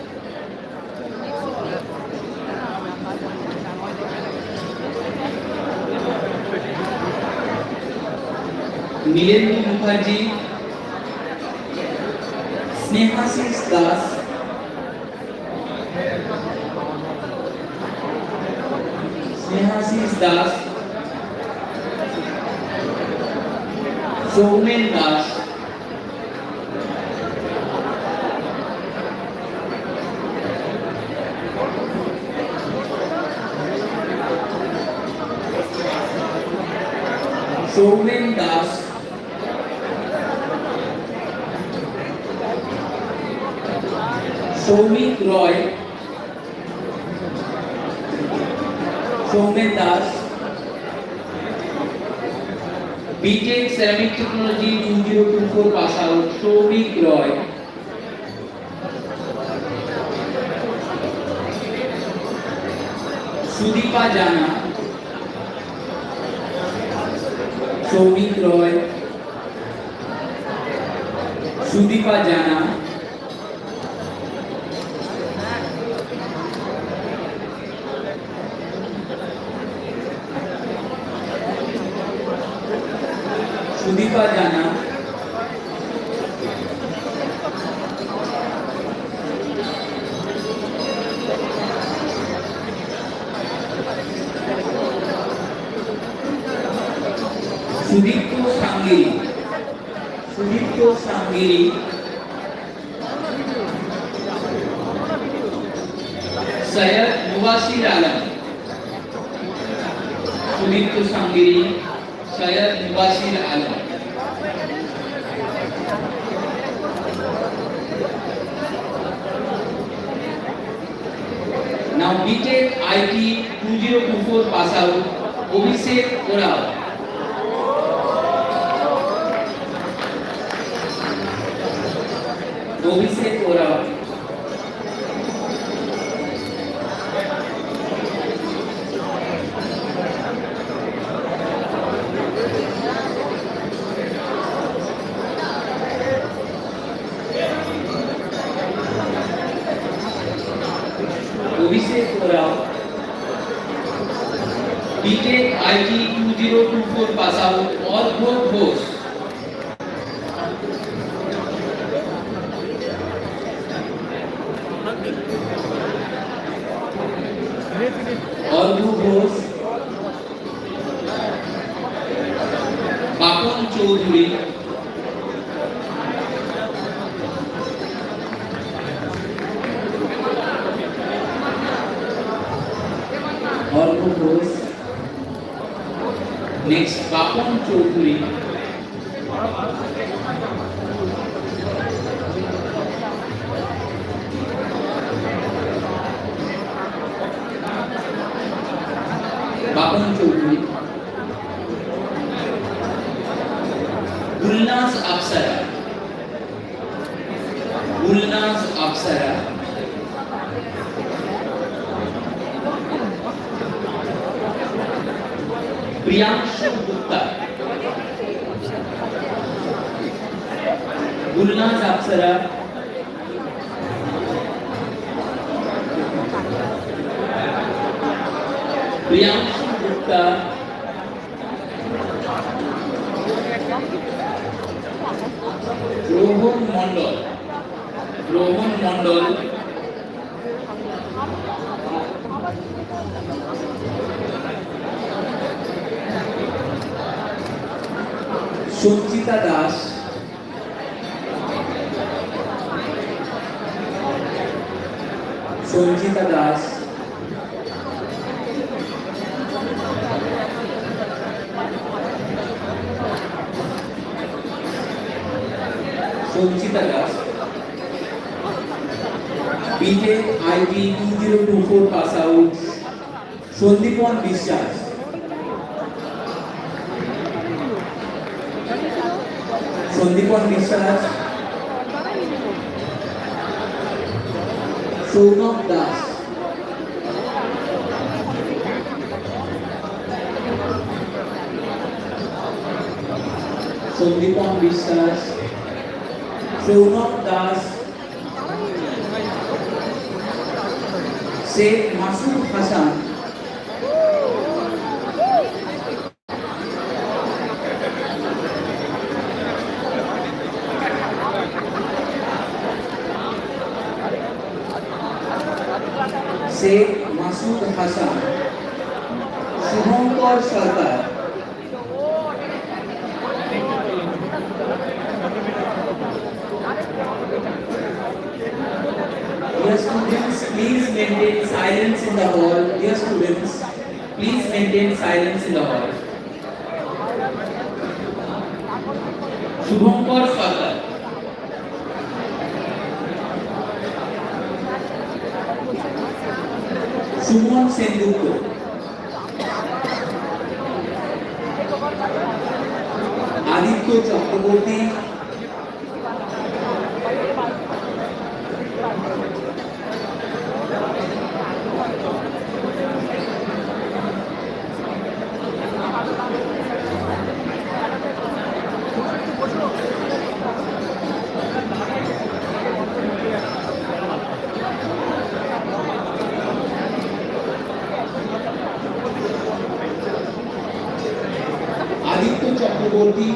Nilendu Mukherjee. Snehasis Das. Snehasis Das. Soumen Das. Soumen Das. Soumik Roy. Soumen Das. BTech Ceramic Technology 2024 pass out Soumik Roy. Sudipa Jana. Soumik Roy. Sudipa Jana. Sudipa Jana. Sudipto Sangiri. Sudipto Sangiri. Syed Mubashir Alam. Sudipto Sangiri. Syed Mubashir Alam. Now BTech IT 2024 pass out Abhishek Orao. Abhishek Orao. Abhishek Orao. BTech IT 2024 pass out Orgho Ghosh. Orgho Ghosh. Bakon Choudhury. Orgho Ghosh. Next, Bakon Choudhury. Bakon Choudhury. Gulnaz Apsara. Gulnaz Apsara. Priyanshu Gupta. Gulnaz Apsara. Priyanshu Gupta. Rohan Mondal. Rohan Mondal. Sanchita Das. Sanchita Das. Sanchita Das. BTech IT 2024 pass out Sandipon বিশ্বাস. Sandipon বিশ্বাস. Saurabh Das. Sandipon বিশ্বাস. Saurabh Das. Sheikh Masood Hassan. Sheikh Masood Hassan. Shubhankar Sarkar. Dear students, please maintain silence in the hall. Dear students, please maintain silence in the hall. Shubhankar Sarkar. Sumon Sengupta. Aditya Chakraborty. Aditya Chakraborty.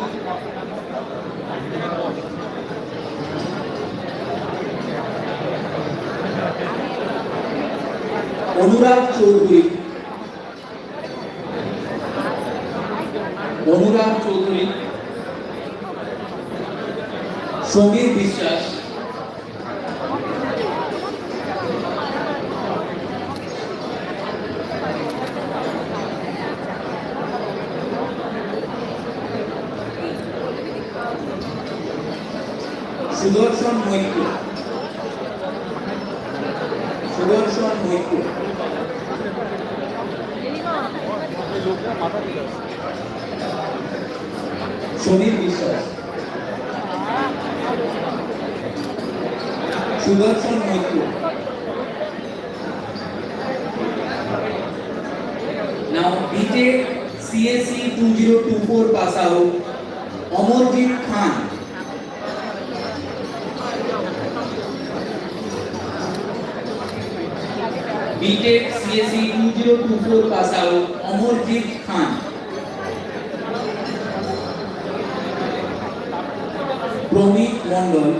Anurag Choudhury. Anurag Choudhury. Samir বিশ্বাস. Sudarshan Moitya. Sudarshan Moitya. Samir বিশ্বাস. Sudarshan Moitya. Now BTech CSE 2024 pass out Amarjit Khan. BTech CSE 2024 pass out Amarjit Khan. Promit Mondol.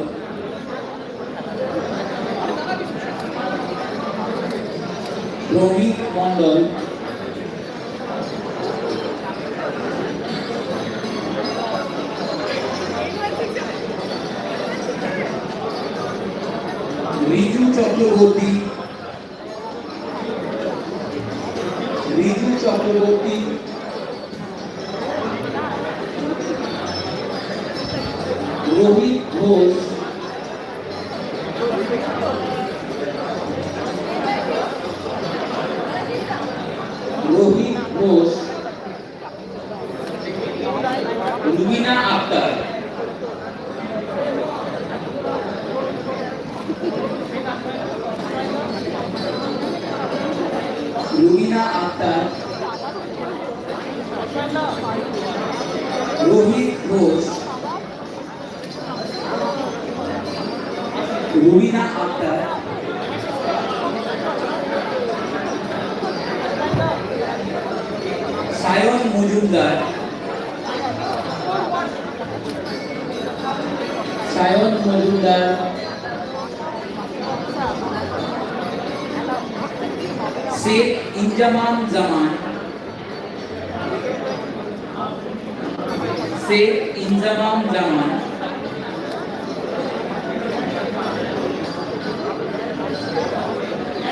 Promit Mondol. Riju Chakraborty. Riju Chakraborty. Rohit Ghosh. Rohit Ghosh. Rubina Akhtar. Rubina Akhtar. Rohit Ghosh. Rubina Akhtar. Sayon Mujumdar. Sayon Mujumdar. Sheikh Injaman Zaman. Sheikh Injaman Zaman.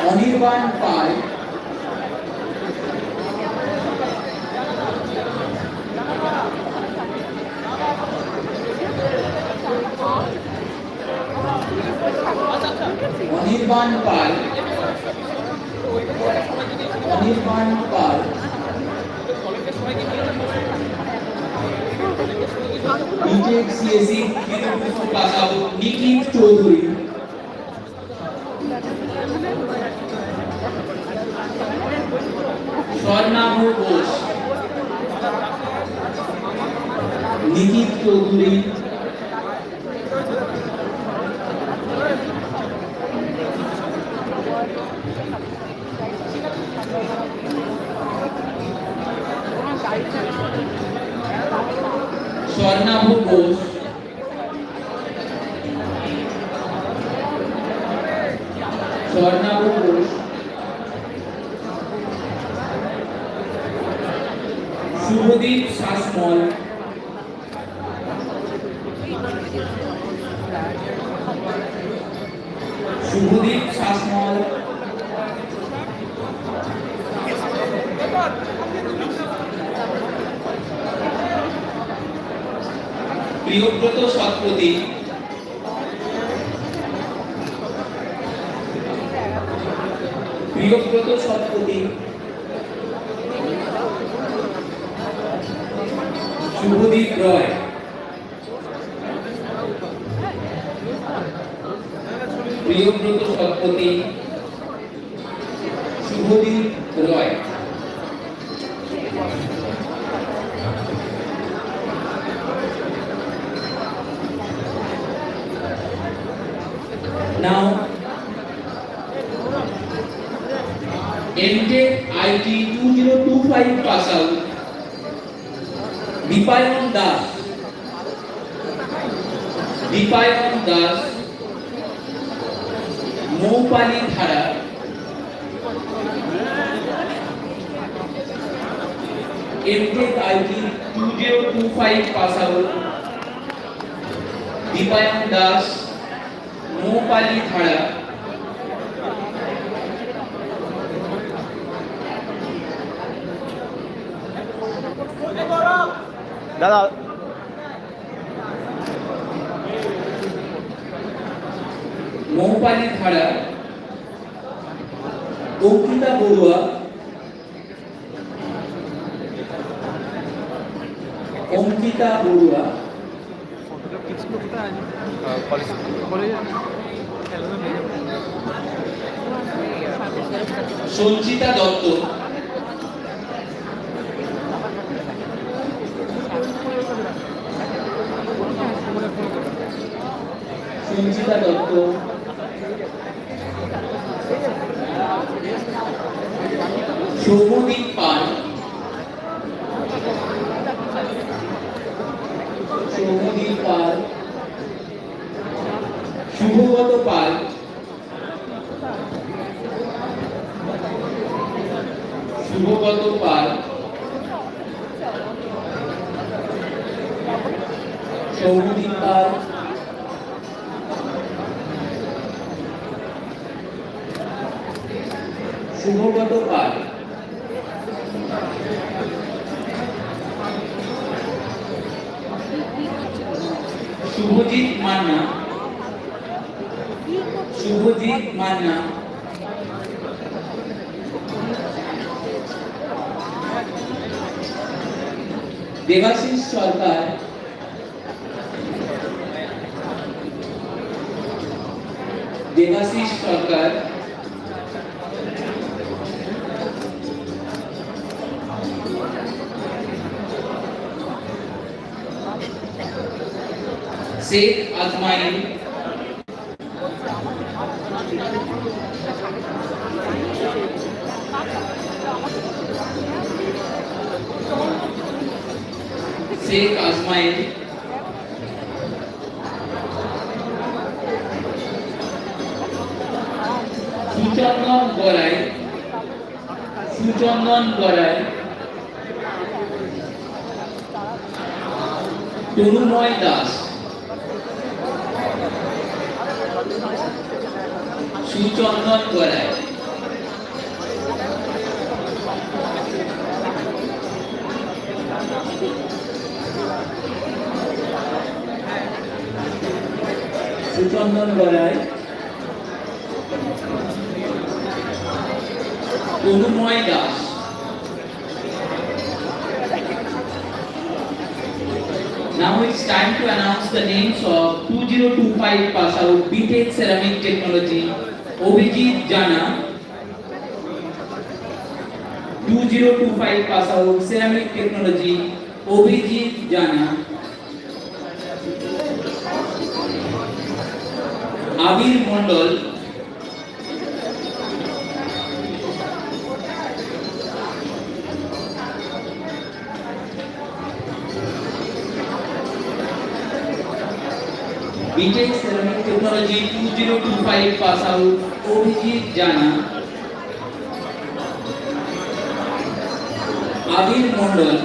Anirban Pai. Anirban Pai. Anirban Pai. BTech CSE 2024 pass out Nikhil Chaudhary. Swarnabhu Ghosh. Nikhil Chaudhary. Swarnabhu Ghosh. Swarnabhu Ghosh. Shubhadeep Sasmal. Shubhadeep Sasmal. Priyabrata Satpathy. Priyabrata Satpathy. Subhadip Roy. Priyabrata Satpathy. Subhadip Roy. Now, MTech IT 2025 pass out Dipayon Das. Dipayon Das. Moupali Dhara. MTech IT 2025 pass out Dipayon Das. Moupali Dhara. দাদা Moupali Dhara. Onkita Borua. Onkita Borua. Sanchita Dutta. Sanchita Dutta. Soumadip Pal, Soumadip Pal, শুভগত Pal, শুভগত Pal, Soumadip Pal, শুভগত Pal, Subhajit Manna, Subhajit Manna, Debashis Sarkar, Debashis Sarkar, Sheikh Azmail, Sheikh Azmail, Suchandan Gorai, Suchandan Gorai, তরুময় Das, Suchandan Gorai, Suchandan Gorai, তরুময় Das. Now it's time to announce the names of 2025 pass out BTech Ceramic Technology Obhijit Jana, 2025 pass out Ceramic Technology Obhijit Jana, Abir Mondol, BTech Ceramic Technology 2025 pass out Obhijit Jana, Abir Mondol,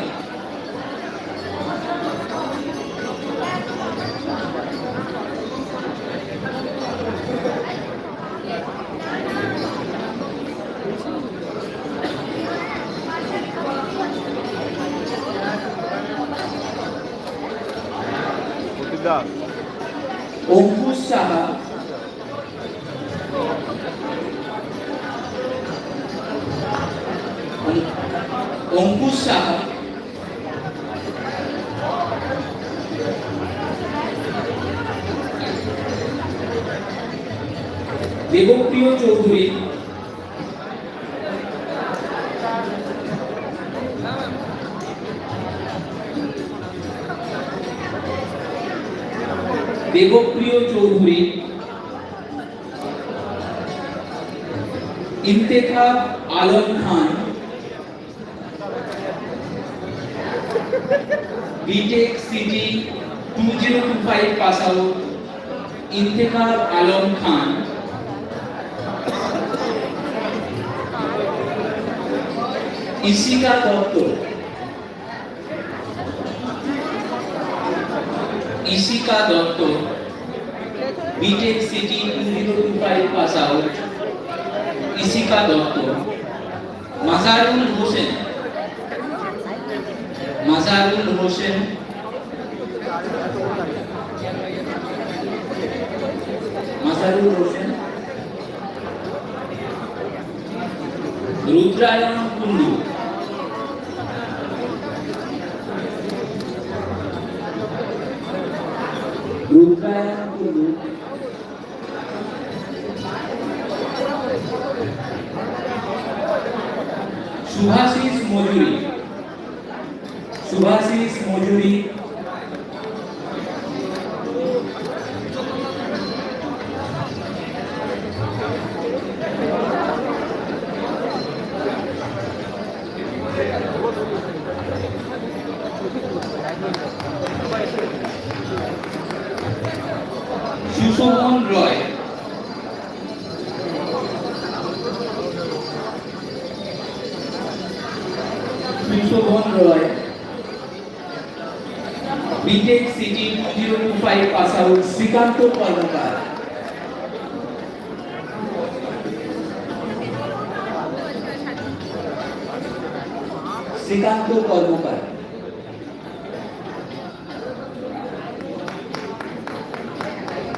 Ankush Saha, Ankush Saha, Debapriya Chowdhury, Debapriya Chowdhury, Intekhab Alam Khan, BTech City 2025 pass out Intekhab Alam Khan, Ishika Dutta, Ishika Dutta, BTech City 2025 pass out Ishika Dutta, Mazharul Hossain, Mazharul Hossain, Mazharul Hossain, রুদ্রায়ণ Kundu, রুদ্রায়ণ Kundu, Subhashis Majuri, Subhasis Majuri, Sushobhan Roy, BTech CT 2025 pass out Srikanta Karmakar, Srikanta Karmakar,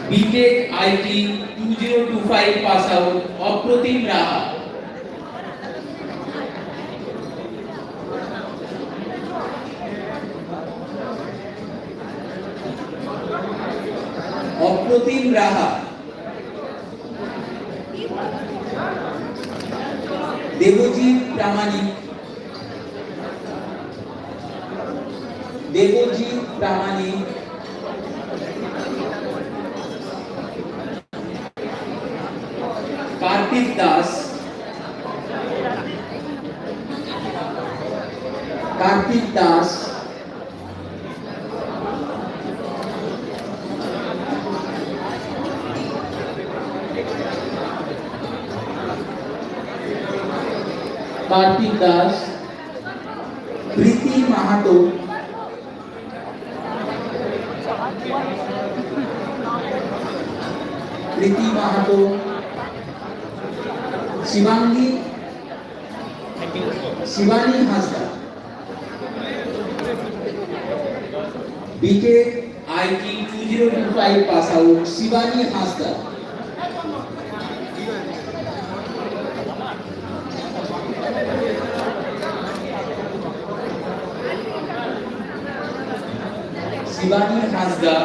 BTech IT 2025 pass out Apratim Raha, Apratim Raha, Debjit Pramanik, Debjit Pramanik, Kartik Das, Kartik Das, Kartik Das, Priti Mahato, Priti Mahato, Shibani Hansda, BTech IT 2025 pass out Shibani Hansda, Shibani Hansda,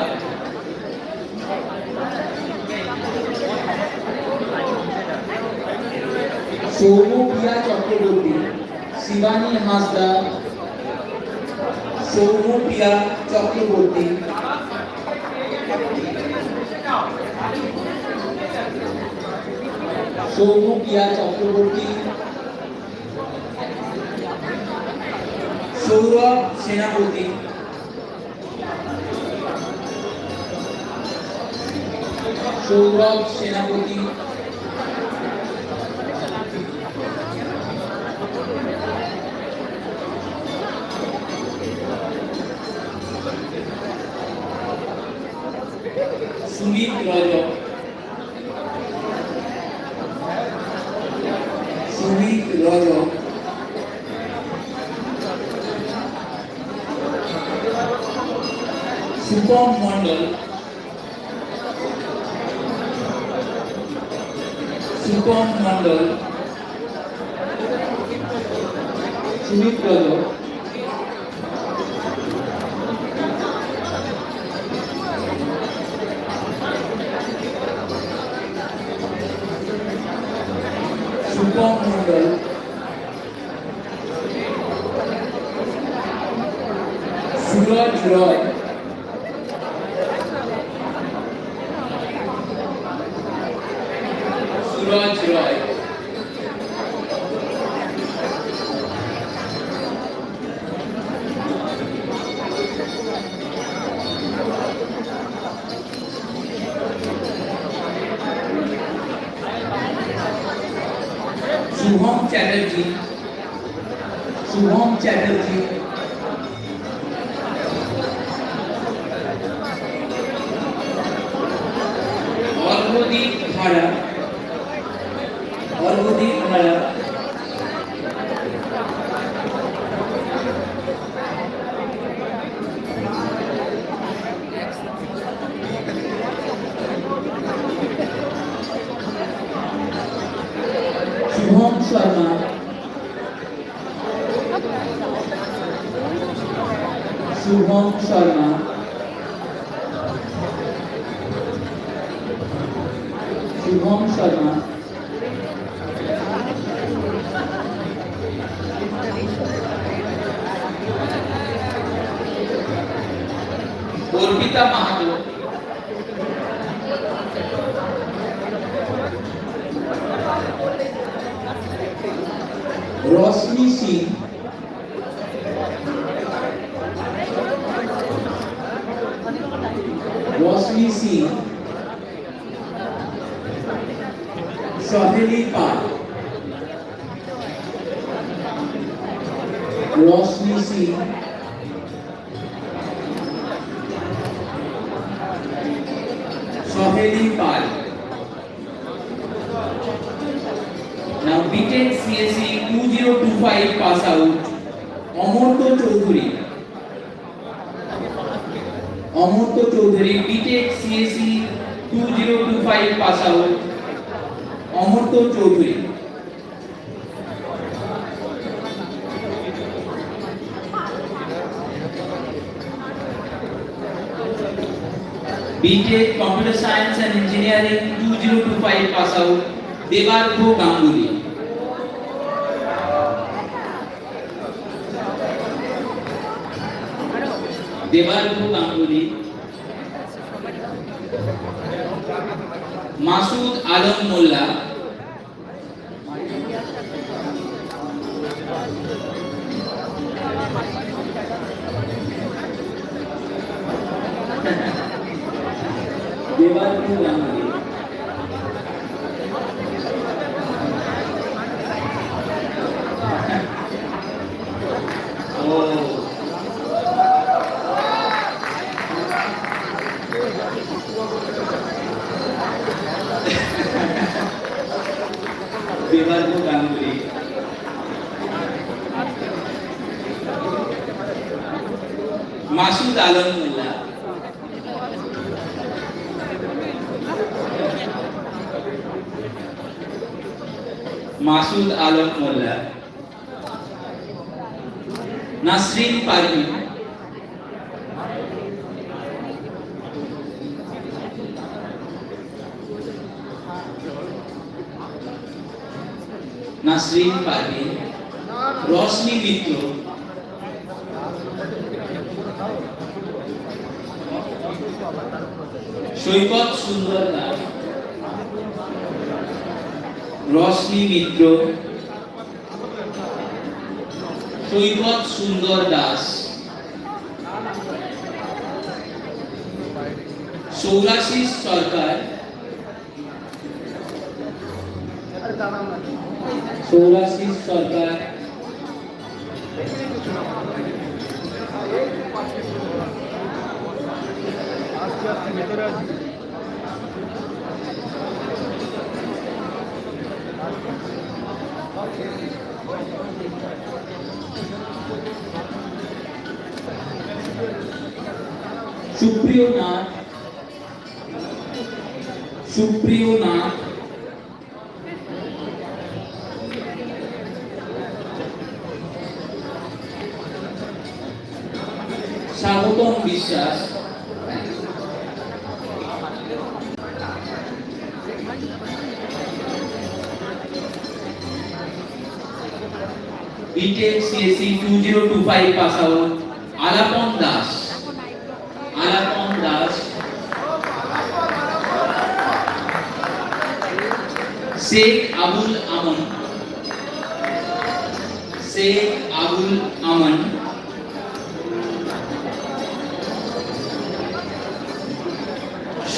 Soumyapriya Chakraborty, Shibani Hansda, Soumyapriya Chakraborty, Soumyapriya Chakraborty, Sourav Senapati, Sourav সেনাপতি, সুমিত রজক, সুমিত রজক, সুপম মণ্ডল, সুপম মণ্ডল, সুমিত রজক, সুপম মণ্ডল, সুরজ রয়, সুরজ রয়, শুভম চ্যাটার্জি, শুভম চ্যাটার্জি, অর্ঘদীপ ধারা, অর্ঘদীপ ধারা, শুভম শর্মা, শুভম শর্মা, শুভম শর্মা, অর্পিতা মাহাতো, রশ্মি সিং, রশ্মি সিং, সহেলি পাল, रोशनी सिंह, सोहेली पाल. Now BTech CSE 2025 pass out Amartya Choudhury. Amartya Choudhury BTech CSE 2025 pass out Amartya Choudhury. BTech Computer Science and Engineering 2025 pass out Devarko Ganguly. Devarko Ganguly. Masood Alam Molla. Devarko Ganguly. Devarko Ganguly. Masood Alam Molla. Masood Alam Molla. Nasreen Parveen. Nasreen Parveen. Roshni Mitro. Shoikat Sundar Das. Roshni Mitro. Shoikat Sundar Das. Sourashis Sarkar. Sourashis Sarkar. Supriyo Nath. Supriyo Nath. স্বাগতম বিশ্বাস। BTech CSE 2025 pass out Alapon Das. Alapon Das. Sheikh Abul Aman. Sheikh Abul Aman.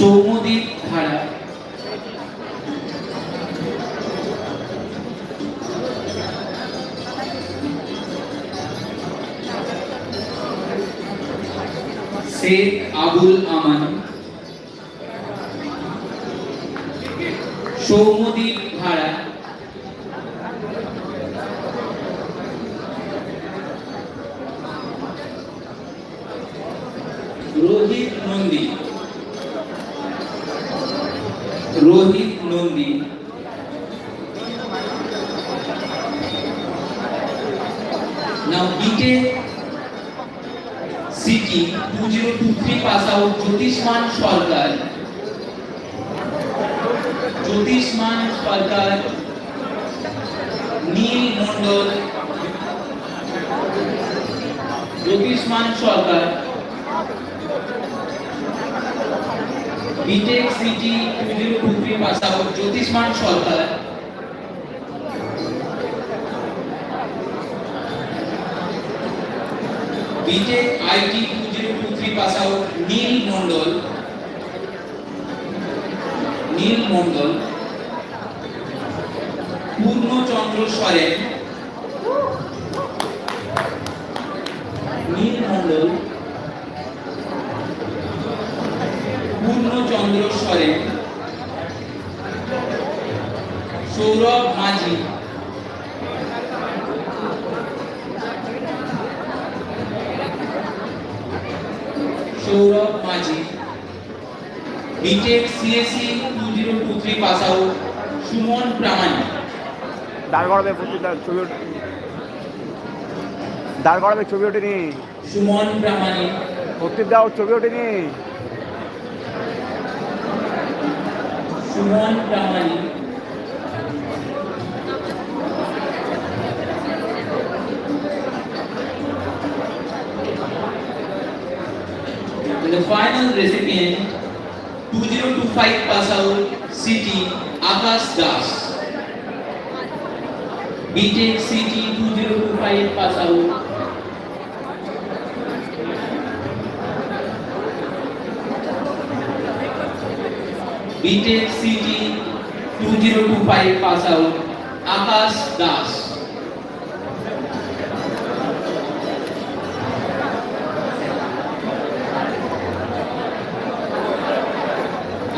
Soumadip ধারা। শেখ আবুল আমান। সৌমদীপ ধারা। Rohit Nandi. Rohit Nandi. Now BTech CT 2023 pass out ज्योतिषमान सरकार। ज्योतिषमान सरकार। नील मंडल। ज्योतिषमान सरकार। BTech CT 2023 pass out ज्योतिषमान सरकार। BTech IT 2023 pass out nil Mandal. Nil Mandal. Purnachandra Soren. Mondal, Purnachandra Soren, Sourav Majhi, BTech CSC 2023 pass out Suman Pramanik. দাঁড় করাবে ছবি ওঠেনি। সুমন প্রামাণিক। ভর্তি দাও, ছবি ওঠেনি। সুমন প্রামাণিক। The final recipient 2025 pass out city Akash Das, BTech city 2025 pass out, BTech city 2025 pass out Akash Das.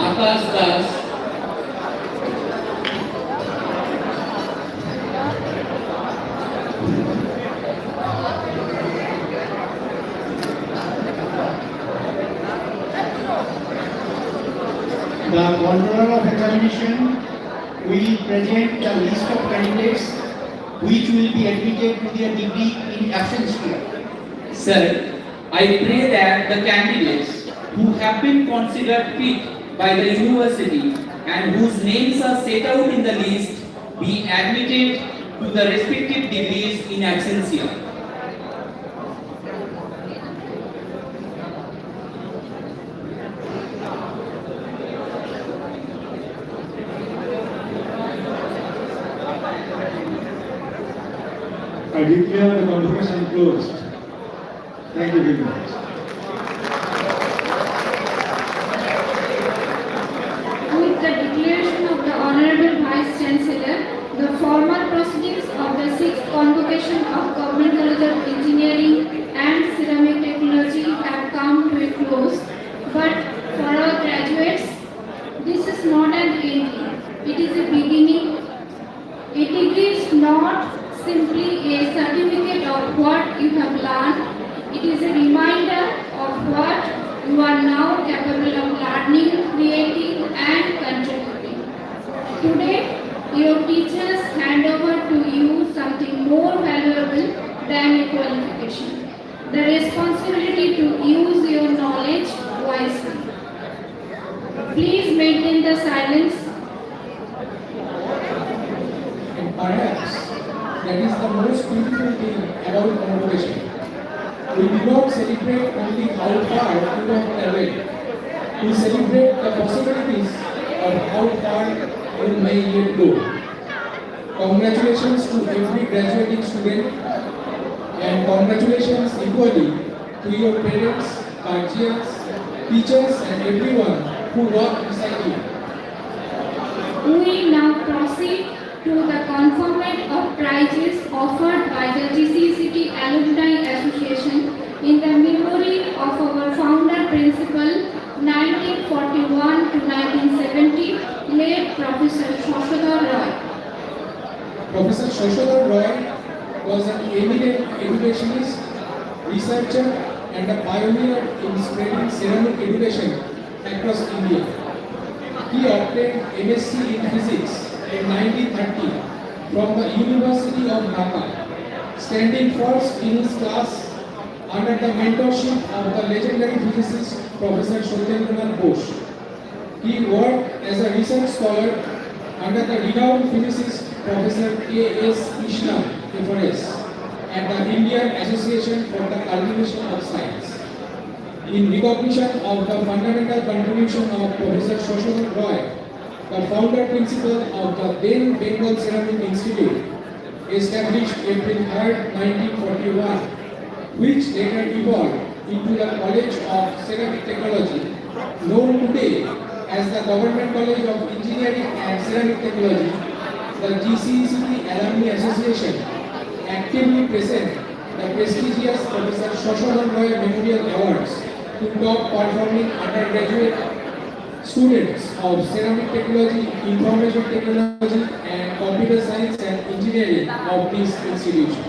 Akash Das, The controller of examination will present the list of candidates which will be admitted to their degree in absentia. Sir, I pray that the candidates who have been considered fit by the university and whose names are set out in the list be admitted to the respective degrees in absentia. I declare the convocation closed. Thank you very much. With the declaration of the Honorable Vice Chancellor, the formal proceedings of the 6th Convocation of Government College of Engineering and Ceramic Technology have come to a close. But for our graduates, this is not an end. It is a beginning. A degree is not simply a certificate of what you have learned. It is a reminder of what you are now capable of learning, creating and contributing. Today, your teachers hand over to you something more valuable than a qualification. The responsibility to use your knowledge wisely. Please maintain the silence. And perhaps that is the most beautiful thing about convocation. We do not celebrate only how far you have traveled. We celebrate the possibilities of how far you may yet go. Congratulations to every graduating student and congratulations equally to your parents, guardians, teachers and everyone who work beside you. We now proceed to the conferment of prizes offered by the GCCT Alumni Association in the memory of our founder principal 1941 to 1970, late Professor Shoshodhar Roy. Professor Shoshodhar Roy was an eminent educationist, researcher and a pioneer in spreading ceramic education across India. He obtained MSc in physics in 1930 from the University of Dhaka, standing first in his class under the mentorship of the legendary physicist Professor Satyendranath Bose. He worked as a research scholar under the renowned physicist Professor A.S. Krishna, FRS, at the Indian Association for the Cultivation of Science. In recognition of the fundamental contribution of Professor Shoshodhar Roy, the founder principal of the then Bengal Ceramic Institute, established April 3, 1941, which later evolved into the College of Ceramic Technology, known today as the Government College of Engineering and Ceramic Technology. The GCCT Alumni Association actively present the prestigious Professor Shashodhan Roy Memorial Awards to top performing undergraduate students of ceramic technology, information technology, and computer science and engineering of this institution.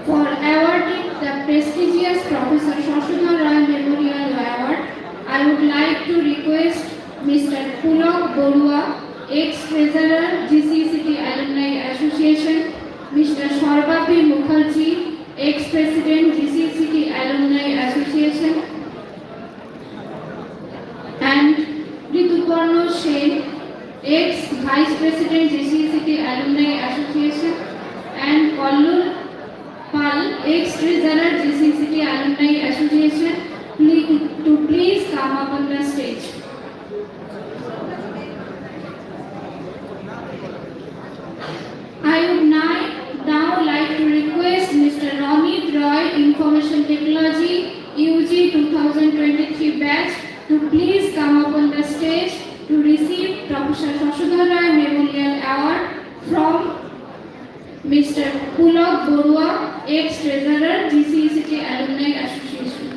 For awarding the prestigious Professor Shashodhan Roy Memorial Award, I would like to request Mr. Pulok Borua, ex-treasurer GCCT Alumni Association, Mr. Sarbapi Mukherjee, ex-president GCCT Alumni Association, and Rituparno Sen, ex-vice president GCCT Alumni Association, and Kollur Pal, ex-treasurer GCCT Alumni Association, to please come up on the stage. I would now like to request Mr. Ramit Roy, Information Technology, UG 2023 batch, to please come up on the stage to receive Professor Shashodhan Roy Memorial Award from Mr. Pulok Borua, ex-treasurer GCCT Alumni Association.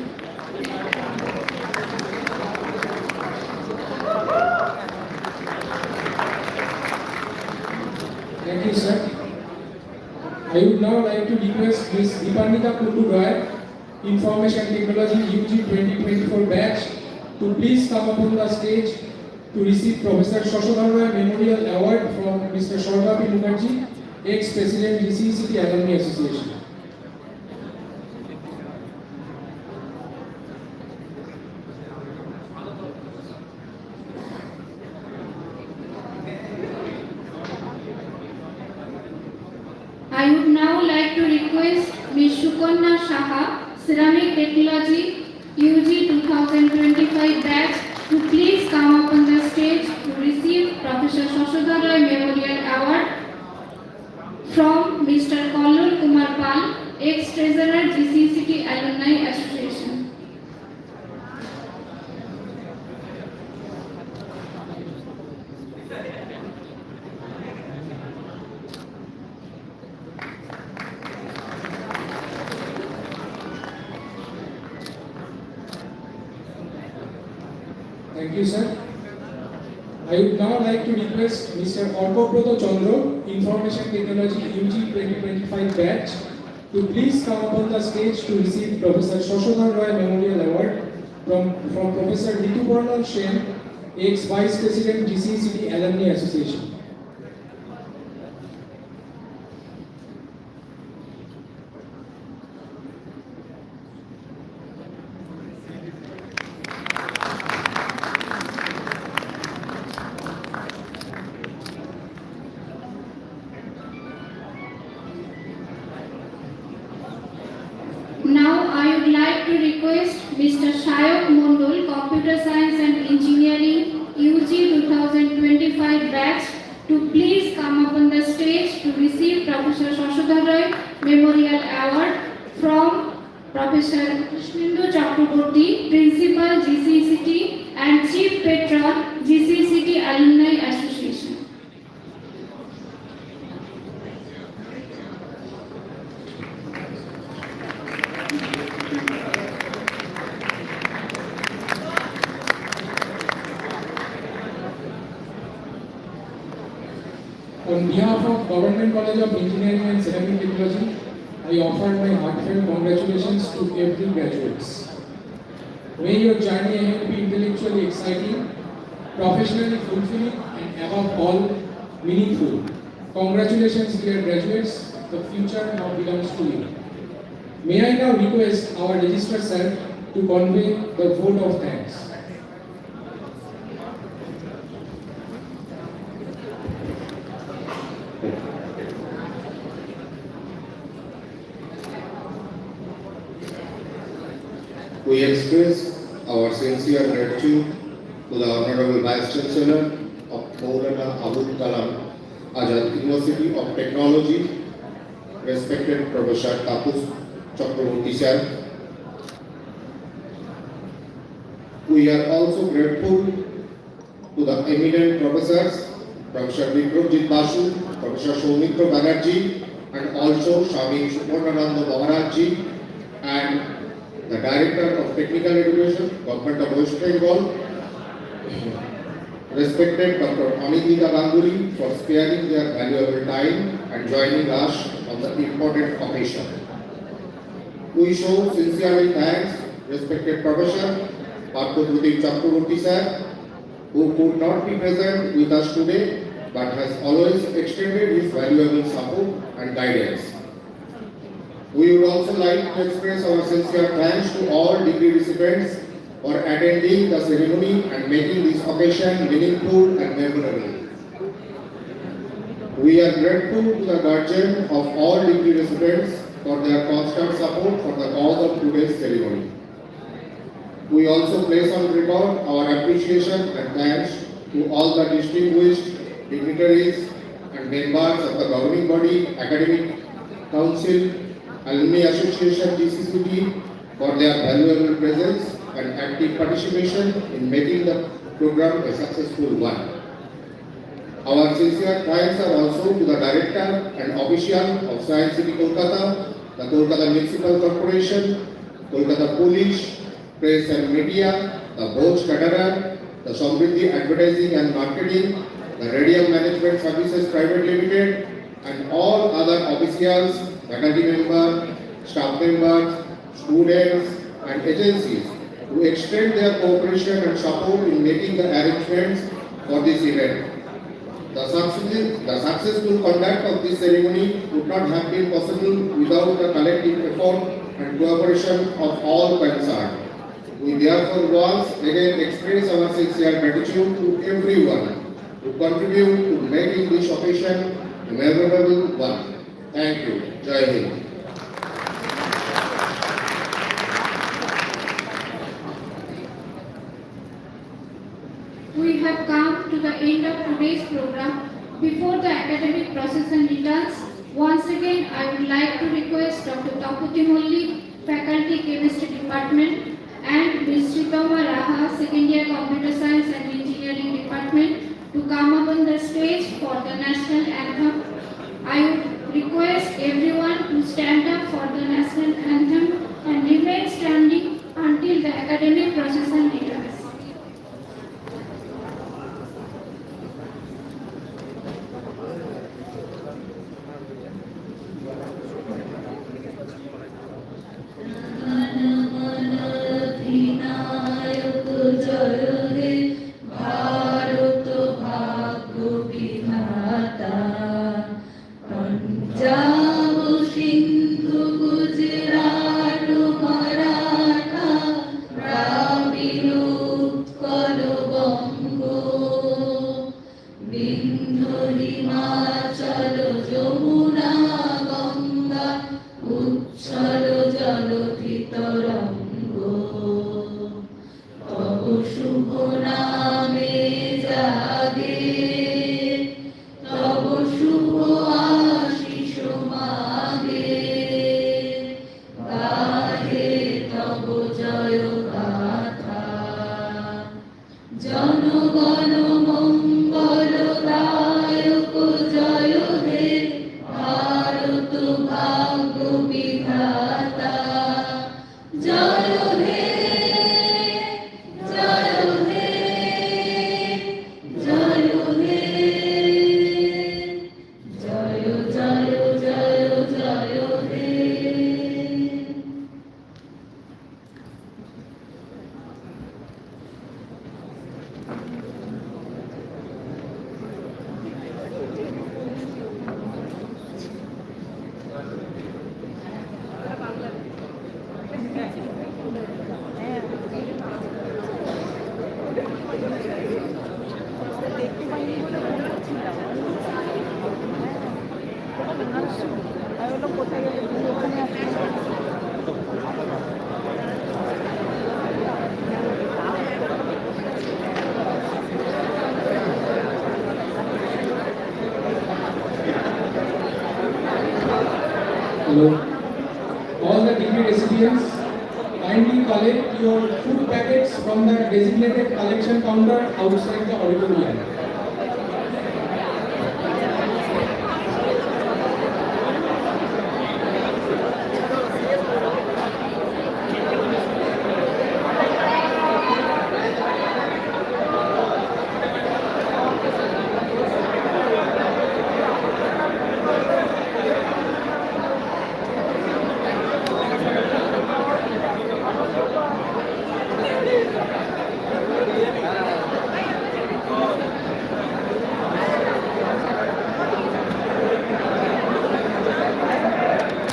Thank you, sir. I would now like to request Ms. Dipanika Kundu Roy, Information Technology UG 2024 batch, to please come up on the stage to receive Professor Shashodhan Roy Memorial Award from Mr. Sarbapi Mukherjee, ex-president GCCT Alumni Association. I would now like to request Ms. Sukanya Saha, Ceramic Technology, UG 2025 batch, to please come up on the stage to receive Professor Shashodhan Roy Memorial Award from Mr. Kollur Kumar Pal, ex-treasurer GCCT Alumni Association. Thank you, sir. I would now like to request Mr. Orkobroto Chandra, Information Technology UG 2025 batch, to please come up on the stage to receive Professor Shashodhan Roy Memorial Award from Professor Rituparno Sen, ex-vice president GCCT Alumni Association. Now I would like to request Mr. Shayok Mondol, Computer Science and Engineering, UG 2025 batch, to please come up on the stage to receive Professor Shashodhan Roy Memorial Award from Professor Krishnendu Chakraborty, Principal GCCT and Chief Patron GCCT Alumni Association. On behalf of Government College of Engineering and Ceramic Technology, I offer my heartfelt congratulations to every graduates. May your journey ahead be intellectually exciting, professionally fulfilling, and above all, meaningful. Congratulations, dear graduates. The future now belongs to you. May I now request our Registrar Sir to convey the vote of thanks. We express our sincere gratitude to the Honorable Vice Chancellor of Maulana Abul Kalam Azad University of Technology, respected Professor Tapus Chakraborty sir. We are also grateful to the eminent professors, Professor Vikramjit Basu, Professor Soumitra Banerjee, and also Swami Suparnananda Maharaj Ji and the Director of Technical Education, Government of West Bengal, respected Dr. Anindita Ganguly for sparing their valuable time and joining us on the important occasion. We show sincerely thanks, respected Professor Parthodruti Chakraborty sir, who could not be present with us today but has always extended his valuable support and guidance. We would also like to express our sincere thanks to all degree recipients for attending the ceremony and making this occasion meaningful and memorable. We are grateful to the guardian of all degree recipients for their constant support for the cause of today's ceremony. We also place on record our appreciation and thanks to all the distinguished dignitaries and members of the governing body, academic council, alumni association GCCT for their valuable presence and active participation in making the program a successful one. Our sincere thanks are also to the Director and Official of Science City Kolkata, the Kolkata Municipal Corporation, Kolkata Police, Press and Media, the Board Caterer, the Samriddhi Advertising and Marketing, the Radium Management Services Private Limited, and all other officials, faculty members, staff members, students, and agencies who extend their cooperation and support in making the arrangements for this event. The successful conduct of this ceremony would not have been possible without the collective effort and cooperation of all concerned. We therefore once again express our sincere gratitude to everyone who contribute to making this occasion a memorable one. Thank you. Jai Hind. We have come to the end of today's program. Before the academic procession returns, once again I would like to request Dr. Taputi Mollik, Faculty Chemistry Department, and Ms. Sritama Raha, Second Year Computer Science and Engineering Department, to come up on the stage for the national anthem. I would request everyone to stand up for the national anthem and remain standing until the academic procession returns. Hello. All the degree recipients, kindly collect your food packets from the designated collection counter outside the auditorium.